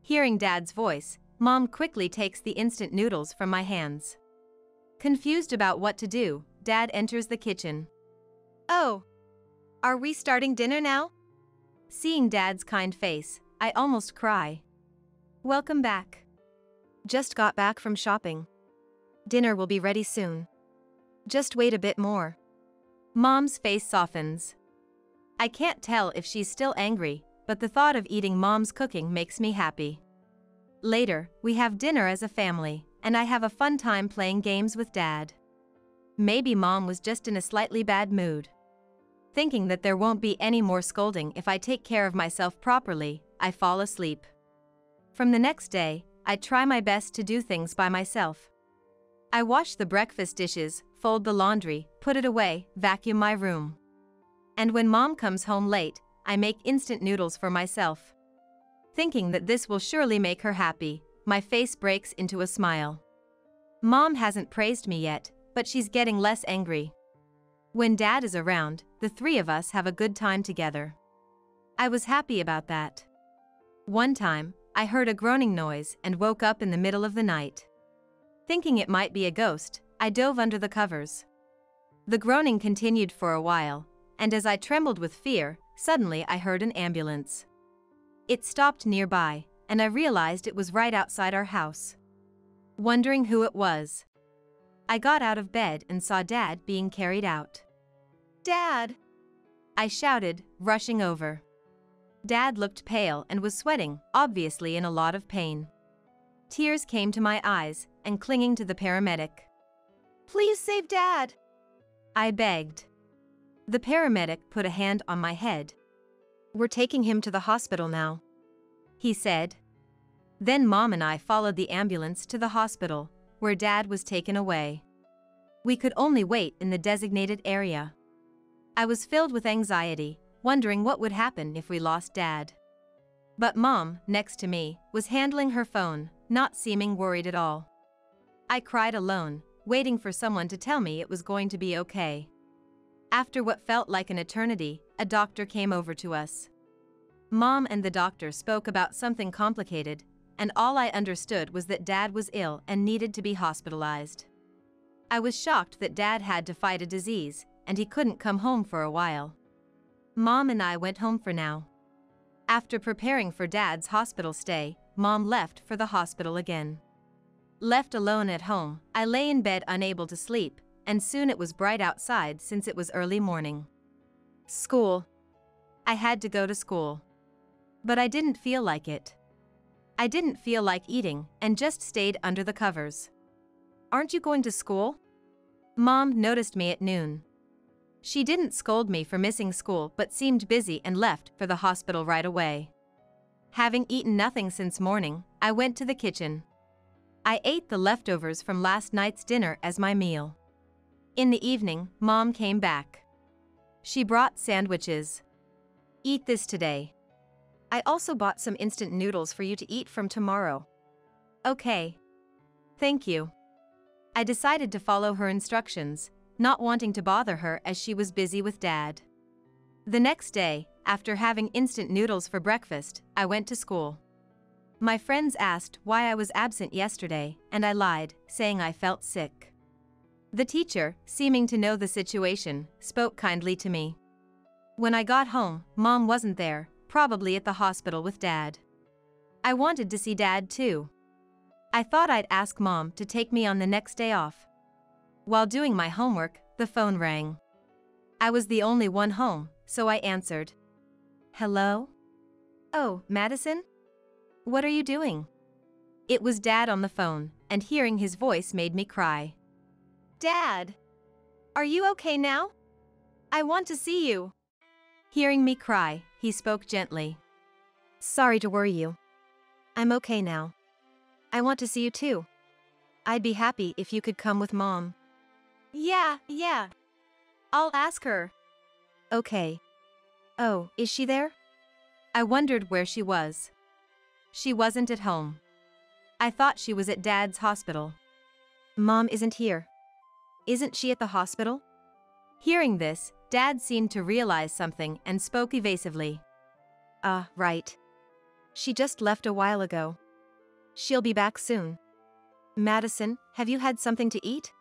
Speaker 2: Hearing Dad's voice, Mom quickly takes the instant noodles from my hands. Confused about what to do, Dad enters the kitchen.
Speaker 1: Oh. Are we starting dinner now?
Speaker 2: Seeing Dad's kind face, I almost cry. Welcome back.
Speaker 1: Just got back from shopping. Dinner will be ready soon. Just wait a bit more.
Speaker 2: Mom's face softens. I can't tell if she's still angry, but the thought of eating Mom's cooking makes me happy. Later, we have dinner as a family, and I have a fun time playing games with Dad. Maybe Mom was just in a slightly bad mood. Thinking that there won't be any more scolding if I take care of myself properly, I fall asleep. From the next day, I try my best to do things by myself. I wash the breakfast dishes, fold the laundry, put it away, vacuum my room. And when Mom comes home late, I make instant noodles for myself. Thinking that this will surely make her happy, my face breaks into a smile. Mom hasn't praised me yet, but she's getting less angry. When Dad is around, the three of us have a good time together. I was happy about that. One time, I heard a groaning noise and woke up in the middle of the night. Thinking it might be a ghost, I dove under the covers. The groaning continued for a while, and as I trembled with fear, suddenly I heard an ambulance. It stopped nearby, and I realized it was right outside our house. Wondering who it was, I got out of bed and saw Dad being carried out.
Speaker 1: Dad!
Speaker 2: I shouted, rushing over. Dad looked pale and was sweating, obviously in a lot of pain. Tears came to my eyes, and clinging to the paramedic.
Speaker 1: Please save Dad!
Speaker 2: I begged. The paramedic put a hand on my head.
Speaker 1: We're taking him to the hospital now,
Speaker 2: he said. Then Mom and I followed the ambulance to the hospital, where Dad was taken away. We could only wait in the designated area. I was filled with anxiety, wondering what would happen if we lost Dad. But Mom, next to me, was handling her phone, not seeming worried at all. I cried alone, waiting for someone to tell me it was going to be okay. After what felt like an eternity, a doctor came over to us. Mom and the doctor spoke about something complicated, and all I understood was that Dad was ill and needed to be hospitalized. I was shocked that Dad had to fight a disease, and he couldn't come home for a while. Mom and I went home for now. After preparing for Dad's hospital stay, Mom left for the hospital again. Left alone at home, I lay in bed unable to sleep, and soon it was bright outside since it was early morning. School. I had to go to school. But I didn't feel like it. I didn't feel like eating and just stayed under the covers. Aren't you going to school? Mom noticed me at noon. She didn't scold me for missing school but seemed busy and left for the hospital right away. Having eaten nothing since morning, I went to the kitchen. I ate the leftovers from last night's dinner as my meal. In the evening, Mom came back. She brought sandwiches. Eat this today.
Speaker 1: I also bought some instant noodles for you to eat from tomorrow.
Speaker 2: Okay. Thank you. I decided to follow her instructions, not wanting to bother her as she was busy with Dad. The next day, after having instant noodles for breakfast, I went to school. My friends asked why I was absent yesterday, and I lied, saying I felt sick. The teacher, seeming to know the situation, spoke kindly to me. When I got home, Mom wasn't there, probably at the hospital with Dad. I wanted to see Dad too. I thought I'd ask Mom to take me on the next day off. While doing my homework, the phone rang. I was the only one home, so I answered. Hello? Oh, Madison? What are you doing? It was Dad on the phone, and hearing his voice made me cry.
Speaker 1: Dad! Are you okay now? I want to see you.
Speaker 2: Hearing me cry, he spoke gently.
Speaker 1: Sorry to worry you. I'm okay now. I want to see you too. I'd be happy if you could come with Mom. Yeah. I'll ask her. Okay. Oh, is she there?
Speaker 2: I wondered where she was. She wasn't at home. I thought she was at Dad's hospital.
Speaker 1: Mom isn't here. Isn't she at the hospital?
Speaker 2: Hearing this, Dad seemed to realize something and spoke evasively.
Speaker 1: Right. She just left a while ago. She'll be back soon. Madison, have you had something to eat?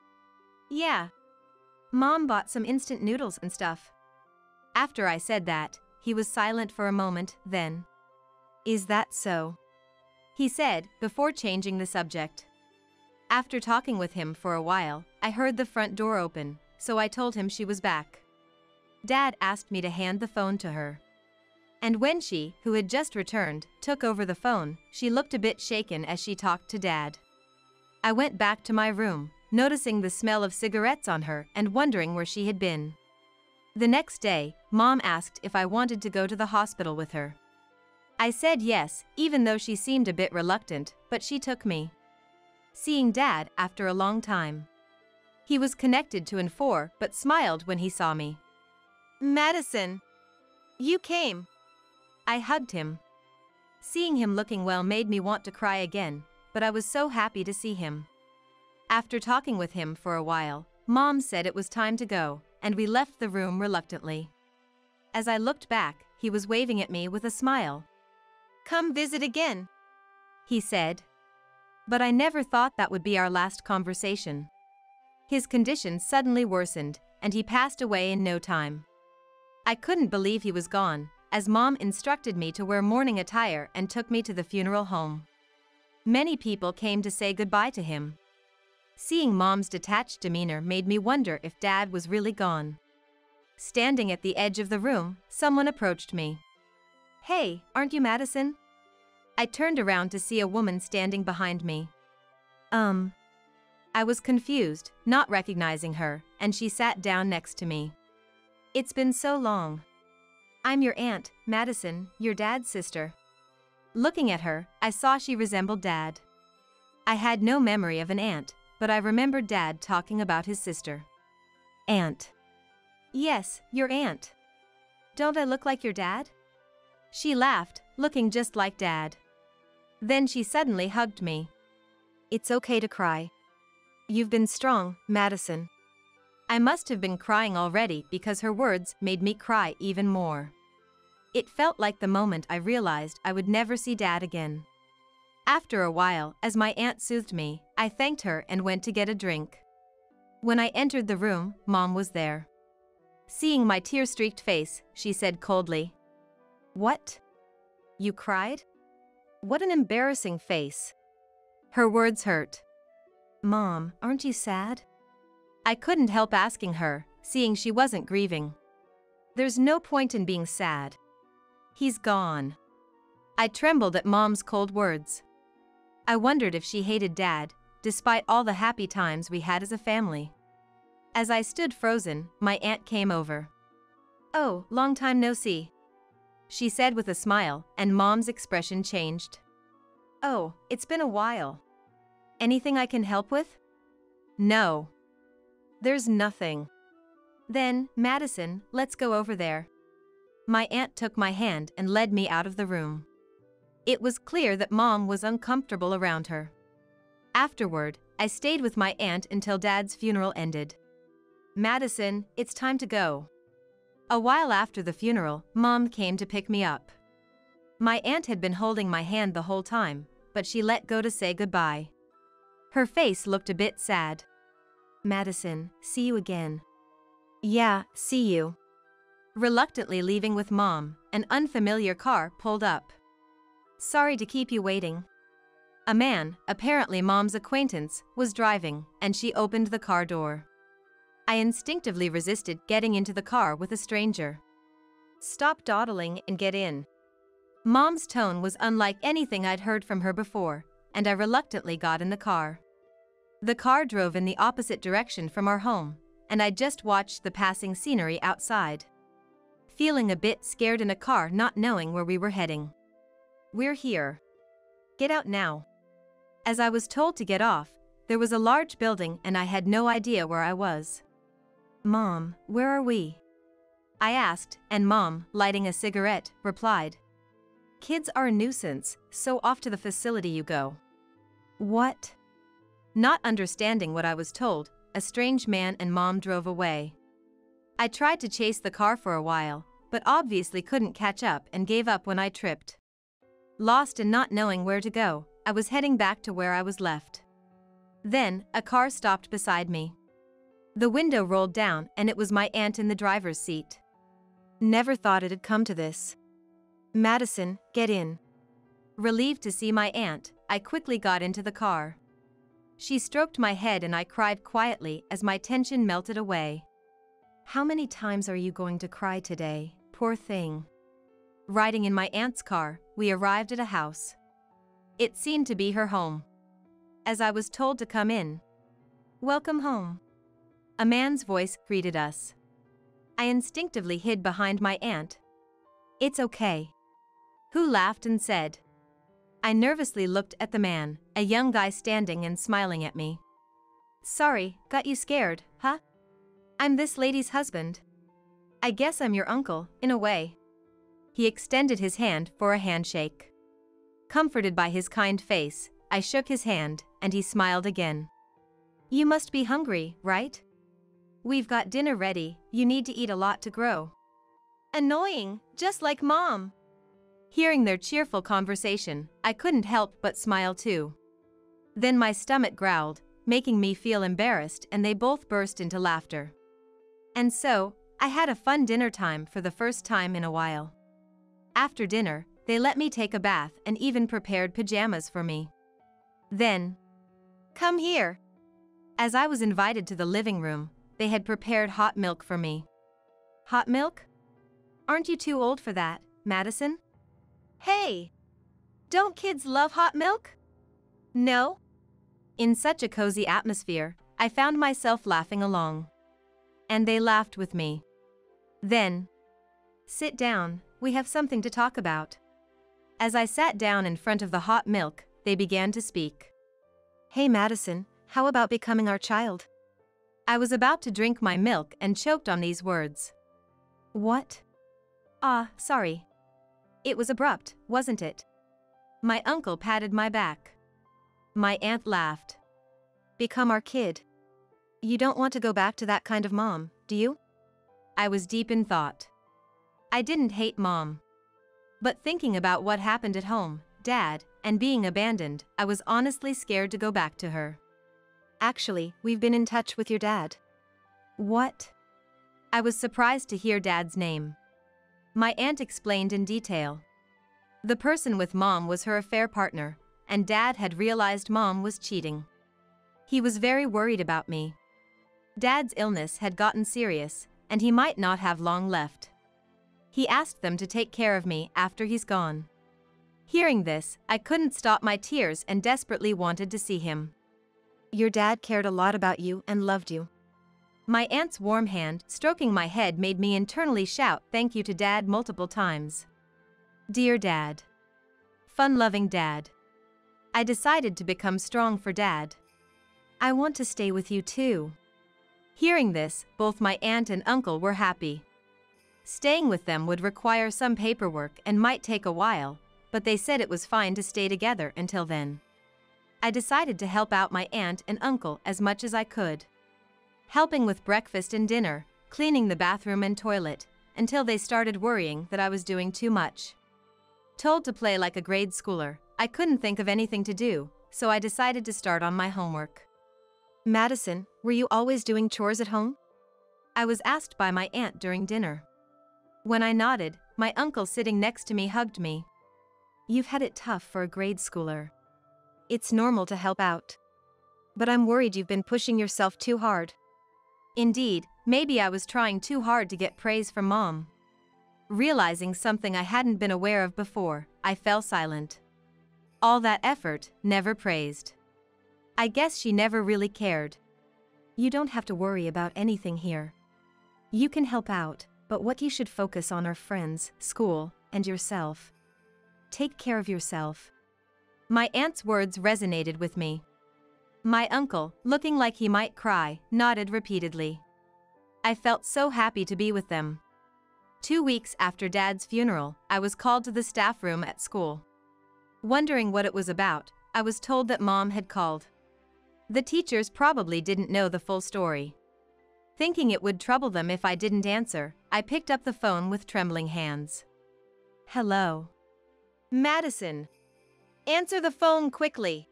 Speaker 2: Yeah. Mom bought some instant noodles and stuff. After I said that, he was silent for a moment, then.
Speaker 1: Is that so?
Speaker 2: He said, before changing the subject. After talking with him for a while, I heard the front door open, so I told him she was back. Dad asked me to hand the phone to her. And when she, who had just returned, took over the phone, she looked a bit shaken as she talked to Dad. I went back to my room, noticing the smell of cigarettes on her and wondering where she had been. The next day, Mom asked if I wanted to go to the hospital with her. I said yes, even though she seemed a bit reluctant, but she took me. Seeing Dad after a long time. He was connected to Infor but smiled when he saw me.
Speaker 1: Madison, you came.
Speaker 2: I hugged him. Seeing him looking well made me want to cry again, but I was so happy to see him. After talking with him for a while, Mom said it was time to go, and we left the room reluctantly. As I looked back, he was waving at me with a smile.
Speaker 1: Come visit again,
Speaker 2: he said. But I never thought that would be our last conversation. His condition suddenly worsened, and he passed away in no time. I couldn't believe he was gone, as Mom instructed me to wear mourning attire and took me to the funeral home. Many people came to say goodbye to him. Seeing Mom's detached demeanor made me wonder if Dad was really gone. Standing at the edge of the room, someone approached me. Hey, aren't you Madison? I turned around to see a woman standing behind me. I was confused, not recognizing her, and she sat down next to me. It's been so long. I'm your aunt, Madison, your dad's sister. Looking at her, I saw she resembled Dad. I had no memory of an aunt, but I remembered Dad talking about his sister. Aunt. Yes, your aunt. Don't I look like your dad? She laughed, looking just like Dad. Then she suddenly hugged me.
Speaker 1: It's okay to cry. You've been strong, Madison.
Speaker 2: I must have been crying already because her words made me cry even more. It felt like the moment I realized I would never see Dad again. After a while, as my aunt soothed me, I thanked her and went to get a drink. When I entered the room, Mom was there. Seeing my tear-streaked face, she said coldly, "What? You cried? What an embarrassing face." Her words hurt. "Mom, aren't you sad?" I couldn't help asking her, seeing she wasn't grieving. There's no point in being sad. He's gone. I trembled at Mom's cold words. I wondered if she hated Dad, despite all the happy times we had as a family. As I stood frozen, my aunt came over. "Oh, long time no see," she said with a smile, and Mom's expression changed. "Oh, it's been a while. Anything I can help with?" "No. There's nothing." "Then, Madison, let's go over there." My aunt took my hand and led me out of the room. It was clear that Mom was uncomfortable around her. Afterward, I stayed with my aunt until Dad's funeral ended. "Madison, it's time to go." A while after the funeral, Mom came to pick me up. My aunt had been holding my hand the whole time, but she let go to say goodbye. Her face looked a bit sad. "Madison, see you again."
Speaker 1: "Yeah, see you."
Speaker 2: Reluctantly leaving with Mom, an unfamiliar car pulled up. "Sorry to keep you waiting." A man, apparently Mom's acquaintance, was driving, and she opened the car door. I instinctively resisted getting into the car with a stranger. "Stop dawdling and get in." Mom's tone was unlike anything I'd heard from her before, and I reluctantly got in the car. The car drove in the opposite direction from our home, and I just watched the passing scenery outside. Feeling a bit scared in a car, not knowing where we were heading. "We're here. Get out now." As I was told to get off, there was a large building and I had no idea where I was. "Mom, where are we?" I asked, and Mom, lighting a cigarette, replied, "Kids are a nuisance, so off to the facility you go." "What?" Not understanding what I was told, a strange man and Mom drove away. I tried to chase the car for a while, but obviously couldn't catch up and gave up when I tripped. Lost and not knowing where to go, I was heading back to where I was left. Then, a car stopped beside me. The window rolled down and it was my aunt in the driver's seat.
Speaker 1: "Never thought it'd come to this. Madison, get in."
Speaker 2: Relieved to see my aunt, I quickly got into the car. She stroked my head and I cried quietly as my tension melted away. "How many times are you going to cry today, poor thing?" Riding in my aunt's car, we arrived at a house. It seemed to be her home. As I was told to come in. "Welcome home." A man's voice greeted us. I instinctively hid behind my aunt. "It's okay." Who laughed and said. I nervously looked at the man, a young guy standing and smiling at me. "Sorry, got you scared, huh? I'm this lady's husband. I guess I'm your uncle, in a way." He extended his hand for a handshake. Comforted by his kind face, I shook his hand, and he smiled again. "You must be hungry, right? We've got dinner ready, you need to eat a lot to grow."
Speaker 1: Annoying, just like Mom.
Speaker 2: Hearing their cheerful conversation, I couldn't help but smile too. Then my stomach growled, making me feel embarrassed, and they both burst into laughter. And so, I had a fun dinner time for the first time in a while. After dinner, they let me take a bath and even prepared pajamas for me. Then,
Speaker 1: "Come here."
Speaker 2: As I was invited to the living room, they had prepared hot milk for me. "Hot milk? Aren't you too old for that, Madison?"
Speaker 1: "Hey! Don't kids love hot milk?" "No?"
Speaker 2: In such a cozy atmosphere, I found myself laughing along. And they laughed with me. Then, "Sit down, we have something to talk about." As I sat down in front of the hot milk, they began to speak.
Speaker 1: "Hey Madison, how about becoming our child?"
Speaker 2: I was about to drink my milk and choked on these words. "What? Sorry. It was abrupt, wasn't it?" My uncle patted my back. My aunt laughed.
Speaker 1: "Become our kid. You don't want to go back to that kind of mom, do you?"
Speaker 2: I was deep in thought. I didn't hate Mom. But thinking about what happened at home, Dad, and being abandoned, I was honestly scared to go back to her.
Speaker 1: "Actually, we've been in touch with your dad."
Speaker 2: "What?" I was surprised to hear Dad's name. My aunt explained in detail. The person with Mom was her affair partner, and Dad had realized Mom was cheating. He was very worried about me. Dad's illness had gotten serious, and he might not have long left. He asked them to take care of me after he's gone. Hearing this, I couldn't stop my tears and desperately wanted to see him.
Speaker 1: "Your dad cared a lot about you and loved you."
Speaker 2: My aunt's warm hand stroking my head made me internally shout thank you to Dad multiple times. Dear Dad. Fun-loving Dad. I decided to become strong for Dad. "I want to stay with you too." Hearing this, both my aunt and uncle were happy. Staying with them would require some paperwork and might take a while, but they said it was fine to stay together until then. I decided to help out my aunt and uncle as much as I could. Helping with breakfast and dinner, cleaning the bathroom and toilet, until they started worrying that I was doing too much. Told to play like a grade schooler, I couldn't think of anything to do, so I decided to start on my homework.
Speaker 1: "Madison, were you always doing chores at home?"
Speaker 2: I was asked by my aunt during dinner. When I nodded, my uncle sitting next to me hugged me. "You've had it tough for a grade schooler."
Speaker 1: "It's normal to help out. But I'm worried you've been pushing yourself too hard."
Speaker 2: Indeed, maybe I was trying too hard to get praise from Mom. Realizing something I hadn't been aware of before, I fell silent. All that effort, never praised. I guess she never really cared. "You don't have to worry about anything here. You can help out, but what you should focus on are friends, school, and yourself. Take care of yourself." My aunt's words resonated with me. My uncle, looking like he might cry, nodded repeatedly. I felt so happy to be with them. 2 weeks after Dad's funeral, I was called to the staff room at school. Wondering what it was about, I was told that Mom had called. The teachers probably didn't know the full story. Thinking it would trouble them if I didn't answer, I picked up the phone with trembling hands. "Hello."
Speaker 1: "Madison. Answer the phone quickly."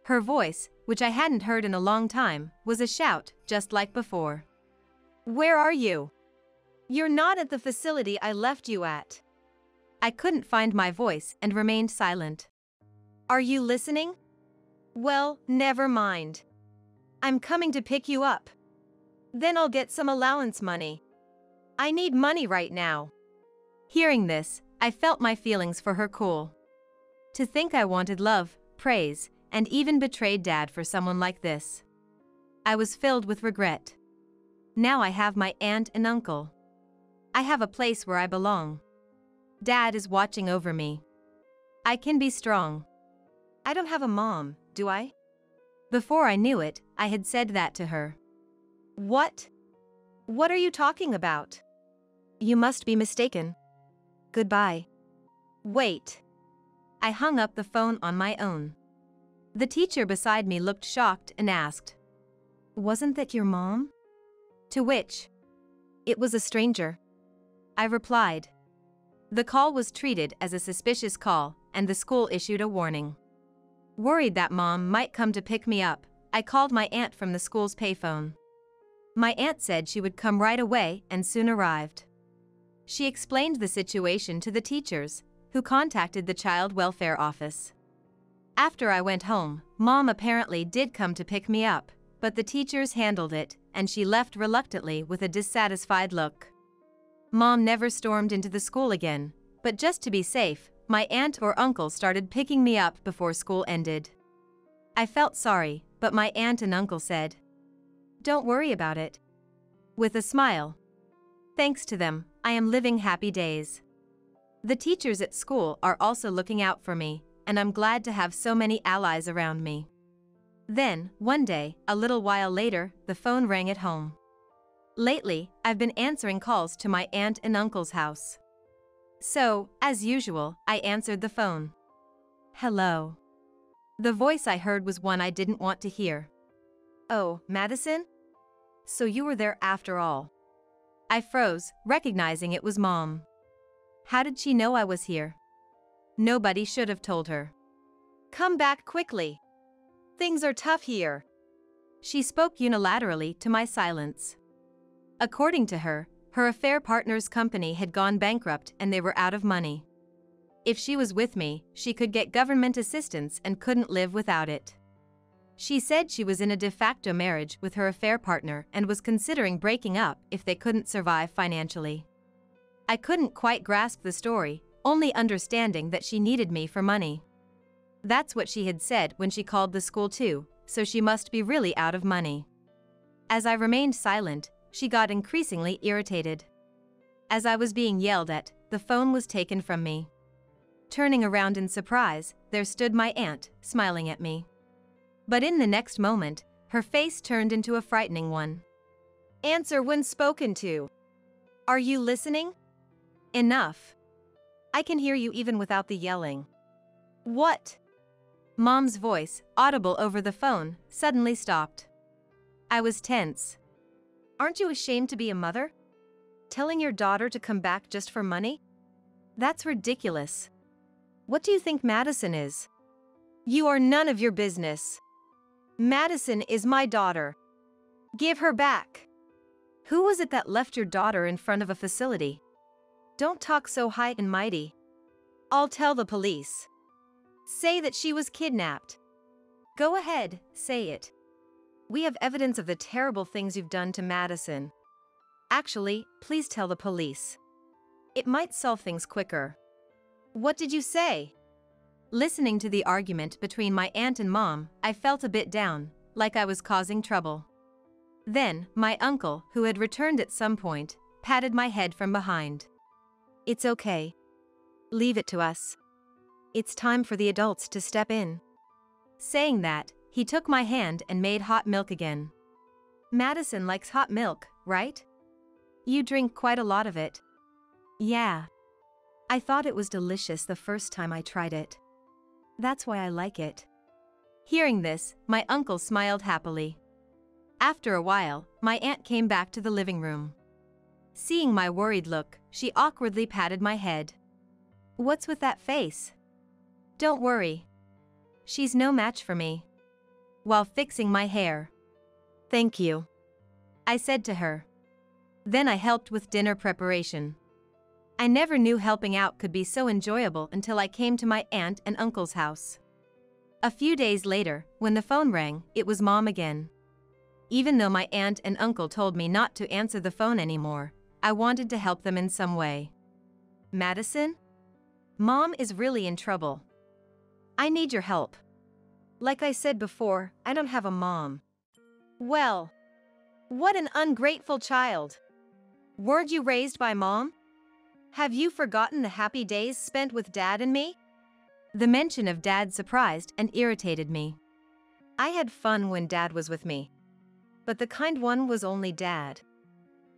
Speaker 2: Her voice, which I hadn't heard in a long time, was a shout, just like before.
Speaker 1: "Where are you? You're not at the facility I left you at."
Speaker 2: I couldn't find my voice and remained silent.
Speaker 1: "Are you listening? Well, never mind. I'm coming to pick you up. Then I'll get some allowance money. I need money right now."
Speaker 2: Hearing this, I felt my feelings for her cool. To think I wanted love, praise, and even betrayed Dad for someone like this. I was filled with regret. Now I have my aunt and uncle. I have a place where I belong. Dad is watching over me. I can be strong.
Speaker 1: I don't have a mom, do I?
Speaker 2: Before I knew it, I had said that to her.
Speaker 1: What? What are you talking about? You must be mistaken. Goodbye. Wait.
Speaker 2: I hung up the phone on my own. The teacher beside me looked shocked and asked, "Wasn't that your mom?" To which,
Speaker 1: "It was a stranger,"
Speaker 2: I replied. The call was treated as a suspicious call, and the school issued a warning. Worried that Mom might come to pick me up, I called my aunt from the school's payphone. My aunt said she would come right away and soon arrived. She explained the situation to the teachers, who contacted the child welfare office. After I went home, Mom apparently did come to pick me up, but the teachers handled it, and she left reluctantly with a dissatisfied look. Mom never stormed into the school again, but just to be safe, my aunt or uncle started picking me up before school ended. I felt sorry, but my aunt and uncle said, "Don't worry about it." With a smile. Thanks to them, I am living happy days. The teachers at school are also looking out for me, and I'm glad to have so many allies around me. Then, one day, a little while later, the phone rang at home. Lately, I've been answering calls to my aunt and uncle's house. So, as usual, I answered the phone. "Hello." The voice I heard was one I didn't want to hear.
Speaker 1: "Oh, Madison? So you were there after all."
Speaker 2: I froze, recognizing it was Mom. How did she know I was here? Nobody should have told her.
Speaker 1: "Come back quickly. Things are tough here."
Speaker 2: She spoke unilaterally to my silence. According to her, her affair partner's company had gone bankrupt and they were out of money. If she was with me, she could get government assistance and couldn't live without it. She said she was in a de facto marriage with her affair partner and was considering breaking up if they couldn't survive financially. I couldn't quite grasp the story, only understanding that she needed me for money. That's what she had said when she called the school too, so she must be really out of money. As I remained silent, she got increasingly irritated. As I was being yelled at, the phone was taken from me. Turning around in surprise, there stood my aunt, smiling at me. But in the next moment, her face turned into a frightening one.
Speaker 1: "Answer when spoken to. Are you listening?"
Speaker 2: "Enough.
Speaker 1: I can hear you even without the yelling." "What?"
Speaker 2: Mom's voice, audible over the phone, suddenly stopped. I was tense.
Speaker 1: "Aren't you ashamed to be a mother? Telling your daughter to come back just for money? That's ridiculous. What do you think Madison is? You are none of your business. Madison is my daughter. Give her back." "Who was it that left your daughter in front of a facility?" "Don't talk so high and mighty. I'll tell the police. Say that she was kidnapped." "Go ahead, say it. We have evidence of the terrible things you've done to Madison. Actually, please tell the police. It might solve things quicker." "What did you say?"
Speaker 2: Listening to the argument between my aunt and Mom, I felt a bit down, like I was causing trouble. Then, my uncle, who had returned at some point, patted my head from behind.
Speaker 1: "It's okay. Leave it to us. It's time for the adults to step in."
Speaker 2: Saying that, he took my hand and made hot milk again. "Madison likes hot milk, right? You drink quite a lot of it." "Yeah. I thought it was delicious the first time I tried it. That's why I like it." Hearing this, my uncle smiled happily. After a while, my aunt came back to the living room. Seeing my worried look, she awkwardly patted my head. "What's with that face?" "Don't worry. She's no match for me." While fixing my hair.
Speaker 1: "Thank you,"
Speaker 2: I said to her. Then I helped with dinner preparation. I never knew helping out could be so enjoyable until I came to my aunt and uncle's house. A few days later, when the phone rang, it was Mom again. Even though my aunt and uncle told me not to answer the phone anymore, I wanted to help them in some way. "Madison? Mom is really in trouble. I need your help.
Speaker 1: Like I said before, I don't have a mom. Well, what an ungrateful child. Weren't you raised by mom? Have you forgotten the happy days spent with Dad and me?
Speaker 2: The mention of Dad surprised and irritated me.
Speaker 1: I had fun when Dad was with me. But the kind one was only Dad.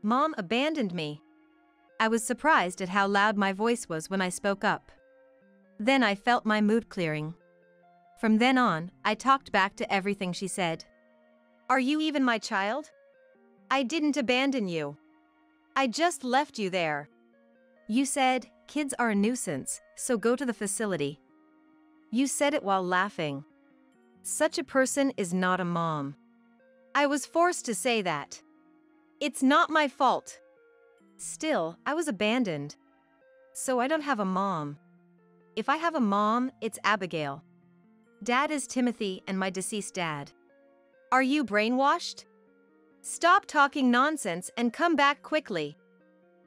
Speaker 1: Mom abandoned me.
Speaker 2: I was surprised at how loud my voice was when I spoke up. Then I felt my mood clearing. From then on, I talked back to everything she said.
Speaker 1: Are you even my child? I didn't abandon you. I just left you there.
Speaker 2: You said, kids are a nuisance, so go to the facility.
Speaker 1: You said it while laughing. Such a person is not a mom. I was forced to say that. It's not my fault. Still, I was abandoned. So I don't have a mom. If I have a mom, it's Abigail. Dad is Timothy and my deceased dad. Are you brainwashed? Stop talking nonsense and come back quickly.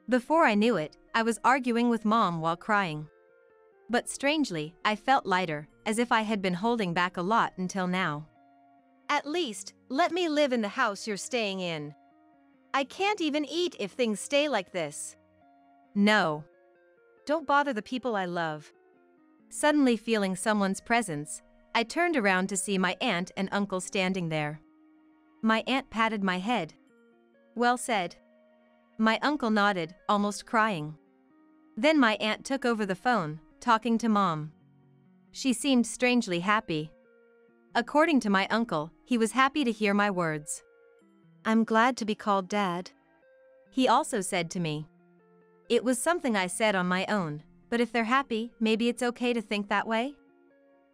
Speaker 2: Before I knew it, I was arguing with Mom while crying. But strangely, I felt lighter, as if I had been holding back a lot until now.
Speaker 1: At least, let me live in the house you're staying in. I can't even eat if things stay like this.
Speaker 2: No.
Speaker 1: Don't bother the people I love.
Speaker 2: Suddenly feeling someone's presence, I turned around to see my aunt and uncle standing there. My aunt patted my head. Well said. My uncle nodded, almost crying. Then my aunt took over the phone, talking to Mom. She seemed strangely happy. According to my uncle, he was happy to hear my words.
Speaker 1: I'm glad to be called Dad.
Speaker 2: He also said to me. It was something I said on my own, but if they're happy, maybe it's okay to think that way?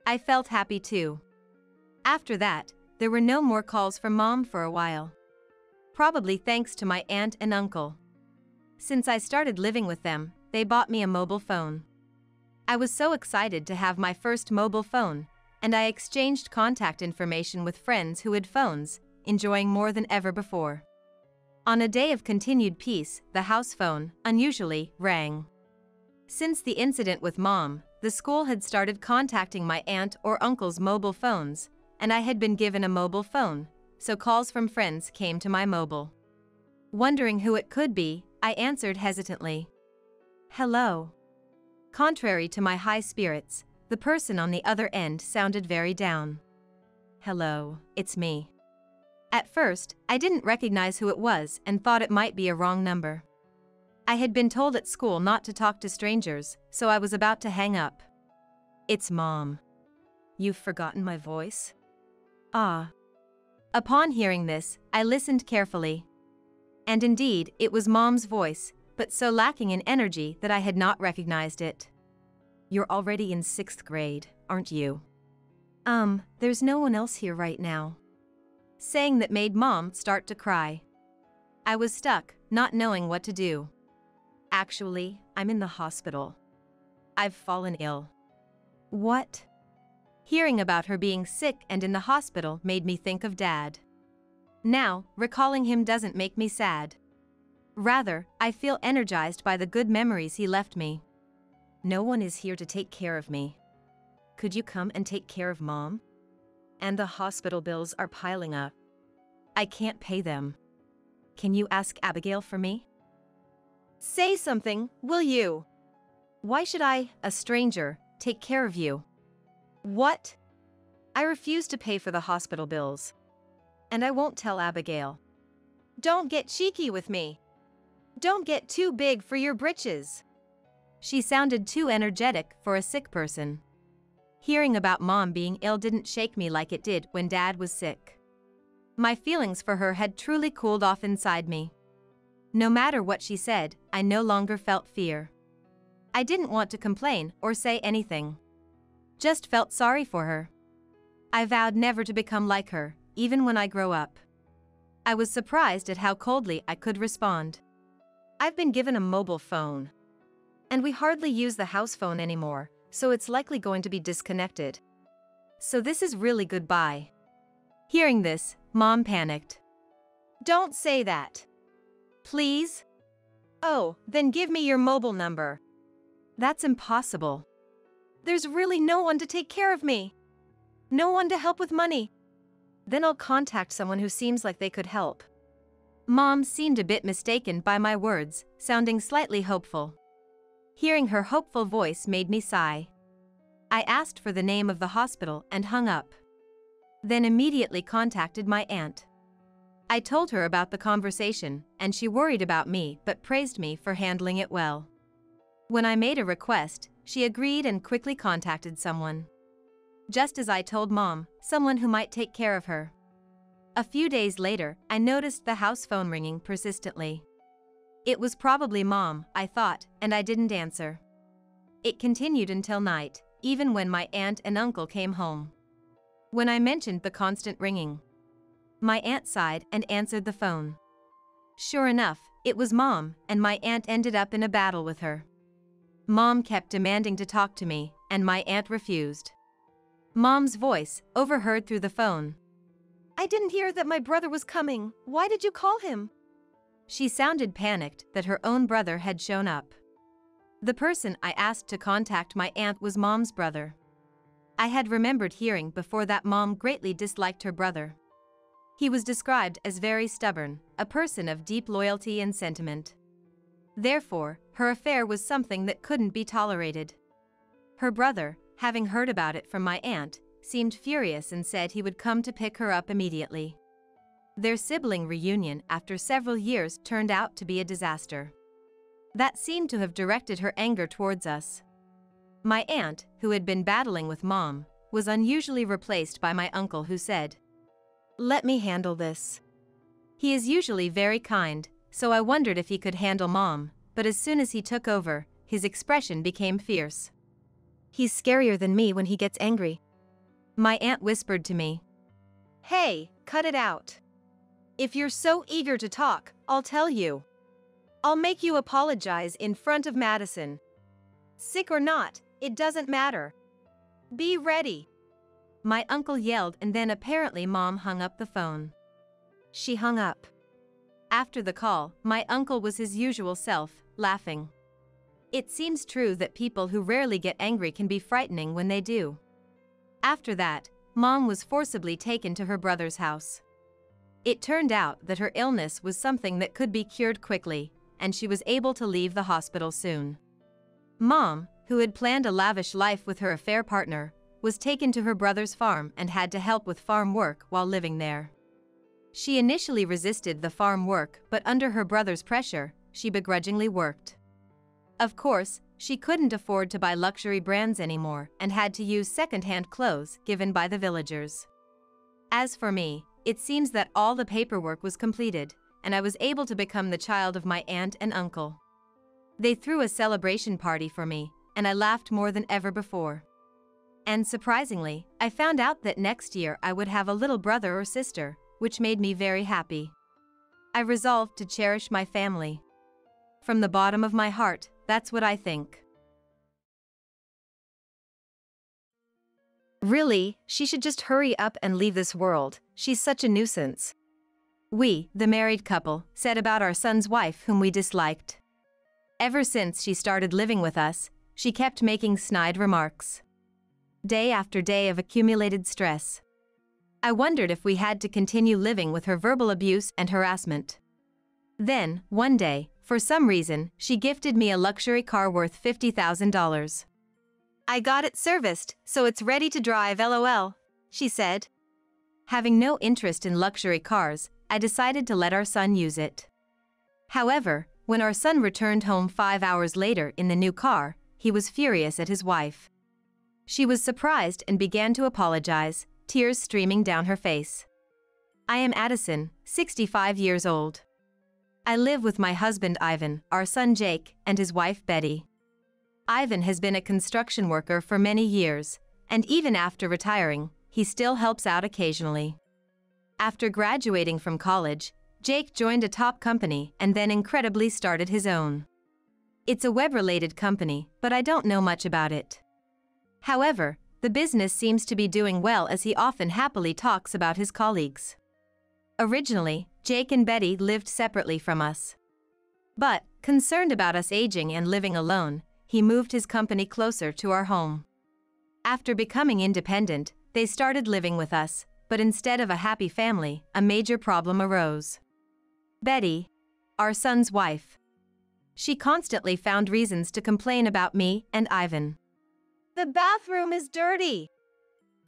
Speaker 2: I felt happy too. After that, there were no more calls from Mom for a while. Probably thanks to my aunt and uncle. Since I started living with them, they bought me a mobile phone. I was so excited to have my first mobile phone, and I exchanged contact information with friends who had phones, enjoying more than ever before. On a day of continued peace, the house phone, unusually, rang. Since the incident with Mom, the school had started contacting my aunt or uncle's mobile phones, and I had been given a mobile phone, so calls from friends came to my mobile. Wondering who it could be, I answered hesitantly. Hello. Contrary to my high spirits, the person on the other end sounded very down. Hello, it's me. At first, I didn't recognize who it was and thought it might be a wrong number. I had been told at school not to talk to strangers, so I was about to hang up. It's Mom. You've forgotten my voice? Ah. Upon hearing this, I listened carefully. And indeed, it was Mom's voice, but so lacking in energy that I had not recognized it. You're already in 6th grade, aren't you? There's no one else here right now. Saying that made Mom start to cry. I was stuck, not knowing what to do. Actually, I'm in the hospital. I've fallen ill. What? Hearing about her being sick and in the hospital made me think of Dad. Now, recalling him doesn't make me sad. Rather, I feel energized by the good memories he left me. No one is here to take care of me. Could you come and take care of Mom? And the hospital bills are piling up. I can't pay them. Can you ask Abigail for me?
Speaker 1: Say something, will you?
Speaker 2: Why should I, a stranger, take care of you?
Speaker 1: What? I refuse to pay for the hospital bills. And I won't tell Abigail. Don't get cheeky with me. Don't get too big for your britches.
Speaker 2: She sounded too energetic for a sick person. Hearing about Mom being ill didn't shake me like it did when Dad was sick. My feelings for her had truly cooled off inside me. No matter what she said, I no longer felt fear. I didn't want to complain or say anything. Just felt sorry for her. I vowed never to become like her, even when I grow up. I was surprised at how coldly I could respond.
Speaker 1: I've been given a mobile phone. And we hardly use the house phone anymore, so it's likely going to be disconnected. So this is really goodbye.
Speaker 2: Hearing this, Mom panicked.
Speaker 1: Don't say that.
Speaker 2: Please?
Speaker 1: Oh, then give me your mobile number.
Speaker 2: That's impossible.
Speaker 1: There's really no one to take care of me. No one to help with money.
Speaker 2: Then I'll contact someone who seems like they could help. Mom seemed a bit mistaken by my words, sounding slightly hopeful. Hearing her hopeful voice made me sigh. I asked for the name of the hospital and hung up. Then immediately contacted my aunt. I told her about the conversation, and she worried about me but praised me for handling it well. When I made a request, she agreed and quickly contacted someone. Just as I told Mom, someone who might take care of her. A few days later, I noticed the house phone ringing persistently. It was probably Mom, I thought, and I didn't answer. It continued until night, even when my aunt and uncle came home. When I mentioned the constant ringing, my aunt sighed and answered the phone. Sure enough, it was Mom, and my aunt ended up in a battle with her. Mom kept demanding to talk to me, and my aunt refused. Mom's voice, overheard through the phone.
Speaker 1: I didn't hear that my brother was coming. Why did you call him?
Speaker 2: She sounded panicked that her own brother had shown up. The person I asked to contact my aunt was Mom's brother. I had remembered hearing before that Mom greatly disliked her brother. He was described as very stubborn, a person of deep loyalty and sentiment. Therefore, her affair was something that couldn't be tolerated. Her brother, having heard about it from my aunt, seemed furious and said he would come to pick her up immediately. Their sibling reunion after several years turned out to be a disaster. That seemed to have directed her anger towards us. My aunt, who had been battling with Mom, was unusually replaced by my uncle, who said, "Let me handle this." He is usually very kind, so I wondered if he could handle Mom, but as soon as he took over, his expression became fierce.
Speaker 1: He's scarier than me when he gets angry.
Speaker 2: My aunt whispered to me.
Speaker 1: Hey, cut it out. If you're so eager to talk, I'll tell you. I'll make you apologize in front of Madison. Sick or not, it doesn't matter. Be ready.
Speaker 2: My uncle yelled, and then apparently Mom hung up the phone. She hung up. After the call, my uncle was his usual self, laughing. It seems true that people who rarely get angry can be frightening when they do. After that, Mom was forcibly taken to her brother's house. It turned out that her illness was something that could be cured quickly, and she was able to leave the hospital soon. Mom, who had planned a lavish life with her affair partner, was taken to her brother's farm and had to help with farm work while living there. She initially resisted the farm work, but under her brother's pressure, she begrudgingly worked. Of course, she couldn't afford to buy luxury brands anymore and had to use second-hand clothes given by the villagers. As for me, it seems that all the paperwork was completed, and I was able to become the child of my aunt and uncle. They threw a celebration party for me, and I laughed more than ever before. And surprisingly, I found out that next year I would have a little brother or sister, which made me very happy. I resolved to cherish my family. From the bottom of my heart, that's what I think.
Speaker 1: Really, she should just hurry up and leave this world. She's such a nuisance.
Speaker 2: We, the married couple, said about our son's wife whom we disliked. Ever since she started living with us, she kept making snide remarks. Day after day of accumulated stress. I wondered if we had to continue living with her verbal abuse and harassment. Then, one day, for some reason, she gifted me a luxury car worth $50,000.
Speaker 1: I got it serviced, so it's ready to drive, LOL, she said.
Speaker 2: Having no interest in luxury cars, I decided to let our son use it. However, when our son returned home 5 hours later in the new car, he was furious at his wife. She was surprised and began to apologize, tears streaming down her face. I am Addison, 65 years old. I live with my husband Ivan, our son Jake, and his wife Betty. Ivan has been a construction worker for many years, and even after retiring, he still helps out occasionally. After graduating from college, Jake joined a top company and then incredibly started his own. It's a web-related company, but I don't know much about it. However, the business seems to be doing well, as he often happily talks about his colleagues. Originally, Jake and Betty lived separately from us. But, concerned about us aging and living alone, he moved his company closer to our home. After becoming independent, they started living with us, but instead of a happy family, a major problem arose. Betty, our son's wife. She constantly found reasons to complain about me and Ivan.
Speaker 1: The bathroom is dirty.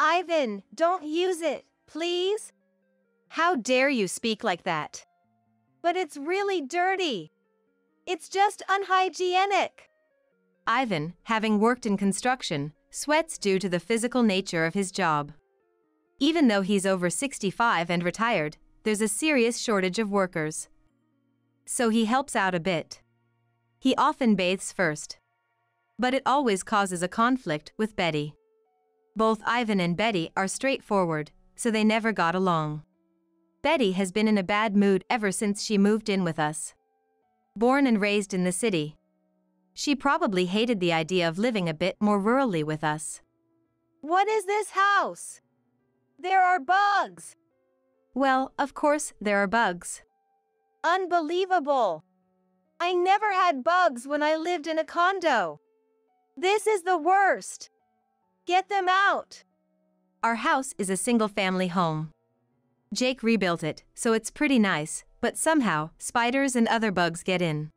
Speaker 1: Ivan, don't use it, please. How dare you speak like that? But it's really dirty. It's just unhygienic.
Speaker 2: Ivan, having worked in construction, sweats due to the physical nature of his job. Even though he's over 65 and retired, there's a serious shortage of workers. So he helps out a bit. He often bathes first. But it always causes a conflict with Betty. Both Ivan and Betty are straightforward, so they never got along. Betty has been in a bad mood ever since she moved in with us. Born and raised in the city, she probably hated the idea of living a bit more rurally with us.
Speaker 1: What is this house? There are bugs.
Speaker 2: Well, of course, there are bugs.
Speaker 1: Unbelievable. I never had bugs when I lived in a condo. This is the worst. Get them out.
Speaker 2: Our house is a single-family home. Jake rebuilt it, so it's pretty nice, but somehow, spiders and other bugs get in.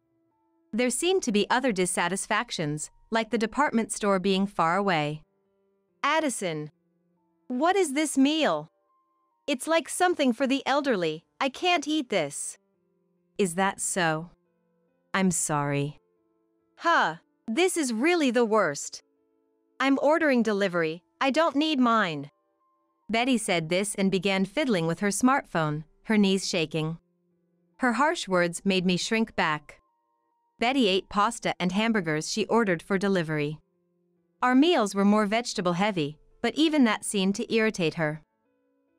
Speaker 2: There seem to be other dissatisfactions, like the department store being far away.
Speaker 1: Addison, what is this meal? It's like something for the elderly. I can't eat this.
Speaker 2: Is that so? I'm sorry.
Speaker 1: This is really the worst. I'm ordering delivery. I don't need mine.
Speaker 2: Betty said this and began fiddling with her smartphone, her knees shaking. Her harsh words made me shrink back. Betty ate pasta and hamburgers she ordered for delivery. Our meals were more vegetable-heavy, but even that seemed to irritate her.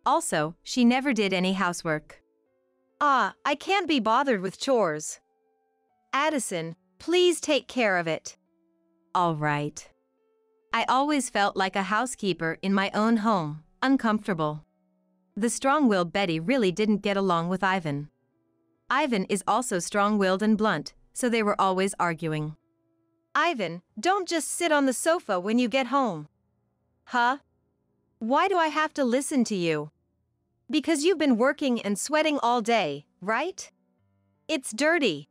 Speaker 2: Also, she never did any housework.
Speaker 1: I can't be bothered with chores. Addison, please take care of it.
Speaker 2: All right. I always felt like a housekeeper in my own home, uncomfortable. The strong-willed Betty really didn't get along with Ivan. Ivan is also strong-willed and blunt, so they were always arguing.
Speaker 1: Ivan, don't just sit on the sofa when you get home. Why do I have to listen to you? Because you've been working and sweating all day, right? It's dirty.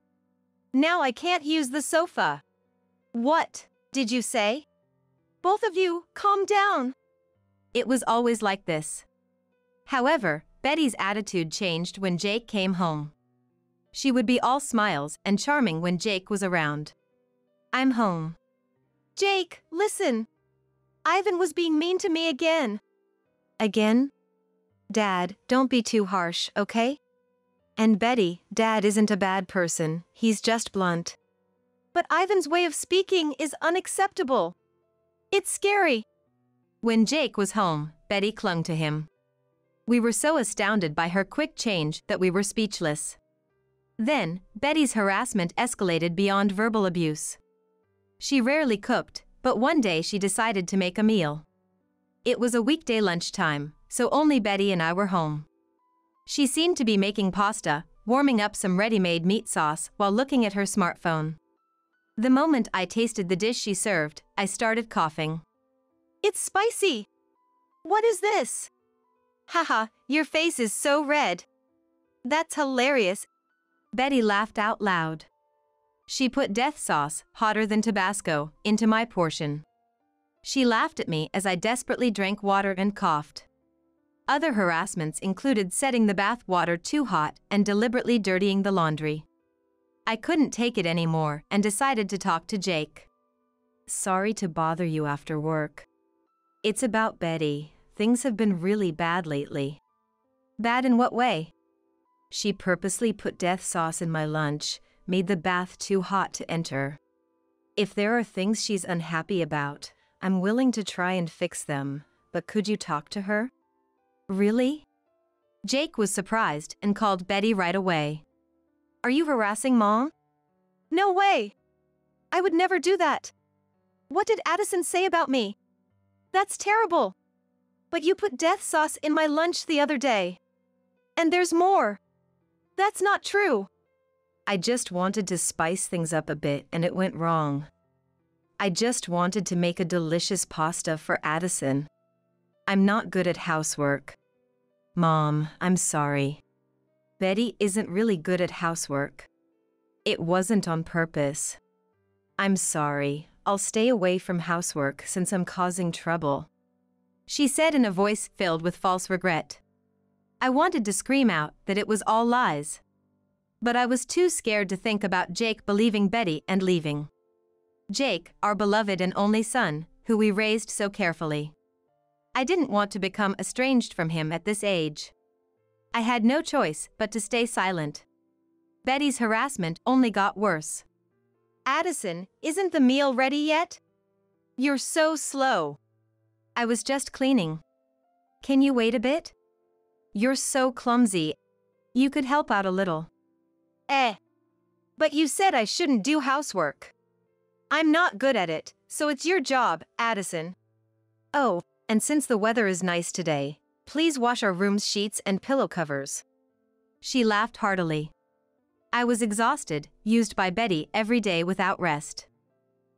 Speaker 1: Now I can't use the sofa. What did you say? Both of you, calm down.
Speaker 2: It was always like this. However, Betty's attitude changed when Jake came home. She would be all smiles and charming when Jake was around. I'm home.
Speaker 1: Jake, listen. Ivan was being mean to me again. Again? Dad, don't be too harsh, okay? And Betty, Dad isn't a bad person, he's just blunt. But Ivan's way of speaking is unacceptable. It's scary.
Speaker 2: When Jake was home, Betty clung to him. We were so astounded by her quick change that we were speechless. Then, Betty's harassment escalated beyond verbal abuse. She rarely cooked, but one day she decided to make a meal. It was a weekday lunchtime, so only Betty and I were home. She seemed to be making pasta, warming up some ready-made meat sauce while looking at her smartphone. The moment I tasted the dish she served, I started coughing.
Speaker 1: It's spicy. What is this? Your face is so red. That's hilarious.
Speaker 2: Betty laughed out loud. She put death sauce, hotter than Tabasco, into my portion. She laughed at me as I desperately drank water and coughed. Other harassments included setting the bath water too hot and deliberately dirtying the laundry. I couldn't take it anymore and decided to talk to Jake. Sorry to bother you after work. It's about Betty. Things have been really bad lately. Bad in what way? She purposely put death sauce in my lunch, made the bath too hot to enter. If there are things she's unhappy about, I'm willing to try and fix them, but could you talk to her? Really? Jake was surprised and called Betty right away. Are you harassing Mom?
Speaker 1: No way. I would never do that. What did Addison say about me? That's terrible. But you put death sauce in my lunch the other day. And there's more. That's not true.
Speaker 2: I just wanted to spice things up a bit and it went wrong. I just wanted to make a delicious pasta for Addison. I'm not good at housework. Mom, I'm sorry. Betty isn't really good at housework. It wasn't on purpose. I'm sorry. I'll stay away from housework since I'm causing trouble, she said in a voice filled with false regret. I wanted to scream out that it was all lies. But I was too scared to think about Jake believing Betty and leaving. Jake, our beloved and only son, who we raised so carefully. I didn't want to become estranged from him at this age. I had no choice but to stay silent. Betty's harassment only got worse.
Speaker 1: Addison, isn't the meal ready yet? You're so slow.
Speaker 2: I was just cleaning. Can you wait a bit? You're so clumsy. You could help out a little.
Speaker 1: But you said I shouldn't do housework. I'm not good at it, so it's your job, Addison.
Speaker 2: Oh, and since the weather is nice today, please wash our room's sheets and pillow covers. She laughed heartily. I was exhausted, used by Betty every day without rest.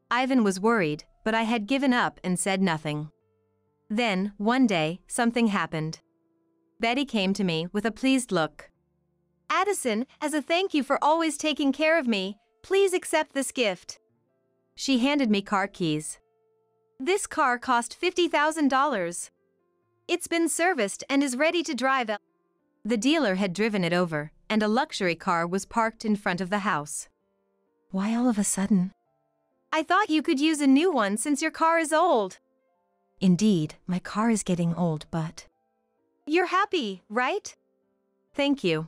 Speaker 2: Ivan was worried, but I had given up and said nothing. Then, one day, something happened. Betty came to me with a pleased look.
Speaker 1: Addison, as a thank you for always taking care of me, please accept this gift.
Speaker 2: She handed me car keys.
Speaker 1: This car cost $50,000. It's been serviced and is ready to drive.
Speaker 2: The dealer had driven it over, and a luxury car was parked in front of the house. Why all of a sudden?
Speaker 1: I thought you could use a new one since your car is old.
Speaker 2: Indeed, my car is getting old, but...
Speaker 1: You're happy, right?
Speaker 2: Thank you.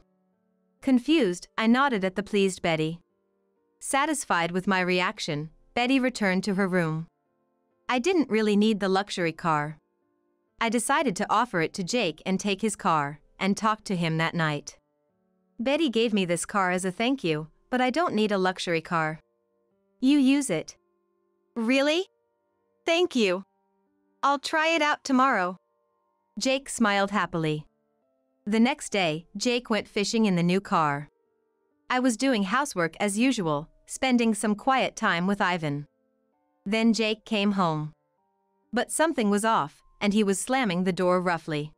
Speaker 2: Confused, I nodded at the pleased Betty. Satisfied with my reaction, Betty returned to her room. I didn't really need the luxury car. I decided to offer it to Jake and take his car, and talk to him that night. Betty gave me this car as a thank you, but I don't need a luxury car. You use it.
Speaker 1: Really? Thank you. I'll try it out tomorrow.
Speaker 2: Jake smiled happily. The next day, Jake went fishing in the new car. I was doing housework as usual, spending some quiet time with Ivan. Then Jake came home. But something was off, and he was slamming the door roughly.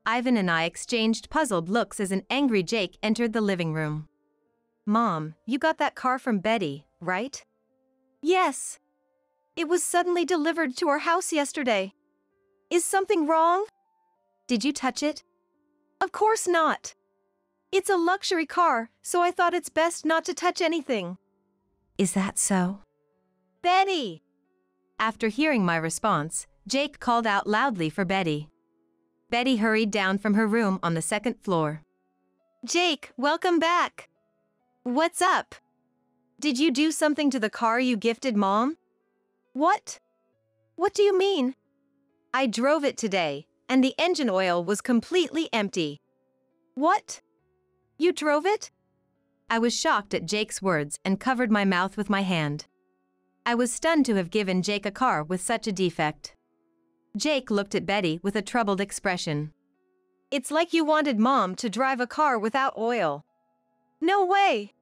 Speaker 2: Ivan and I exchanged puzzled looks as an angry Jake entered the living room.
Speaker 1: Mom, you got that car from Betty, right? Yes. It was suddenly delivered to our house yesterday. Is something wrong?
Speaker 2: Did you touch it?
Speaker 1: Of course not. It's a luxury car, so I thought it's best not to touch anything.
Speaker 2: Is that so?
Speaker 1: Betty!
Speaker 2: After hearing my response, Jake called out loudly for Betty. Betty hurried down from her room on the second floor.
Speaker 1: Jake, welcome back. What's up? Did you do something to the car you gifted Mom? What? What do you mean? I drove it today, and the engine oil was completely empty. What? You drove it?
Speaker 2: I was shocked at Jake's words and covered my mouth with my hand. I was stunned to have given Jake a car with such a defect. Jake looked at Betty with a troubled expression.
Speaker 1: It's like you wanted Mom to drive a car without oil. No way!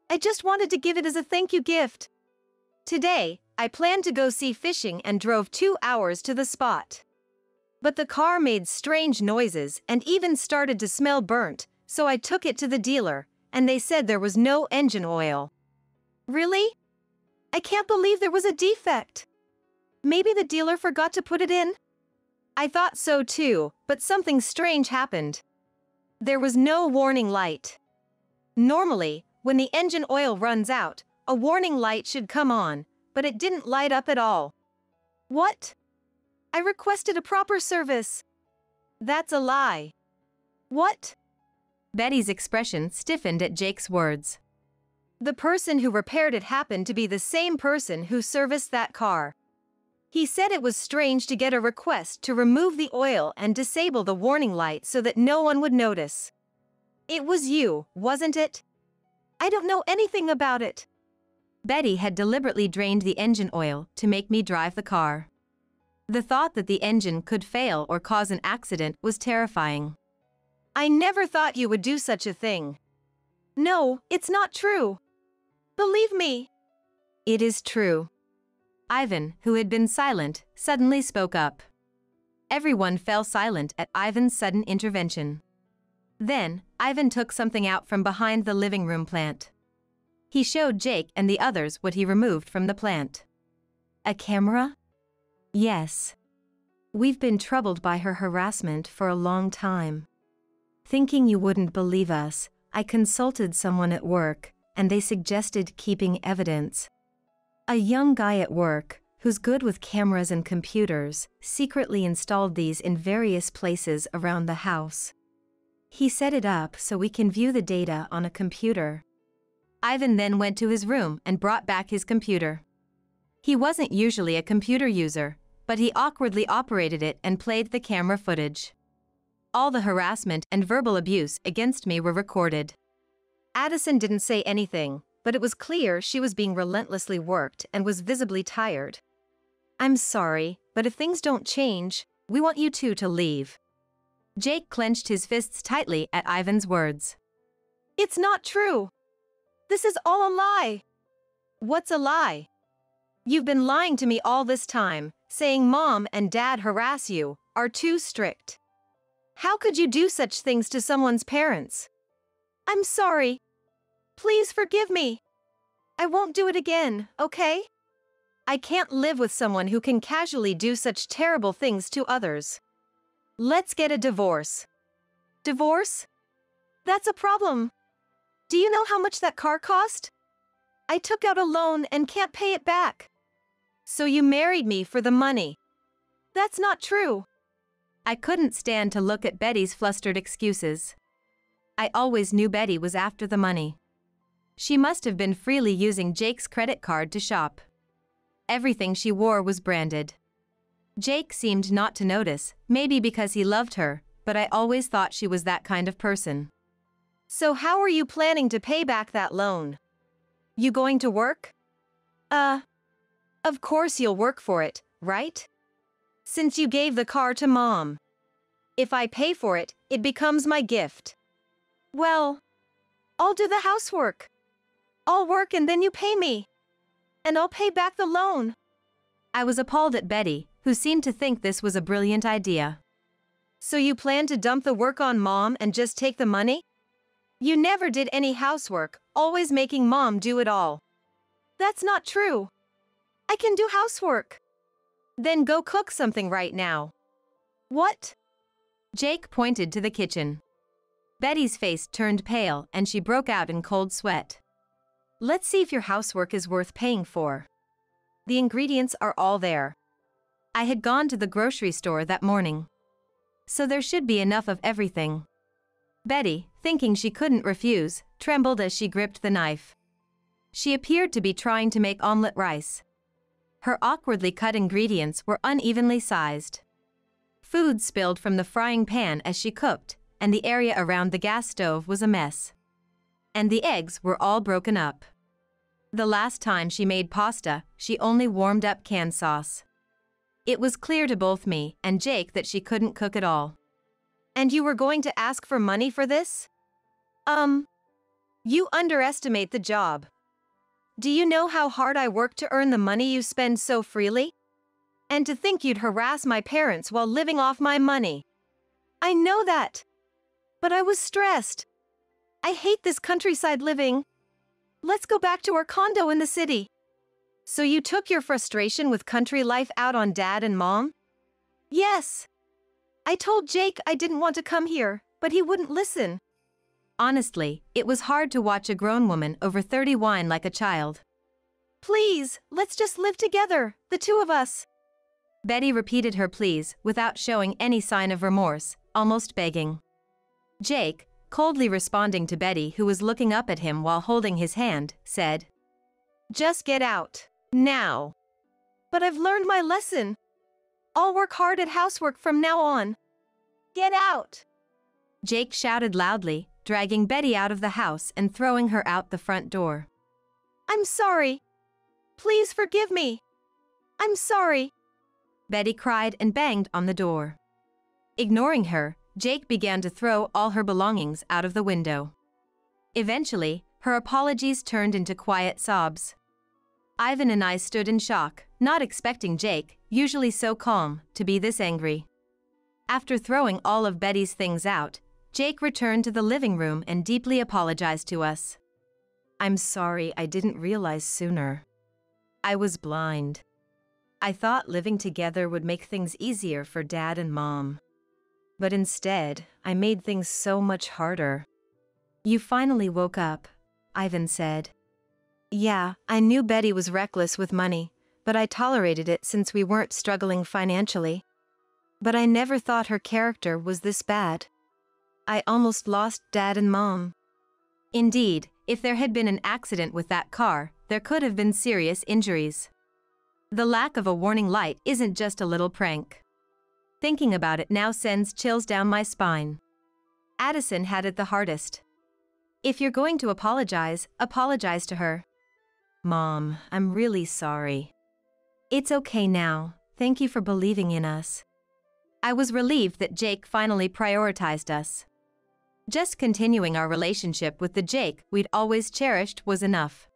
Speaker 1: I just wanted to give it as a thank you gift. Today, I planned to go see fishing and drove 2 hours to the spot. But the car made strange noises and even started to smell burnt, so I took it to the dealer, and they said there was no engine oil. Really? I can't believe there was a defect. Maybe the dealer forgot to put it in? I thought so too, but something strange happened. There was no warning light. Normally, when the engine oil runs out, a warning light should come on, but it didn't light up at all. What? I requested a proper service. That's a lie. What?
Speaker 2: Betty's expression stiffened at Jake's words.
Speaker 1: The person who repaired it happened to be the same person who serviced that car. He said it was strange to get a request to remove the oil and disable the warning light so that no one would notice. It was you, wasn't it? I don't know anything about it.
Speaker 2: Betty had deliberately drained the engine oil to make me drive the car. The thought that the engine could fail or cause an accident was terrifying.
Speaker 1: I never thought you would do such a thing. No, it's not true. Believe me.
Speaker 2: It is true. Ivan, who had been silent, suddenly spoke up. Everyone fell silent at Ivan's sudden intervention. Then, Ivan took something out from behind the living room plant. He showed Jake and the others what he removed from the plant. A camera? Yes. We've been troubled by her harassment for a long time. Thinking you wouldn't believe us, I consulted someone at work, and they suggested keeping evidence. A young guy at work, who's good with cameras and computers, secretly installed these in various places around the house. He set it up so we can view the data on a computer. Ivan then went to his room and brought back his computer. He wasn't usually a computer user, but he awkwardly operated it and played the camera footage. All the harassment and verbal abuse against me were recorded.
Speaker 1: Addison didn't say anything, but it was clear she was being relentlessly worked and was visibly tired. I'm sorry, but if things don't change, we want you two to leave.
Speaker 2: Jake clenched his fists tightly at Ivan's words.
Speaker 1: It's not true. This is all a lie. What's a lie? You've been lying to me all this time, saying Mom and Dad harass you, are too strict. How could you do such things to someone's parents? I'm sorry. Please forgive me. I won't do it again, okay? I can't live with someone who can casually do such terrible things to others. Let's get a divorce. Divorce? That's a problem. Do you know how much that car cost? I took out a loan and can't pay it back. So you married me for the money. That's not true.
Speaker 2: I couldn't stand to look at Betty's flustered excuses. I always knew Betty was after the money. She must have been freely using Jake's credit card to shop. Everything she wore was branded. Jake seemed not to notice, maybe because he loved her, but I always thought she was that kind of person.
Speaker 1: So how are you planning to pay back that loan? You going to work? Of course you'll work for it, right? Since you gave the car to Mom. If I pay for it, it becomes my gift. Well, I'll do the housework. I'll work and then you pay me. And I'll pay back the loan.
Speaker 2: I was appalled at Betty, who seemed to think this was a brilliant idea.
Speaker 1: So you plan to dump the work on Mom and just take the money? You never did any housework, always making Mom do it all. That's not true. I can do housework. Then go cook something right now. What?
Speaker 2: Jake pointed to the kitchen. Betty's face turned pale and she broke out in cold sweat.
Speaker 1: Let's see if your housework is worth paying for. The ingredients are all there.
Speaker 2: I had gone to the grocery store that morning. So there should be enough of everything. Betty, thinking she couldn't refuse, trembled as she gripped the knife. She appeared to be trying to make omelette rice. Her awkwardly cut ingredients were unevenly sized. Food spilled from the frying pan as she cooked, and the area around the gas stove was a mess. And the eggs were all broken up. The last time she made pasta, she only warmed up canned sauce. It was clear to both me and Jake that she couldn't cook at all.
Speaker 1: And you were going to ask for money for this? You underestimate the job. Do you know how hard I work to earn the money you spend so freely? And to think you'd harass my parents while living off my money. I know that. But I was stressed. I hate this countryside living. Let's go back to our condo in the city. So you took your frustration with country life out on Dad and Mom? Yes. I told Jake I didn't want to come here, but he wouldn't listen.
Speaker 2: Honestly, it was hard to watch a grown woman over 30 whine like a child.
Speaker 1: Please, let's just live together, the two of us.
Speaker 2: Betty repeated her pleas without showing any sign of remorse, almost begging. Jake, coldly responding to Betty, who was looking up at him while holding his hand, said,
Speaker 1: Just get out, now. But I've learned my lesson. I'll work hard at housework from now on. Get out!
Speaker 2: Jake shouted loudly, dragging Betty out of the house and throwing her out the front door.
Speaker 1: I'm sorry. Please forgive me. I'm sorry.
Speaker 2: Betty cried and banged on the door. Ignoring her, Jake began to throw all her belongings out of the window. Eventually, her apologies turned into quiet sobs. Ivan and I stood in shock, not expecting Jake, usually so calm, to be this angry. After throwing all of Betty's things out, Jake returned to the living room and deeply apologized to us. "I'm sorry, I didn't realize sooner. I was blind. I thought living together would make things easier for Dad and Mom. But instead, I made things so much harder." "You finally woke up," Ivan said.
Speaker 1: Yeah, I knew Betty was reckless with money, but I tolerated it since we weren't struggling financially. But I never thought her character was this bad. I almost lost Dad and Mom.
Speaker 2: Indeed, if there had been an accident with that car, there could have been serious injuries. The lack of a warning light isn't just a little prank. Thinking about it now sends chills down my spine. Addison had it the hardest. "If you're going to apologize to her." "Mom, I'm really sorry." "It's okay now. Thank you for believing in us." I was relieved that Jake finally prioritized us. Just continuing our relationship with the Jake we'd always cherished was enough.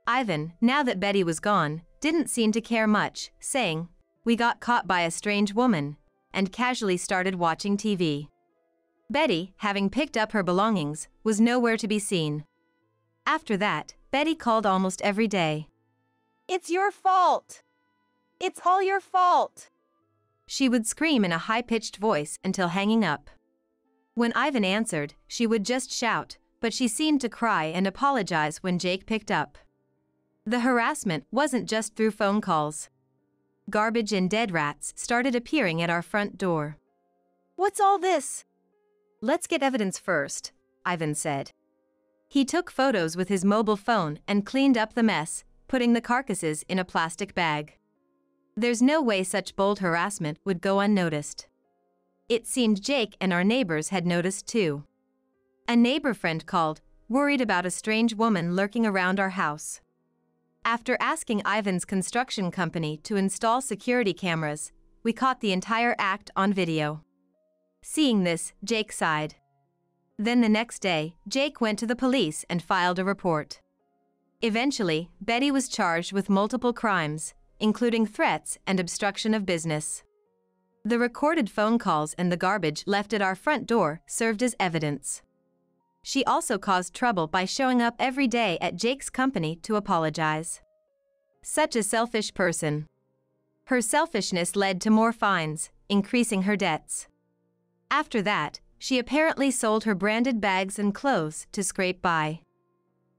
Speaker 2: Ivan, now that Betty was gone, didn't seem to care much, saying, "We got caught by a strange woman," and casually started watching TV. Betty, having picked up her belongings, was nowhere to be seen. After that, Betty called almost every day.
Speaker 1: "It's your fault! It's all your fault!"
Speaker 2: She would scream in a high-pitched voice until hanging up. When Ivan answered, she would just shout, but she seemed to cry and apologize when Jake picked up. The harassment wasn't just through phone calls. Garbage and dead rats started appearing at our front door.
Speaker 1: "What's all this?"
Speaker 2: "Let's get evidence first," Ivan said. He took photos with his mobile phone and cleaned up the mess, putting the carcasses in a plastic bag. There's no way such bold harassment would go unnoticed. It seemed Jake and our neighbors had noticed too. A neighbor friend called, worried about a strange woman lurking around our house. After asking Ivan's construction company to install security cameras, we caught the entire act on video. Seeing this, Jake sighed. Then the next day, Jake went to the police and filed a report. Eventually, Betty was charged with multiple crimes, including threats and obstruction of business. The recorded phone calls and the garbage left at our front door served as evidence. She also caused trouble by showing up every day at Jake's company to apologize. Such a selfish person. Her selfishness led to more fines, increasing her debts. After that, she apparently sold her branded bags and clothes to scrape by.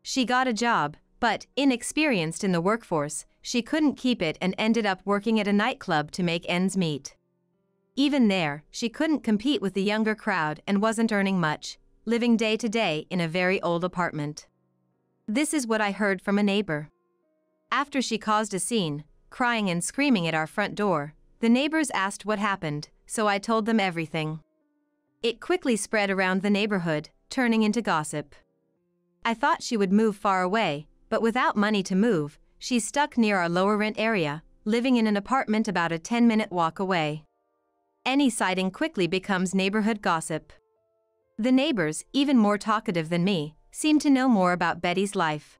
Speaker 2: She got a job, but, inexperienced in the workforce, she couldn't keep it and ended up working at a nightclub to make ends meet. Even there, she couldn't compete with the younger crowd and wasn't earning much, living day to day in a very old apartment. This is what I heard from a neighbor. After she caused a scene, crying and screaming at our front door, the neighbors asked what happened, so I told them everything. It quickly spread around the neighborhood, turning into gossip. I thought she would move far away, but without money to move, she's stuck near our lower rent area, living in an apartment about a 10-minute walk away. Any sighting quickly becomes neighborhood gossip. The neighbors, even more talkative than me, seem to know more about Betty's life.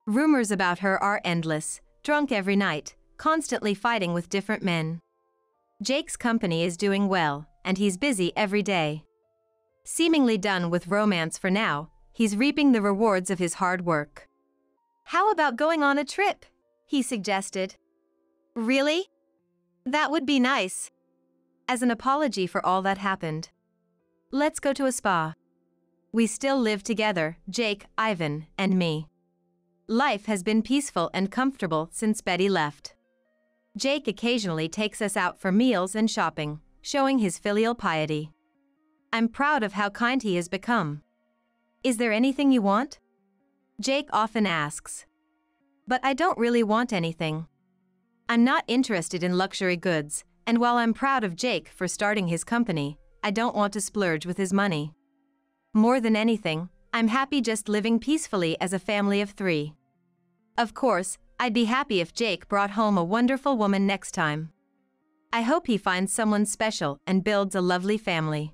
Speaker 2: Rumors about her are endless, drunk every night, constantly fighting with different men. Jake's company is doing well, and he's busy every day. Seemingly done with romance for now, he's reaping the rewards of his hard work.
Speaker 1: "How about going on a trip?" he suggested. "Really? That would be nice."
Speaker 2: As an apology for all that happened. "Let's go to a spa." We still live together, Jake, Ivan, and me. Life has been peaceful and comfortable since Betty left. Jake occasionally takes us out for meals and shopping, showing his filial piety. I'm proud of how kind he has become. "Is there anything you want?" Jake often asks. But I don't really want anything. I'm not interested in luxury goods, and while I'm proud of Jake for starting his company, I don't want to splurge with his money. More than anything, I'm happy just living peacefully as a family of 3. Of course, I'd be happy if Jake brought home a wonderful woman next time. I hope he finds someone special and builds a lovely family.